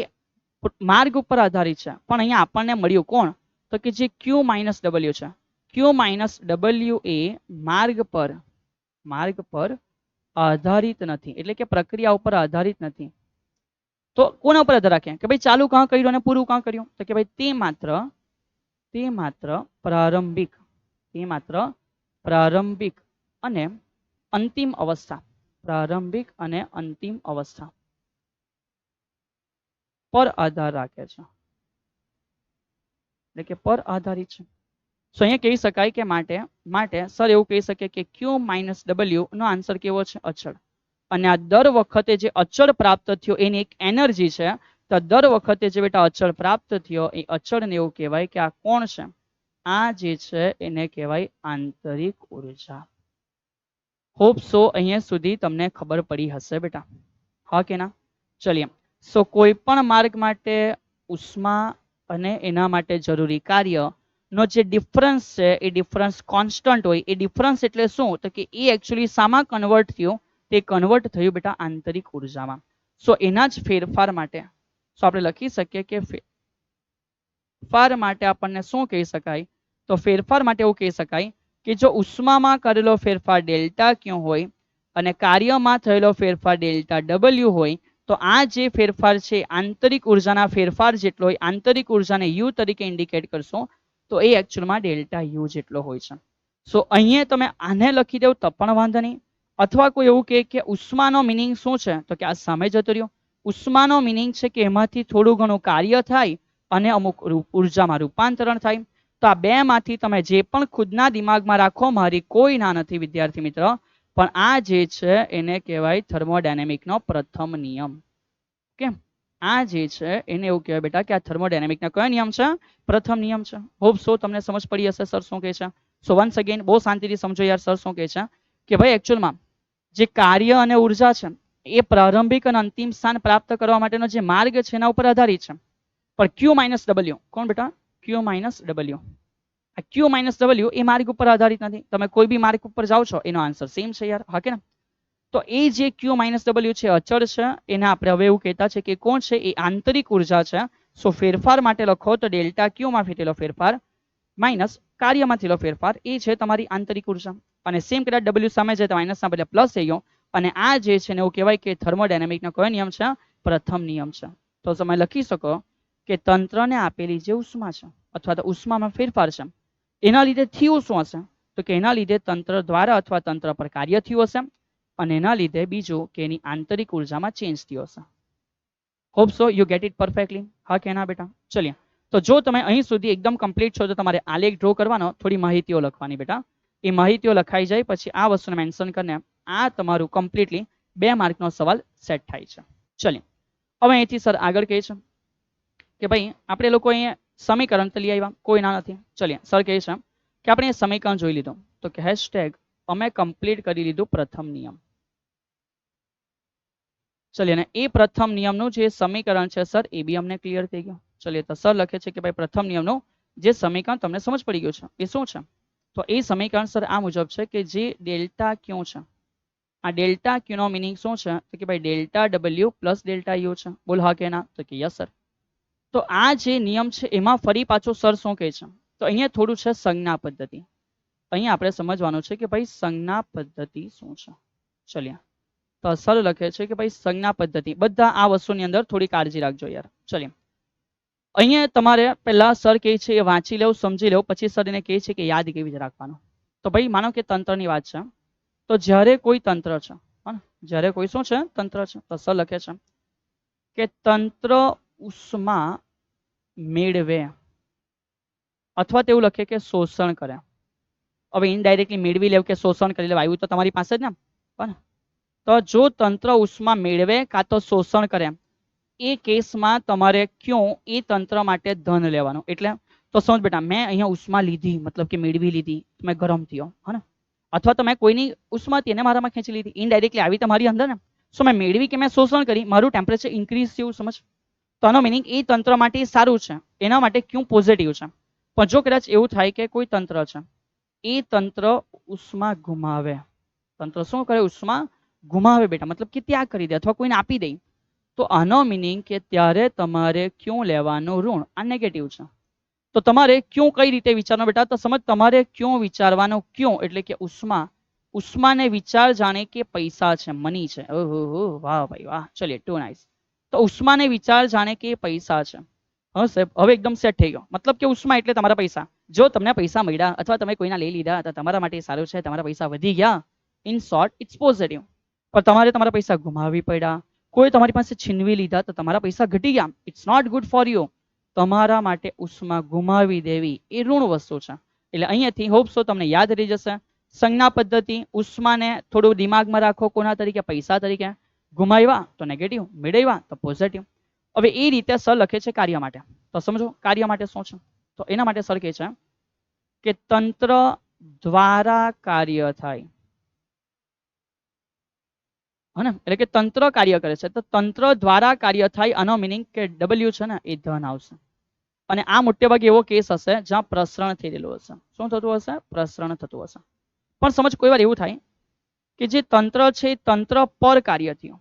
S1: માર્ગ ઉપર આધારિત છે. પણ અહીંયા આપણને મળ્યું કોણ? તો કે જે Q માઇનસ W છે. Q માઇનસ W એ માર્ગ પર આધારિત નથી, એટલે કે પ્રક્રિયા ઉપર આધારિત નથી. તો કોના ઉપર આધાર રાખે કે ભાઈ ચાલુ કાં કર્યું અને પૂરું કાં કર્યું? તો કે ભાઈ તે માત્ર પ્રારંભિક અને અંતિમ અવસ્થા પર આધાર રાખે છે, એટલે કે પર આધારિત છે. સો અહીંયા કહી શકાય કે માટે સર એવું કહી શકે કે Q માઇનસ W નો આન્સર કેવો છે? અચળ. અને આ દર વખતે જે અચળ પ્રાપ્ત થયો એની એક એનર્જી છે. તો દર વખતે જે બેટા અચળ પ્રાપ્ત થયો એ અચળને એવું કહેવાય કે આ કોણ છે? આ જે છે એને કહેવાય આંતરિક ઉર્જા. હોપ સો અહીંયા સુધી તમને ખબર પડી હશે બેટા, હા કે ના? ચલિએ, સો કોઈ પણ માર્ગ માટે ઉષ્મા અને એના માટે જરૂરી કાર્ય નો જે ડિફરન્સ છે એ ડિફરન્સ કોન્સ્ટન્ટ હોય. એ ડિફરન્સ એટલે શું? તો કે એ એકચ્યુઅલી શામાં કન્વર્ટ થયું? તે કન્વર્ટ થયું બેટા આંતરિક ઉર્જામાં. સો એના જ ફેરફાર માટે આપણે લખી શકીએ કે ફેરફાર માટે આપણને શું કહી શકાય? તો ફેરફાર માટે એવું કહી શકાય કે જો ઉષ્મામાં કરેલો ફેરફાર ડેલ્ટા Q હોય અને કાર્યમાં થયેલો ફેરફાર ડેલ્ટા W હોય, તો આ જે ફેરફાર છે આંતરિક ઉર્જાના ફેરફાર જેટલો હોય. આંતરિક ઉર્જાને U તરીકે ઇન્ડિકેટ કરશો તો એ એકચ્યુઅલમાં ડેલ્ટા U જેટલો હોય છે. સો અહીંયા તમે આને લખી દો તો પણ વાંધો નહીં. અથવા કોઈ એવું કહે કે ઉષ્માનો મિનિંગ શું છે? તો કે આ સામે જતો રહ્યો. ઉષ્માનો મિનિંગ છે કે એમાંથી થોડું ઘણું કાર્ય થાય અને અમુક ઉર્જામાં રૂપાંતરણ થાય. તો આ બે માંથી તમે જે પણ ખુદના દિમાગમાં રાખો, મારી કોઈ ના નથી વિદ્યાર્થી મિત્ર, પણ આ જે છે એને કહેવાય થર્મોડાયનેમિકનો પ્રથમ નિયમ. કેમ? આ જે છે એને એવું કહેવાય બેટા કે આ થર્મોડાયનેમિકનો કયો નિયમ છે? પ્રથમ નિયમ છે. હોપ સો તમને સમજ પડી હશે સર શું કહે છે. સો વન્સ અગેન બહુ શાંતિથી સમજો યાર, સર શું કહે છે કે ભાઈ એકચ્યુઅલમાં જે કાર્ય અને ઉર્જા છે એ પ્રારંભિક અને અંતિમ સ્થાન પ્રાપ્ત કરવા માટેનો જે માર્ગ છે એના ઉપર આધારિત છે. પણ ક્યુ માઇનસ ડબલ્યુ, કોણ બેટા? ક્યુ માઇનસ ડબલ્યુ. આ ક્યુ માઇનસ ડબલ્યુ એ માર્ગ ઉપર આધારિત નથી. તમે કોઈ બી માર્ગ ઉપર જાઓ છો એનો આન્સર સેમ છે યાર, હા કે ના? તો એ જે ક્યુ માઇનસ ડબલ્યુ છે અચળ છે, એને આપણે હવે એવું કહેતા છે કે કોણ છે? એ આંતરિક ઉર્જા છે. સો ફેરફાર માટે લખો તો ડેલ્ટા ક્યુ માં થયેલો ફેરફાર માઇનસ કાર્યમાં થયેલો ફેરફાર એ છે તમારી આંતરિક ઉર્જા. અને સેમ કદાચ ડબલ્યુ સામે જાય તો માઇનસના બદલે પ્લસ થઈ ગયો. અને આ જે છે ને એવું કહેવાય કે થર્મોડાયનેમિકનો કયો નિયમ છે? પ્રથમ નિયમ છે. તો તમે લખી શકો કે તંત્રને આપેલી જે ઉષ્મા છે અથવા તો ઉષ્મામાં ફેરફાર છે એના લીધે થયું શું હશે? તો કે એના લીધે તંત્ર દ્વારા અથવા તંત્ર પર કાર્ય થયું હશે અને એના લીધે બીજું કે એની આંતરિક ઉર્જામાં ચેન્જ થયો હશે. Hope so you get it perfectly, હા કે ના બેટા? ચલિए, તો જો તમે અહીં સુધી એકદમ કમ્પ્લીટ છો તો તમારે આલેખ ડ્રો કરવાનો, થોડી માહિતીઓ લખવાની બેટા. એ માહિતીઓ લખાઈ જાય પછી આ વસ્તુને મેન્શન કરીને આ તમારું કમ્પ્લીટલી 2 માર્કનો સવાલ સેટ થાય છે. ચલિए, હવે અહીંથી સર આગળ કહે છે કે ભાઈ આપણે લોકો અહીંયા સમીકરણ તો લઈ આવ્યા, કોઈ ના નથી. ચલિए, સર કહે છે કે આપણે સમીકરણ જોઈ લીધું તો કે હેશટેગ અમે કમ્પ્લીટ કરી લીધું પ્રથમ નિયમ. ચલિए, અને એ પ્રથમ નિયમનું જે સમીકરણ છે સર એ બી અમને ક્લિયર થઈ ગયું. ચલિए, તો સર લખે છે કે ભાઈ પ્રથમ નિયમનું જે સમીકરણ તમને સમજ પડી ગયું છે એ શું છે? તો એ સમીકરણ સર આ મુજબ છે કે જે ડેલ્ટા ક્યુ છે, આ ડેલ્ટા ક્યુ નો મિનિંગ શું છે? તો કે ભાઈ delta W plus delta you છે. બોલ હા કે ના? તો કે યસ સર. તો આ જે નિયમ છે એમાં ફરી પાછો સર શું કહે છે? તો અહીંયા થોડું છે સંજ્ઞા પદ્ધતિ. અહીંયા આપણે સમજવાનું છે કે ભાઈ સંજ્ઞા પદ્ધતિ શું છે. ચલિએ, તો સર લખે છે કે ભાઈ સંજ્ઞા પદ્ધતિ, બધા આ વસ્તુની અંદર થોડી કાળજી રાખજો યાર. ચલિએ, અહીંયા તમારે પહેલા સર કહે છે એ વાંચી લેવું, સમજી લેવું, પછી સર એને કહે છે કે યાદ કેવી રીતે રાખવાનું. તો ભાઈ માનો કે તંત્રની વાત છે, તો જ્યારે કોઈ તંત્ર છે, જ્યારે કોઈ શું છે? તંત્ર છે, તો સર લખે છે કે તંત્ર ઉષ્મા મેળવે અથવા તેવું લખે કે શોષણ કરે. હવે ઇનડાયરેક્ટલી મેળવી લેવું કે શોષણ કરી લેવું આવ્યું તો તમારી પાસે જ ને. પણ તો જો તંત્ર ઉષ્મા મેળવે કાં તો શોષણ કરે એ કેસમાં તમારે ક્યું એ તંત્ર માટે ધન લેવાનું. એટલે તો સમજ બેટા, મેં અહીંયા ઉષ્મા લીધી મતલબ કે મેળવી લીધી, મેં ગરમ થયો હે ને, અથવા તો મેં કોઈની ઉષ્મા હતી એને મારામાં ખેંચી લીધી, ઇનડાયરેક્ટલી આવી તમારી અંદર ને. સો મેં મેળવી કે મેં શોષણ કરી, મારું ટેમ્પરેચર ઇન્ક્રીઝ થયું, સમજ? તો આનો મિનિંગ એ તંત્ર માટે સારું છે, એના માટે ક્યું પોઝિટિવ છે. પણ જો કદાચ એવું થાય કે કોઈ તંત્ર છે એ તંત્ર ઉષ્મા ગુમાવે, તંત્ર શું કરે? ઉષ્મા ગુમાવે બેટા, મતલબ કે ત્યાગ કરી દે અથવા કોઈને આપી દે, તો આનો મિનિંગ કે ત્યારે તમારે ક્યું લેવાનું? ઋણ. આ નેગેટિવ છે. તો તમારે ક્યું કઈ રીતે વિચારવાનું બેટા? તો સમજ, તમારે ક્યું વિચારવાનું? ક્યું એટલે કે ઉષ્મા. ઉષ્માને વિચાર જાણે કે પૈસા છે, મની છે. ઓહો, વાહ ભાઈ વાહ, ચલિए ટુ નાઇસ. તો ઉષ્માને વિચાર જાણે કે પૈસા છે. હા સાહેબ, હવે એકદમ સેટ થઈ ગયો. મતલબ કે ઉષ્મા એટલે તમારા પૈસા. જો તમને પૈસા મળ્યા અથવા તમે કોઈના લઈ લીધા તો તમારા માટે સારું છે, તમારા પૈસા વધી ગયા, ઇન શોર્ટ ઇટ્સ પોઝિટિવ. પણ તમારે તમારા પૈસા ગુમાવી પડ્યા, કોઈ તમારી પાસે છીનવી લીધા તો તમારા પૈસા ઘટી ગયા, it's not good for you. તમારા માટે ઉષ્મા ગુમાવી દેવી એ ઋણ વસ્તુ છે. એટલે અહીંયાથી હોપ સો તમને યાદ રહી જશે. સંજ્ઞા પદ્ધતિ, ઉષ્માને થોડું દિમાગમાં રાખો, કોના તરીકે? પૈસા તરીકે. ગુમાવ્યા તો નેગેટિવ, મેળવ્યા તો પોઝિટિવ. હવે એ રીતે સર લખે છે કાર્ય માટે. તો સમજો કાર્ય માટે શું છે? તો એના માટે સર કહે છે કે તંત્ર દ્વારા કાર્ય થાય, હે, એટલે કે તંત્ર કાર્ય કરે છે તો તંત્ર દ્વારા કાર્ય થાય, આનો મિનિંગ કે ડબલ્યુ છે ને એ ધન આવશે. અને આ મોટે ભાગે એવો કેસ હશે જ્યાં પ્રસરણ થયેલું હશે. શું થતું હશે? પ્રસરણ થતું હશે. પણ સમજ, કોઈ વાર એવું થાય કે જે તંત્ર છે તંત્ર પર કાર્ય થયું,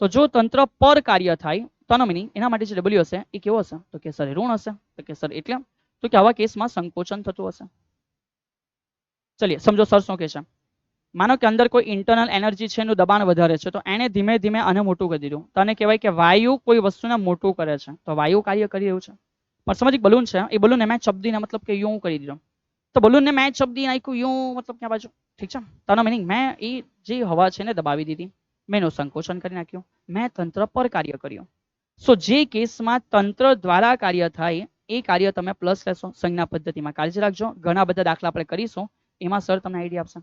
S1: તો જો તંત્ર પર કાર્ય થાય તો આનો મિનિંગ એના માટે જે ડબલ્યુ હશે એ કેવો હશે? તો કે સર ઋણ હશે. તો કે સર એટલે તો કે આવા કેસમાં સંકોચન થતું હશે. ચલિए સમજો સર શું કહે છે. માનો કે અંદર કોઈ ઇન્ટરનલ એનર્જી છે, એનું દબાણ વધારે છે, તો એને ધીમે ધીમે આને મોટું કરી દીધું. તો આને કહેવાય કે વાયુ કોઈ વસ્તુને મોટું કરે છે, તો વાયુ કાર્ય કરી રહ્યું છે. પણ સમજ, એક બલૂન છે, એ બલૂનને મેં ચપદીને મતલબ કે યું કરી દીધો, તો બલૂનને મેં ચપદી નાખ્યું યું, મતલબ ક્યાં બાજુ, ઠીક છે. તો આનો મિનિંગ મેં એ જે હવા છે ને દબાવી દીધી, મેં એનું સંકોચન કરી નાખ્યું, મેં તંત્ર પર કાર્ય કર્યું. સો જે કેસમાં તંત્ર દ્વારા કાર્ય થાય એ કાર્ય તમે પ્લસ લેશો. સંજ્ઞા પદ્ધતિમાં કાળજી રાખજો, ઘણા બધા દાખલા આપણે કરીશું, એમાં સર તમને આઈડિયા આપશે.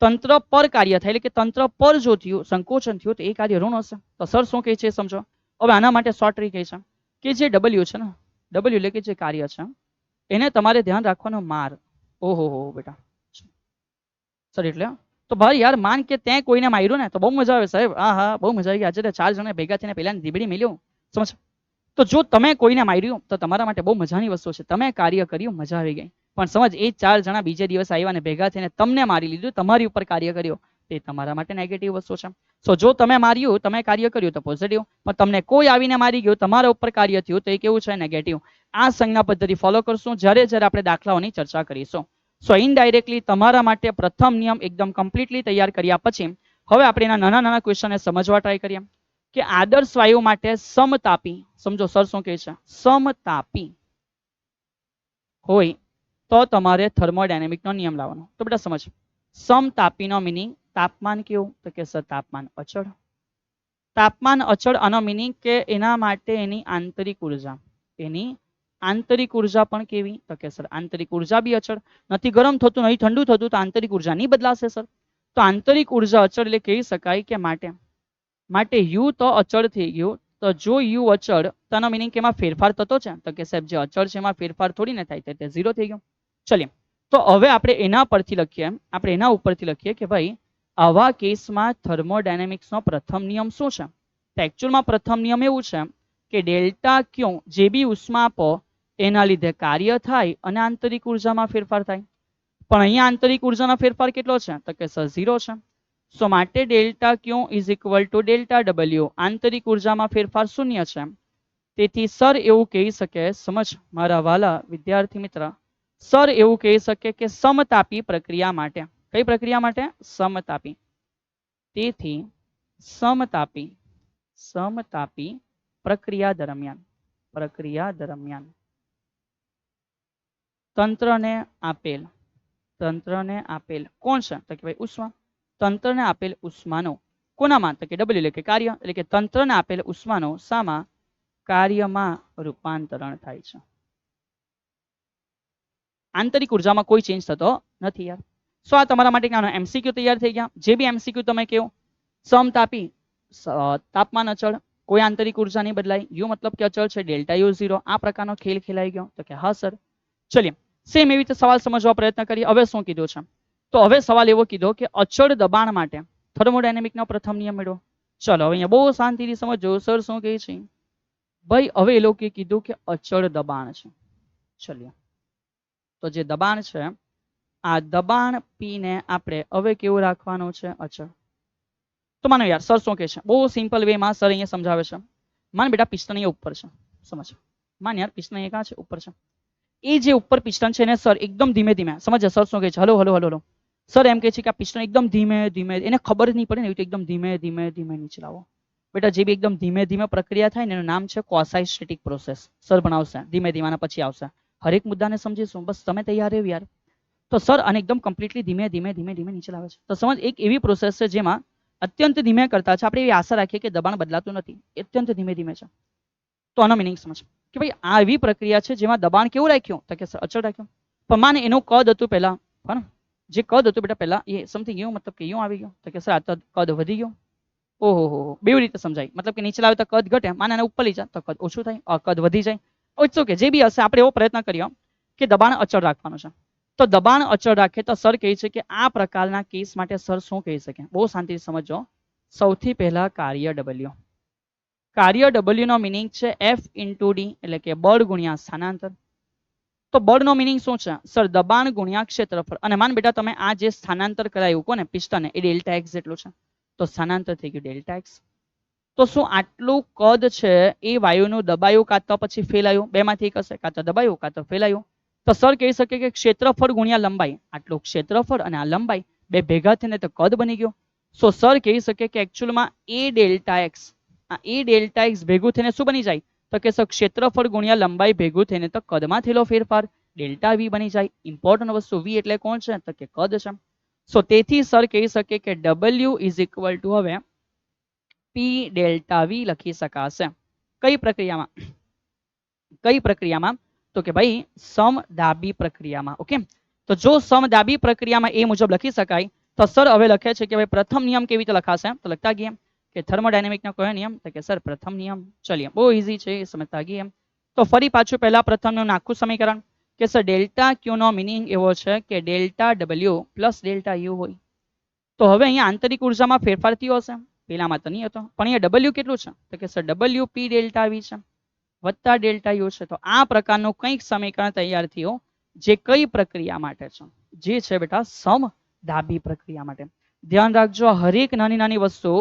S1: તંત્ર પર કાર્ય થાય એટલે કે તંત્ર પર જો થયું, સંકોચન થયું, તો એ કાર્ય ઋણ હશે. તો સર શું કહે છે સમજો. હવે આના માટે શોર્ટ ટ્રીક કહે છે કે જે ડબલ્યુ છે ને, ડબલ્યુ એટલે કે જે કાર્ય છે એને તમારે ધ્યાન રાખવાનો માર. ઓહો હો બેટા સર એટલે તો ભાઈ યાર માન કે તે કોઈને માર્યું ને તો બહુ મજા આવે સાહેબ. હા હા બહુ મજા આવી ગઈ. આજે તો 4 જણા ભેગા થઈને પેલા ધીબડી મેલ્યું. સમજ. તો જો તમે કોઈને માર્યું તો તમારા માટે બહુ મજાની વસ્તુ છે. તમે કાર્ય કર્યું મજા આવી ગઈ. પણ સમજ એ 4 જણા બીજે દિવસ આવ્યા અને ભેગા થઈને તમને મારી લીધું, તમારી ઉપર કાર્ય કર્યું, તે તમારા માટે નેગેટિવ વસ્તુ છે. સો જો તમે માર્યું, તમે કાર્ય કર્યું તો પોઝિટિવ, પણ તમને કોઈ આવીને મારી ગયું, તમારા ઉપર કાર્ય થયું તો એ કેવું છે? નેગેટિવ. આ સંજ્ઞા પદ્ધતિ ફોલો કરશું જ્યારે જ્યારે આપણે દાખલાઓની ચર્ચા કરીશું. સો ઇનડાયરેક્ટલી તમારા માટે પ્રથમ નિયમ એકદમ કમ્પ્લીટલી તૈયાર કર્યા પછી હવે આપણે એના નાના નાના ક્વેશ્ચનને સમજવા ટ્રાય કરીએ કે આદર્શ વાયુ માટે સમતાપી, સમજો સર શું કહે છે, સમતાપી હોય તો તમારે થર્મોડાયનેમિકનો નિયમ લાવવાનો. તો બેટા સમજ, સમતાપીનો મિનિંગ તાપમાન કેવું? તો કે સર તાપમાન અચળ. તાપમાન અચળ આનો મિનિંગ કે એના માટે એની આંતરિક ઉર્જા, એની આંતરિક ઉર્જા પણ કેવી? તો કે સર આંતરિક ઉર્જા બી અચળ. નથી ગરમ થતું નહીં ઠંડુ થતું તો આંતરિક ઉર્જા નહીં બદલાશે સર. તો આંતરિક ઉર્જા અચળ એટલે કહી શકાય કે માટે યુ તો અચળ થઈ ગયું. તો જો યુ અચળ તો આનો મિનિંગ કે એમાં ફેરફાર થતો છે? તો કે સાહેબ જે અચળ છે એમાં ફેરફાર થોડી ને થાય, તે 0 થઈ ગયો. ચલીએ તો હવે આપણે એના પરથી લખીએ, આપણે એના ઉપરથી લખીએ કે ભાઈ આવા કેસમાં થર્મોડાયનેમિક્સનો પ્રથમ નિયમ શું છે? તો એકચ્યુઅલમાં પ્રથમ નિયમ એવું છે કે ડેલ્ટા ક્યુ જે બી ઉષ્મા આપો એના લીધે કાર્ય થાય અને આંતરિક ઉર્જામાં ફેરફાર થાય. પણ અહીંયા આંતરિક ઉર્જાનો ફેરફાર કેટલો છે? તો કે સર 0 છે. સો માટે delta Q is equal to delta W, આંતરિક ઉર્જામાં ફેરફાર શૂન્ય છે. તેથી સર એવું કહી શકે, સમજ મારા વાલા વિદ્યાર્થી મિત્ર, સર એવું કહી શકે કે સમતાપી પ્રક્રિયા માટે, કઈ પ્રક્રિયા માટે? સમતાપી. તેથી સમતાપી પ્રક્રિયા દરમિયાન તંત્રને આપેલ કોણ છે? તો કે ભાઈ ઉષ્મા. તંત્રને આપેલ ઉષ્માનો કોનામાં? તો કે ડબલ્યુ એટલે કે કાર્ય, એટલે કે તંત્રને આપેલ ઉષ્માનો શામાં? કાર્યમાં રૂપાંતરણ થાય છે. આંતરિક ઉર્જામાં કોઈ ચેન્જ થતો નથી યાર. સો આ તમારા માટે નાનો એમસીક્યુ તૈયાર થઈ ગયા. જે બી એમસીક્યુ તમે કહો, સમતાપી તાપમાન અચળ, કોઈ આંતરિક ઉર્જા નહીં બદલાય, યુ મતલબ કે અચળ છે, ડેલ્ટા યુ 0, આ પ્રકારનો ખેલ ખેલાઈ ગયો? તો કે હા સર. ચલીએ સેમ એવી રીતે સવાલ સમજવા પ્રયત્ન કરીએ. હવે શું કીધું છે? તો હવે સવાલ એવો કીધો કે અચળ દબાણ માટે થર્મોડાયનેમિકનો પ્રથમ નિયમ મેળવો. ચલો હવે અહીંયા બહુ શાંતિથી સમજો સર શું કહે છે. ભાઈ હવે એ લોકોએ કીધું કે અચળ દબાણ છે. ચલીએ તો જે દબાણ છે આ દબાણ પીને આપણે હવે કેવું રાખવાનું છે? અચળ. તો માનો યાર સર શું કહે છે, બહુ સિમ્પલ વેમાં સર અહીંયા સમજાવે છે. માન બેટા પિસ્ટન અહીંયા ઉપર છે, સમજ. માન યાર પિસ્ટન અહીંયા ક્યાં છે? ઉપર છે. એ જે ઉપર પિસ્ટન છે ને સર એકદમ ધીમે ધીમે, સમજ સર શું કહે છે? Hello hello hello hello. Sir એમ કહે છે કે આ પિસ્ટન એકદમ ધીમે ધીમે, એને ખબર જ નહીં પડે ને એવી એકદમ ધીમે ધીમે ધીમે નીચે લાવો. બેટા જે બી એકદમ ધીમે ધીમે પ્રક્રિયા થાય ને એનું નામ છે ક્વાસાઇસ્ટેટિક પ્રોસેસ. સર ભણાવશે ધીમે ધીમે, પછી આવશે હરેક મુદ્દાને સમજીશું. બસ તમે તૈયાર રહ્યો યાર. તો સર આને એકદમ કમ્પ્લીટલી ધીમે ધીમે ધીમે ધીમે નીચે લાવે છે. તો સમજ એક એવી પ્રોસેસ છે જેમાં અત્યંત ધીમે કરતા છે. આપણે એવી આશા રાખીએ કે દબાણ બદલાતું નથી, અત્યંત ધીમે ધીમે છે. તો આનો મિનિંગ સમજ કે ભાઈ આ એવી પ્રક્રિયા છે જેમાં દબાણ કેવું રાખ્યું? તો કે અચળ રાખ્યું. પણ માને એનું કદ હતું પહેલા, પણ જે કદ હતું બેટા પહેલા એ સમથિંગ એવું, મતલબ કે એવું આવી ગયો. તો કે સર આ તો કદ વધી ગયો. ઓહો હો, બેવી રીતે સમજાય, મતલબ કે નીચે લાવે તો કદ ઘટે, માને એને ઉપર લઈ જાય તો કદ ઓછું થાય, કદ વધી જાય. ઓછું કે જે બી હશે આપણે એવો પ્રયત્ન કર્યો કે દબાણ અચળ રાખવાનું છે. તો દબાણ અચળ રાખે તો સર કહે છે કે આ પ્રકારના કેસ માટે સર શું કહી શકે? બહુ શાંતિથી સમજો. સૌથી પહેલા કાર્ય ડબલ્યુ. કાર્ય ડબલ્યુ નો મિનિંગ છે એફ ઇન્ટુ ડી, એટલે કે બળ ગુણ્યા સ્થાનાંતર. તો બળનો મિનિંગ શું છે? સર દબાણ ગુણ્યા ક્ષેત્રફળ. અને માન બેટા તમે આ જે સ્થાનાંતર કરાયું કોને પિસ્ટન એ ડેલ્ટા એક્સ જેટલું છે. તો સ્થાનાંતર થઈ ગયું ડેલ્ટા એક્સ. તો શું આટલું કદ છે એ વાયુનું દબાયું કાં તો પછી ફેલાયું? બેમાંથી એક હશે, કાં તો દબાયું કાં તો ફેલાયું. તો સર કહી શકે કે ક્ષેત્રફળ ગુણ્યા લંબાઈ, આટલું ક્ષેત્રફળ અને આ લંબાઈ બે ભેગા થઈને તો કદ બની ગયો. સો સર કહી શકે કે એકચ્યુઅલમાં એ ડેલ્ટા એક્સ, આ એ ડેલ્ટા એક્સ ભેગું થઈને શું બની જાય? તો કે સર ક્ષેત્રફળ ગુણ્યા લંબાઈ ભેગું થઈને તો કદમાં થયેલો ફેરફાર ડેલ્ટા વી બની જાય. ઇમ્પોર્ટન્ટ વસ્તુ વી એટલે કોણ છે? તો કે કદ છે. સો તેથી સર કહી શકે કે ડબલ્યુ ઇઝ ઇક્વલ ટુ હવે પી ડેલ્ટા વી લખી શકાશે. કઈ પ્રક્રિયામાં? કઈ પ્રક્રિયામાં? તો કે ભાઈ સમદાબી પ્રક્રિયામાં. ઓકે, તો જો સમદાબી પ્રક્રિયામાં એ મુજબ લખી શકાય તો સર હવે લખે છે કે ભાઈ પ્રથમ નિયમ કેવી રીતે લખાશે? તો લખતા ગઈએ કે થર્મોડાયનેમિકનો કયો નિયમ? તો કે સર પ્રથમ નિયમ. ચલીએ બહુ ઈઝી છે, સમજતા ગઈએ. તો ફરી પાછું પહેલા પ્રથમ નિયમનું આખું સમીકરણ કે સર ડેલ્ટા ક્યુ નો મિનિંગ એવો છે કે delta W plus delta you હોય. તો હવે અહીંયા આંતરિક ઉર્જામાં ફેરફાર થયો હશે, પેલામાં તો નહીં હતો, પણ અહીંયા ડબલ્યુ કેટલું છે તો કે sir W P delta V છે વત્તા ડેલ્ટા યુ છે. તો આ પ્રકારનું કંઈક સમીકરણ તૈયાર થયું જે કઈ પ્રક્રિયા માટે છે, જે છે બેટા સમદાબી પ્રક્રિયા માટે. ધ્યાન રાખજો, હરેક નાની નાની વસ્તુ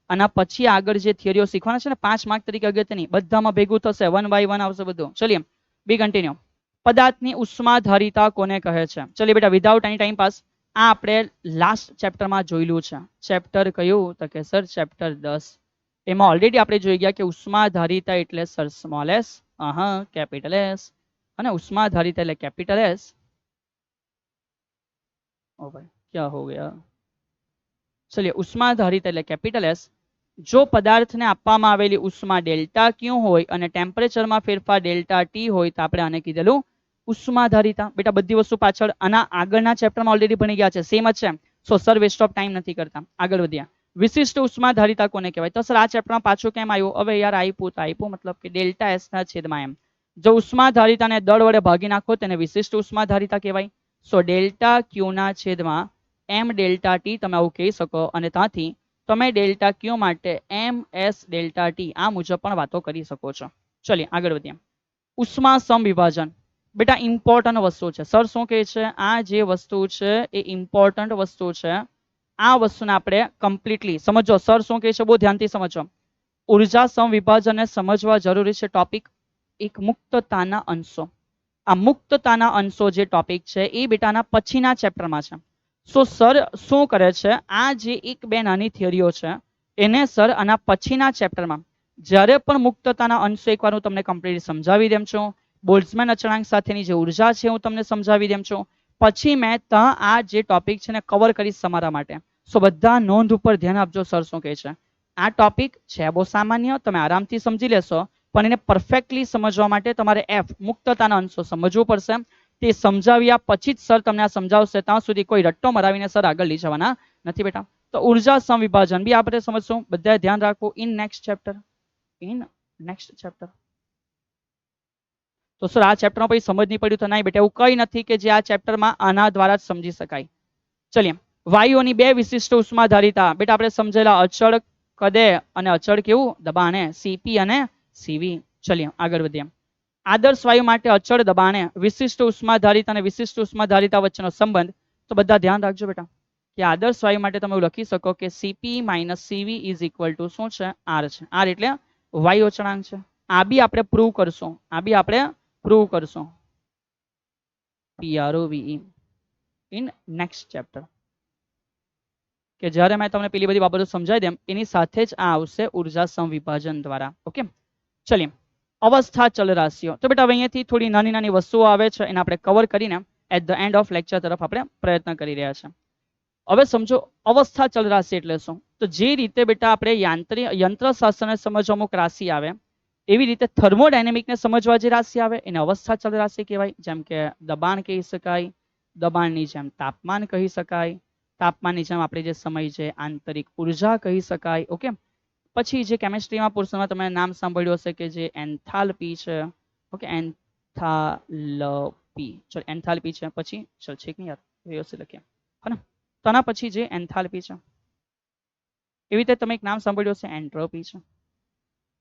S1: આના પછી આગળ જે થિયરીઓ શીખવાના છે ને 5 માર્ક તરીકે અગત્યની, બધામાં ભેગું થશે, 1 by 1 આવશે બધું. ચલિએ બી કન્ટિન્યુ. પદાર્થની ઉષ્માધારિતા કોને કહે છે? ચલિए બેટા વિધાઉટ એની ટાઈમ પાસ, આ આપણે લાસ્ટ ચેપ્ટરમાં જોયેલું છે. ચેપ્ટર કયું તો કે સર ચેપ્ટર 10. એમાં ઓલરેડી આપણે જોઈ ગયા કે ઉષ્માધારિતા એટલે sir small S, capital S, અને ઉષ્માધારિતા એટલે કેપિટલ એસ. ओ भाई क्या हो गया? चलिए उष्माधारिता એટલે કેપિટલ એસ. જો પદાર્થને આપવામાં આવેલી ઉષ્મા ડેલ્ટા ક્યુ હોય અને ટેમ્પરેચરમાં ફેરફાર ડેલ્ટા ટી હોય તો આપણે આને કીધેલું ઉષ્માધારિતા. બેટા બધી વસ્તુ પાછળ આના આગળના ચેપ્ટરમાં ઓલરેડી ભણી ગયા છે, સેમ જ છે. So sir waste of time નથી કરતા, આગળ વધ્યા. વિશિષ્ટ ઉષ્માધારિતા કોને કહેવાય? તો સર આ ચેપ્ટરમાં પાછું કેમ આવ્યું? હવે યાર આપ્યું મતલબ કે ડેલ્ટા એસ ના છેદમાં એમ. જો ઉષ્માધારિતાને દળ વડે ભાગી નાખો તેને વિશિષ્ટ ઉષ્માધારિતા કહેવાય. સો ડેલ્ટા ક્યુ ના છેદમાં એમ ડેલ્ટા ટી તમે આવું કહી શકો, અને ત્યાંથી તમે ડેલ્ટા ક્યુ માટે એમ એસ ડેલ્ટા ટી આ મુજબ પણ વાતો કરી શકો છો. ચલિए આગળ વધીએ. ઉષ્મા સમવિભાજન બેટા ઇમ્પોર્ટન્ટ વસ્તુ છે. સર શું કહે છે? આ જે વસ્તુ છે એ ઇમ્પોર્ટન્ટ વસ્તુ છે. આ વસ્તુને આપણે કમ્પ્લીટલી સમજો. સર શું કહે છે બહુ ધ્યાનથી સમજો. ઉર્જા સમવિભાજનને સમજવા જરૂરી છે ટોપિક એક મુક્તતાના અંશો. આ મુક્તતાના અંશો જે ટોપિક છે એ બેટાના પછીના ચેપ્ટરમાં છે. સો સર શું કરે છે? આ જે એક બે નાની થિયરીઓ છે એને સર આના પછીના ચેપ્ટરમાં જ્યારે પણ મુક્તતાના અંશો એકવાર હું તમને કમ્પ્લીટ સમજાવી દેમ છું, બોલ્ટ્ઝમેન અચળાંક સાથેની જે ઉર્જા છે હું તમને સમજાવી દેમ છું, પછી મેં આ જે ટોપિક છે ને કવર કરીશ તમારા માટે. સો બધા નોંધ ઉપર ધ્યાન આપજો સર શું કહે છે. આ ટોપિક છે બહુ સામાન્ય, તમે આરામથી સમજી લેશો, પણ એને પરફેક્ટલી સમજવા માટે તમારે એફ મુક્તતાના અંશો સમજવું પડશે. તે સમજાવ્યા પછી જ સર તમને આ સમજાવશે, ત્યાં સુધી કોઈ રટ્ટો મરાવીને સર આગળ લઈ જવાના નથી બેટા. તો ઉર્જા સમવિભાજન બી આપણે સમજશું. બધા ધ્યાન રાખો ઇન નેક્સ્ટ ચેપ્ટર. તો સર આ ચેપ્ટરમાં પછી સમજ નહીં પડ્યું તો નહીં બેટા, એવું કંઈ નથી કે જે આ ચેપ્ટરમાં આના દ્વારા જ સમજી શકાય. ચલિએ વાયુઓની બે વિશિષ્ટ ઉષ્માધારિતા બેટા આપણે સમજેલા, અચળ કદે અને અચળ કેવું દબાણે, સીપી અને સીવી. ચલિએ આગળ વધીએ. આદર્શ વાયુ માટે અચળ દબાણે વિશિષ્ટ ઉષ્માધારિતા અને વિશિષ્ટ ઉષ્માધારિતા વચ્ચેનો સંબંધ. તો બધા ધ્યાન રાખજો બેટા કે આદર્શ વાયુ માટે તમે એવું લખી શકો કે CP minus CV is equal to શું છે? આર છે. આર એટલે વાયુ અચળાંક છે. આ બી આપણે પ્રૂવ કરશું, PROVE ઇન નેક્સ્ટ ચેપ્ટર. કે જ્યારે મેં તમને પેલી બધી બાબતો સમજાવી દેમ એની સાથે જ આ આવશે ઉર્જા સમવિભાજન દ્વારા. ઓકે ચલિએ અવસ્થા ચલ રાશિઓ. તો બેટા અહીંયાથી થોડી નાની નાની વસ્તુઓ આવે છે એને આપણે કવર કરીને at the end of lecture તરફ આપણે પ્રયત્ન કરી રહ્યા છે. હવે સમજો અવસ્થા ચલ રાશિ એટલે શું? તો જે રીતે બેટા આપણે યંત્રશાસ્ત્રને સમજવા અમુક રાશિ આવે એવી રીતે થર્મોડાયનેમિકને સમજવા જે રાશિ આવે એને અવસ્થા ચલ રાશિ કહેવાય. જેમ કે દબાણ કહી શકાય, દબાણની જેમ તાપમાન કહી શકાય, તાપમાનની જેમ આપણે જે સમય છે આંતરિક ઉર્જા કહી શકાય. ઓકે પછી જે કેમિસ્ટ્રીમાં પોર્શનમાં તમે નામ સાંભળ્યું હશે કે જે એન્થાલ્પી છે. ઓકે એન્થાલ્પી, ચલો એન્થાલ્પી છે. પછી ચલ છે કે નહીં યાર વ્યવસ્થિત લખીએ હે. તેના પછી જે એન્થાલ્પી છે એવી રીતે તમે એક નામ સાંભળ્યું હશે એન્ટ્રોપી છે.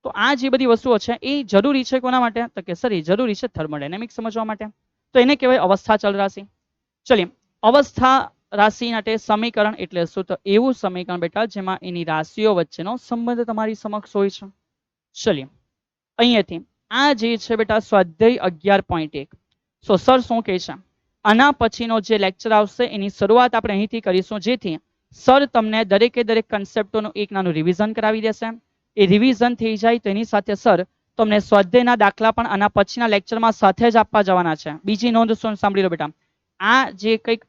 S1: તો આ જે બધી વસ્તુઓ છે એ જરૂરી છે કોના માટે? તો કે સર એ જરૂરી છે થર્મોડાયનેમિક્સ સમજવા માટે. તો એને કહેવાય અવસ્થા ચલ રાશિ. ચલિએ અવસ્થા રાશિ માટે સમીકરણ એટલે શું? તો એવું સમીકરણ બેટા જેમાં એની રાશિઓ વચ્ચેનો સંબંધ તમારી સમક્ષ હોય છે. ચલિએ અહીંયાથી આ જે છે બેટા સ્વાધ્યાય 11.1. સો સર શું કહે છે? આના પછીનો જે લેક્ચર આવશે એની શરૂઆત આપણે અહીંથી કરીશું, જેથી સર તમને દરેકે દરેક કન્સેપ્ટોનું એક નાનું રિવિઝન કરાવી દેશે. એ રિવિઝન થઈ જાય તો એની સાથે સર તમને સ્વાધ્યાયના દાખલા પણ આના પછીના લેક્ચરમાં સાથે જ આપવા જવાના છે. બીજી નોંધ શું સાંભળી લો બેટા, આ જે કંઈક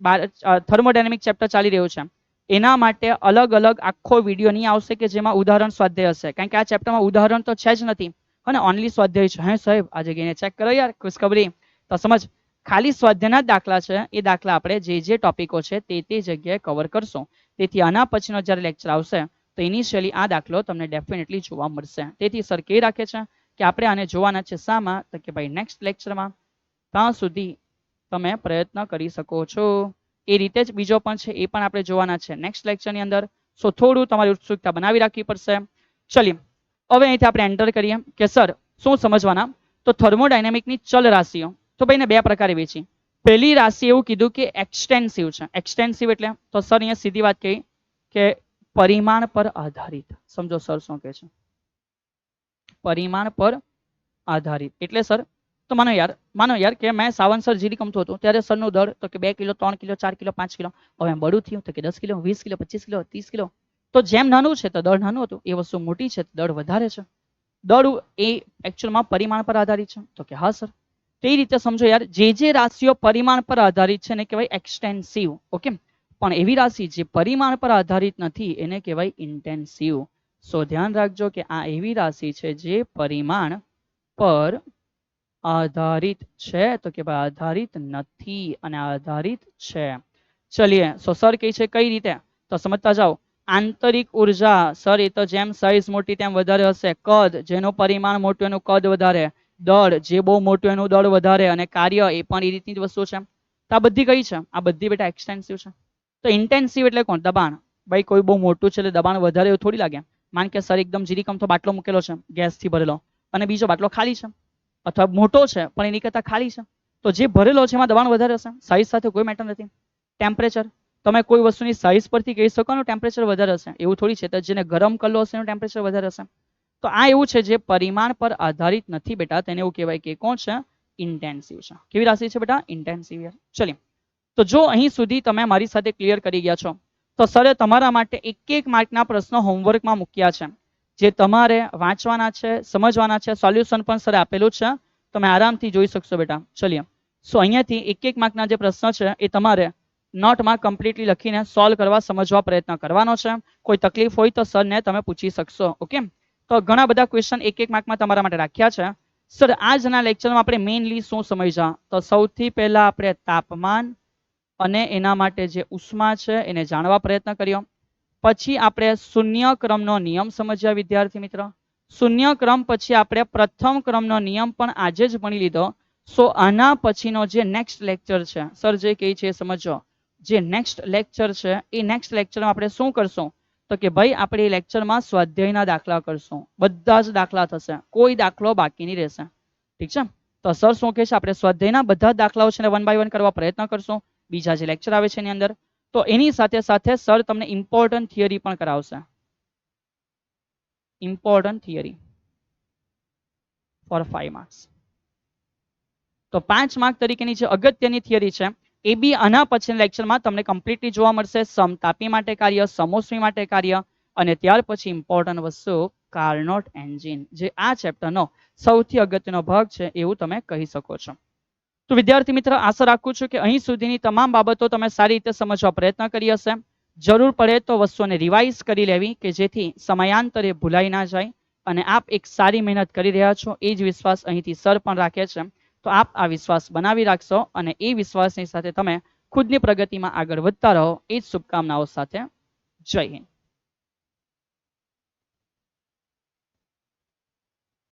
S1: થર્મોડાયનેમિક ચેપ્ટર ચાલી રહ્યું છે એના માટે અલગ અલગ આખો વિડીયો નહીં આવશે કે જેમાં ઉદાહરણ સ્વાધ્યાય હશે, કારણ કે આ ચેપ્ટરમાં ઉદાહરણ તો છે જ નથી અને ઓનલી સ્વાધ્યાય છે. હે સાહેબ આ જગ્યાએ ચેક કરો યાર, ખુશખબરી તો સમજ. ખાલી સ્વાધ્યાયના જ દાખલા છે, એ દાખલા આપણે જે ટોપિકો છે તે જગ્યાએ કવર કરશું. તેથી આના પછીનો જ્યારે લેક્ચર આવશે તો ઇનિશિયલી આ દાખલો તમને ડેફિનેટલી જોવા મળશે. તેથી સર કહી રાખે છે કે આપણે આને જોવાના છે શામાં? તો કે ભાઈ નેક્સ્ટ લેક્ચરમાં. ત્યાં સુધી તમે પ્રયત્ન કરી શકો છો. એ રીતે જ બીજો પણ છે, એ પણ આપણે જોવાના છે નેક્સ્ટ લેક્ચરની અંદર. સો થોડું તમારી ઉત્સુકતા બનાવી રાખવી પડશે. ચલીએ હવે અહીંથી આપણે એન્ટર કરીએ કે સર શું સમજવાના, તો થર્મોડાયનેમિકની ચલ રાશિઓ તો ભાઈને બે પ્રકારે વેચી. પહેલી રાશિ એવું કીધું કે એક્સટેન્સિવ છે. એક્સટેન્સિવ એટલે તો સર અહીંયા સીધી વાત કહી કે પરિમાણ પર આધારિત. સમજો સર શું કહે છે, પરિમાણ પર આધારિત એટલે સર તો માનો યાર કે મેં સાવન સર જીરી કમતો હતો ત્યારે સરનું દળ તો કે 2 કિલો 3 કિલો 4 કિલો 5 કિલો. હવે બળું થયું તો કે 10 કિલો 20 કિલો 25 કિલો 30 કિલો. તો જેમ નાનું છે તો દળ નાનું હતું, એ વસ્તુ મોટી છે તો દળ વધારે છે. દળ એ એકચ્યુઅલમાં પરિમાણ પર આધારિત છે તો કે હા સર. તો એ રીતે સમજો યાર, જે રાશિઓ પરિમાણ પર આધારિત છે એને કહેવાય એક્સટેન્સિવ. ઓકે, પણ એવી રાશિ જે પરિમાણ પર આધારિત નથી એને કહેવાય ઇન્ટેન્સિવ. સો ધ્યાન રાખજો કે આ એવી રાશિ છે જે પરિમાણ પર આધારિત છે તો કે ભાઈ આધારિત નથી અને આધારિત છે. ચલીએ સો સર કહે છે કઈ રીતે, તો સમજતા જાઓ. આંતરિક ઉર્જા સર એ તો જેમ સાઇઝ મોટી તેમ વધારે હશે. કદ જેનું પરિમાણ મોટું એનું કદ વધારે. દળ જે બહુ મોટું એનું દળ વધારે. અને કાર્ય એ પણ એ રીતની જ વસ્તુ છે. તો આ બધી કઈ છે, આ બધી બેટા એક્સટેન્સિવ છે. તો ઇન્ટેન્સિવ એટલે કોણ, દબાણ. ભાઈ કોઈ બહુ મોટું છે એટલે દબાણ વધારે એવું થોડી લાગે. માન કે સર એકદમ જીરીકમથો બાટલો મૂકેલો છે ગેસથી ભરેલો અને બીજો બાટલો ખાલી છે, અથવા મોટો છે પણ એની કરતાં ખાલી છે, તો જે ભરેલો છે એમાં દબાણ વધારે હશે. સાઇઝ સાથે કોઈ મેટર નથી. ટેમ્પરેચર તમે કોઈ વસ્તુની સાઇઝ પરથી કહી શકો ને ટેમ્પરેચર વધારે હશે, એવું થોડી છે. તો જેને ગરમ કરલો હશે એનું ટેમ્પરેચર વધારે હશે. તો આ એવું છે જે પરિમાણ પર આધારિત નથી બેટા, તેને એવું કહેવાય કે કોણ છે, ઇન્ટેન્સિવ છે. કેવી રાશિ છે બેટા, ઇન્ટેન્સિવ. ચલીએ તો જો અહીં સુધી તમે મારી સાથે ક્લિયર કરી ગયા છો તો સરે તમારા માટે એક માર્કના પ્રશ્નો હોમવર્કમાં મૂક્યા છે, જે તમારે વાંચવાના છે, સમજવાના છે. સોલ્યુશન પણ સરે આપેલું છે, તમે આરામથી જોઈ શકશો બેટા. ચલીએ સો અહીંયાથી એક માર્કના જે પ્રશ્ન છે એ તમારે નોટમાં કમ્પ્લીટલી લખીને સોલ્વ કરવા સમજવા પ્રયત્ન કરવાનો છે. કોઈ તકલીફ હોય તો સરને તમે પૂછી શકશો. ઓકે, તો ઘણા બધા ક્વેશ્ચન એક માર્કમાં તમારા માટે રાખ્યા છે. સર આજના લેક્ચરમાં આપણે મેઇનલી શું સમજ્યા, તો સૌથી પહેલા આપણે તાપમાન અને એના માટે જે ઉષ્મા છે એને જાણવા પ્રયત્ન કર્યો. પછી આપણે શૂન્ય ક્રમનો નિયમ સમજ્યા વિદ્યાર્થી મિત્ર. શૂન્ય ક્રમ પછી આપણે પ્રથમ ક્રમનો નિયમ પણ આજે જ ભણી લીધો. સો આના પછીનો જે નેક્સ્ટ લેક્ચર છે સર જે કહે છે એ સમજો. જે નેક્સ્ટ લેક્ચર છે એ નેક્સ્ટ લેક્ચરમાં આપણે શું કરશું, તો કે ભાઈ આપણે એ લેક્ચરમાં સ્વાધ્યાયના દાખલા કરશું. બધા જ દાખલા થશે, કોઈ દાખલો બાકી નહીં રહેશે. ઠીક છે, તો સર શું કહે છે, આપણે સ્વાધ્યાયના બધા દાખલાઓ છે ને 1 by 1 કરવા પ્રયત્ન કરશું બીજા જે લેક્ચર આવે છે એની અંદર. તો એની સાથે સાથે સર તમને ઇમ્પોર્ટન્ટ થિયરી પણ કરાવશે. Important theory for 5 marks. તો 5 માર્ક તરીકેની જે અગત્યની થિયરી છે એ બી આના પછીના લેક્ચરમાં તમને કમ્પ્લીટલી જોવા મળશે. સમતાપી માટે કાર્ય, સમોષ્મી માટે કાર્ય અને ત્યાર પછી ઇમ્પોર્ટન્ટ વસ્તુ કાર્નોટ એન્જિન, જે આ ચેપ્ટરનો સૌથી અગત્યનો ભાગ છે એવું તમે કહી શકો છો. તો વિદ્યાર્થી મિત્ર, આશા રાખું છું કે અહીં સુધીની તમામ બાબતો તમે સારી રીતે સમજવા પ્રયત્ન કરી હશે. જરૂર પડે તો વસ્તુઓને રિવાઇઝ કરી લેવી કે જેથી સમયાંતરે ભૂલાઈ ના જાય. અને આપ એક સારી મહેનત કરી રહ્યા છો એ જ વિશ્વાસ અહીંથી સર પણ રાખે છે. તો આપ આ વિશ્વાસ બનાવી રાખશો અને એ વિશ્વાસની સાથે તમે ખુદની પ્રગતિમાં આગળ વધતા રહો એ જ શુભકામનાઓ સાથે. જય હિન્દ.